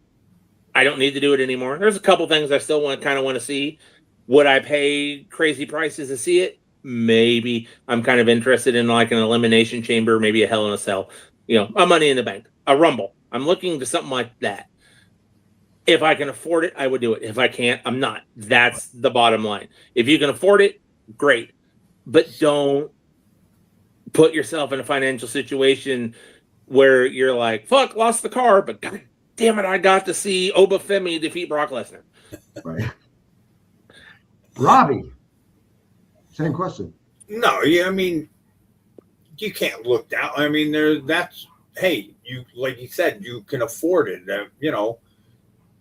I don't need to do it anymore. There's a couple things I still want to see. Would I pay crazy prices to see it? Maybe. I'm kind of interested in like an elimination chamber, maybe a Hell in a Cell, a Money in the Bank, a Rumble. I'm looking to something like that. If I can afford it, I would do it. If I can't, I'm not. That's the bottom line. If you can afford it, great. But don't put yourself in a financial situation where you're like, fuck, lost the car, but God damn it, I got to see Obafemi defeat Brock Lesnar. Right. Robbie, same question. No, yeah, I mean, you can't look down. I mean, hey, you, like you said, you can afford it.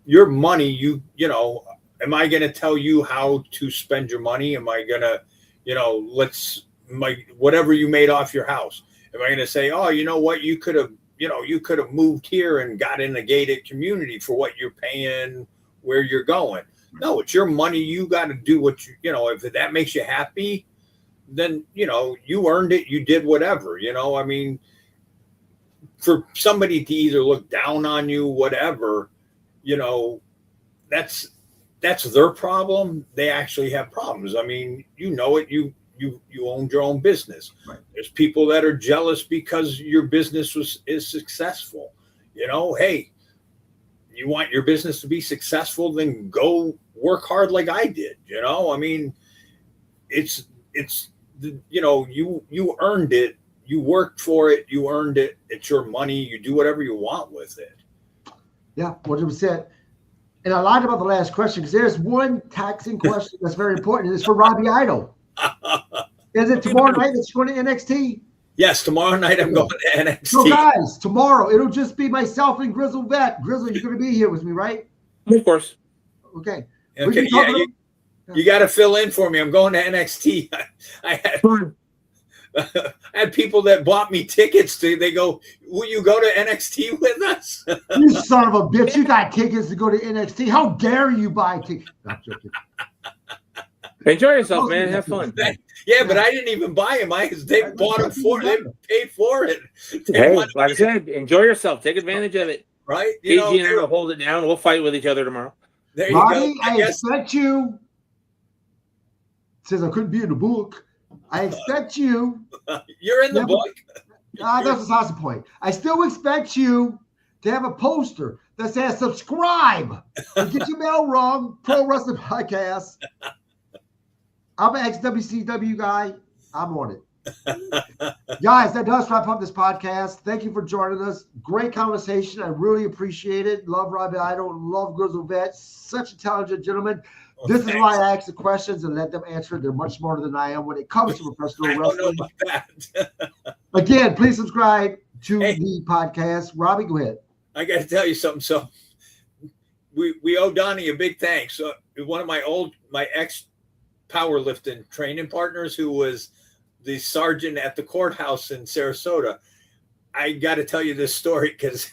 Your money, am I going to tell you how to spend your money? Am I going to, whatever you made off your house, am I going to say, oh, you know what, you could have moved here and got in a gated community for what you're paying where you're going? No, it's your money. You got to do what if that makes you happy, then, you earned it. You did whatever, I mean, for somebody to either look down on you, whatever, that's their problem. They actually have problems. I mean, you owned your own business. Right. There's people that are jealous because your business is successful. Hey, you want your business to be successful, then go work hard like I did. I mean, it's you earned it. You worked for it. You earned it. It's your money. You do whatever you want with it. Yeah, 100%. And I lied about the last question because there's one taxing question that's very important. It's for Robbie Idol. Is it tomorrow night that's going to NXT? Yes, tomorrow night I'm going to NXT. So guys, tomorrow it'll just be myself and Grizzled Vet. Grizzled, you're going to be here with me, right? Of course. Okay. Okay. Yeah, you got to fill in for me. I'm going to NXT. I had people that bought me tickets. They go, will you go to NXT with us? You son of a bitch. You got tickets to go to NXT. How dare you buy tickets? Not joking. Enjoy yourself, man. Have fun. Yeah, but I didn't even buy them. They bought them they paid for it. Hey, like I said, enjoy yourself. Take advantage of it. Right? AG and I will hold it down. We'll fight with each other tomorrow. There you Robbie, go. I expect you, since I couldn't be in the book, I expect you. You're in the book. That's the point. I still expect you to have a poster that says subscribe and get your mail wrong. Pro Wrestling Podcast. I'm an ex-WCW guy. I'm on it. Guys, that does wrap up this podcast. Thank you for joining us. Great conversation. I really appreciate it. Love Robbie Idol. Love Grizzled Vet. Such a talented gentleman. Well, this is why I ask the questions and let them answer. They're much smarter than I am when it comes to professional wrestling. I don't know about that. Again, please subscribe to the podcast. Robbie, go ahead. I got to tell you something. So we owe Donnie a big thanks. One of my ex powerlifting training partners who was the sergeant at the courthouse in Sarasota. I got to tell you this story because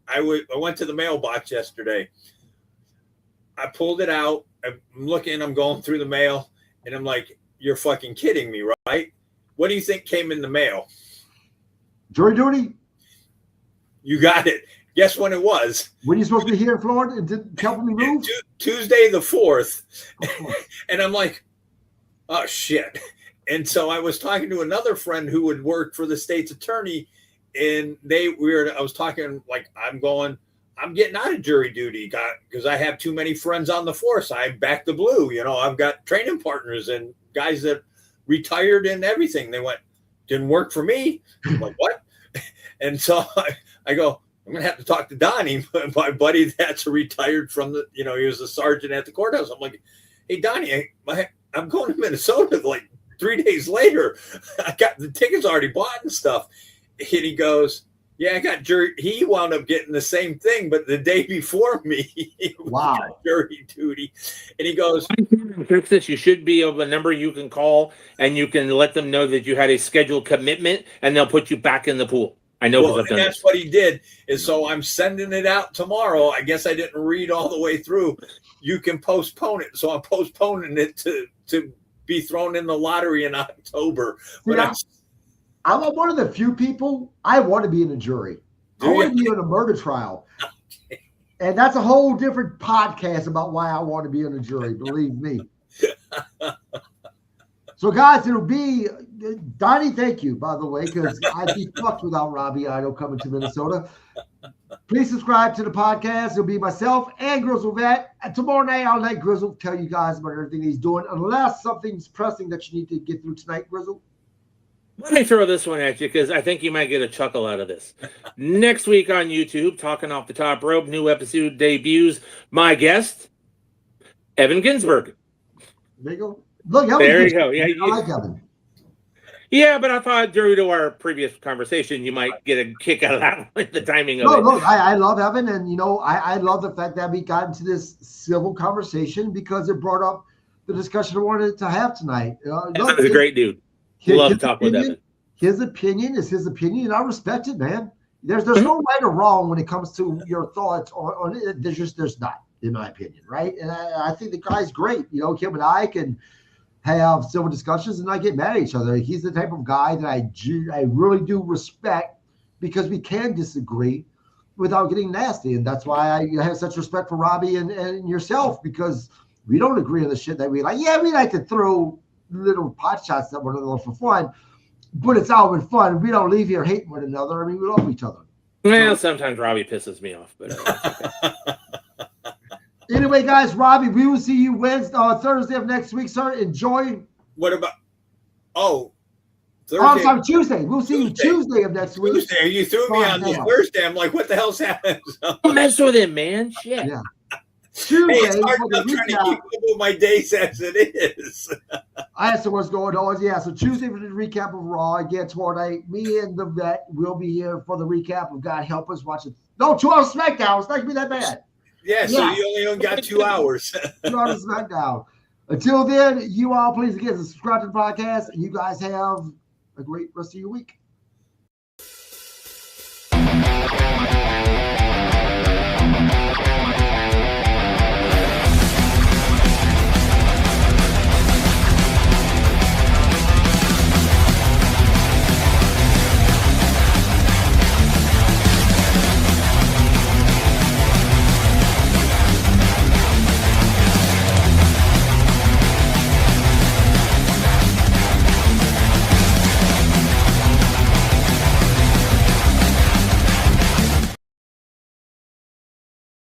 I went to the mailbox yesterday. I pulled it out. I'm looking, I'm going through the mail, and I'm like, you're fucking kidding me, right? What do you think came in the mail? Jury duty? You got it. Guess when it was? When you supposed to be here in Florida and didn't help me move? Tuesday the 4th. And I'm like, oh, shit. And so I was talking to another friend who would work for the state's attorney, and I was talking like, I'm getting out of jury duty because I have too many friends on the force. I'm back to blue. I've got training partners and guys that retired and everything. They went, didn't work for me. I'm like, what? And so I go, I'm going to have to talk to Donnie, my buddy that's retired from he was a sergeant at the courthouse. I'm like, hey, Donnie, I'm going to Minnesota like 3 days later. I got the tickets already bought and stuff. And he goes, yeah, I got jury. He wound up getting the same thing, but the day before me, wow, jury duty. And he goes, fix this. You should be able a number you can call, and you can let them know that you had a scheduled commitment, and they'll put you back in the pool. I know. Well, and that's what he did. And so I'm sending it out tomorrow. I guess I didn't read all the way through. You can postpone it. So I'm postponing it to be thrown in the lottery in October. But I'm one of the few people I want to be in a jury. I want to be in a murder trial. And that's a whole different podcast about why I want to be on the jury, believe me. So, guys, it'll be Donnie. Thank you, by the way, because I'd be fucked without Robbie Idol coming to Minnesota. Please subscribe to the podcast. It'll be myself and Grizzled Vet. And tomorrow night, I'll let Grizzled tell you guys about everything he's doing, unless something's pressing that you need to get through tonight, Grizzled. Let me throw this one at you because I think you might get a chuckle out of this. Next week on YouTube, Talking Off the Top Rope, new episode debuts. My guest, Evan Ginsberg. There you go. Look, there you go. Yeah, I like Evan. Yeah, but I thought due to our previous conversation, you might get a kick out of that one, the timing of it. Look, I love Evan, and I love the fact that we got into this civil conversation because it brought up the discussion I wanted to have tonight. Evan's a great dude. Love to talk with Evan. His opinion is his opinion, and I respect it, man. There's no right or wrong when it comes to your thoughts on it. There's not, in my opinion, right? And I think the guy's great. Him and I can have civil discussions and not get mad at each other. He's the type of guy that I really do respect because we can disagree without getting nasty. And that's why I have such respect for Robbie and yourself, because we don't agree on the shit that we like. Yeah, we like to throw little pot shots at one another for fun, but it's all in fun. We don't leave here hating one another. I mean, we love each other. Well, sometimes Robbie pisses me off, but anyway, guys, Robbie, we will see you Thursday of next week, sir. Enjoy. What about? Thursday. I'm sorry, Tuesday. We'll see you Tuesday of next week. Tuesday. You threw me on this Thursday. I'm like, what the hell's happening? Don't mess with him, man. Shit. Yeah. Tuesday. Hey, it's hard enough trying to keep up with my days as it is. I asked what's going on. Yeah, so Tuesday for the recap of Raw. Again, tomorrow night, me and the Vet will be here for the recap of God Help Us watch it. No, 2 hours SmackDown. It's not going to be that bad. Yeah, so you only got 2 hours. 2 hours SmackDown. Until then, you all please again subscribe to the podcast, and you guys have a great rest of your week.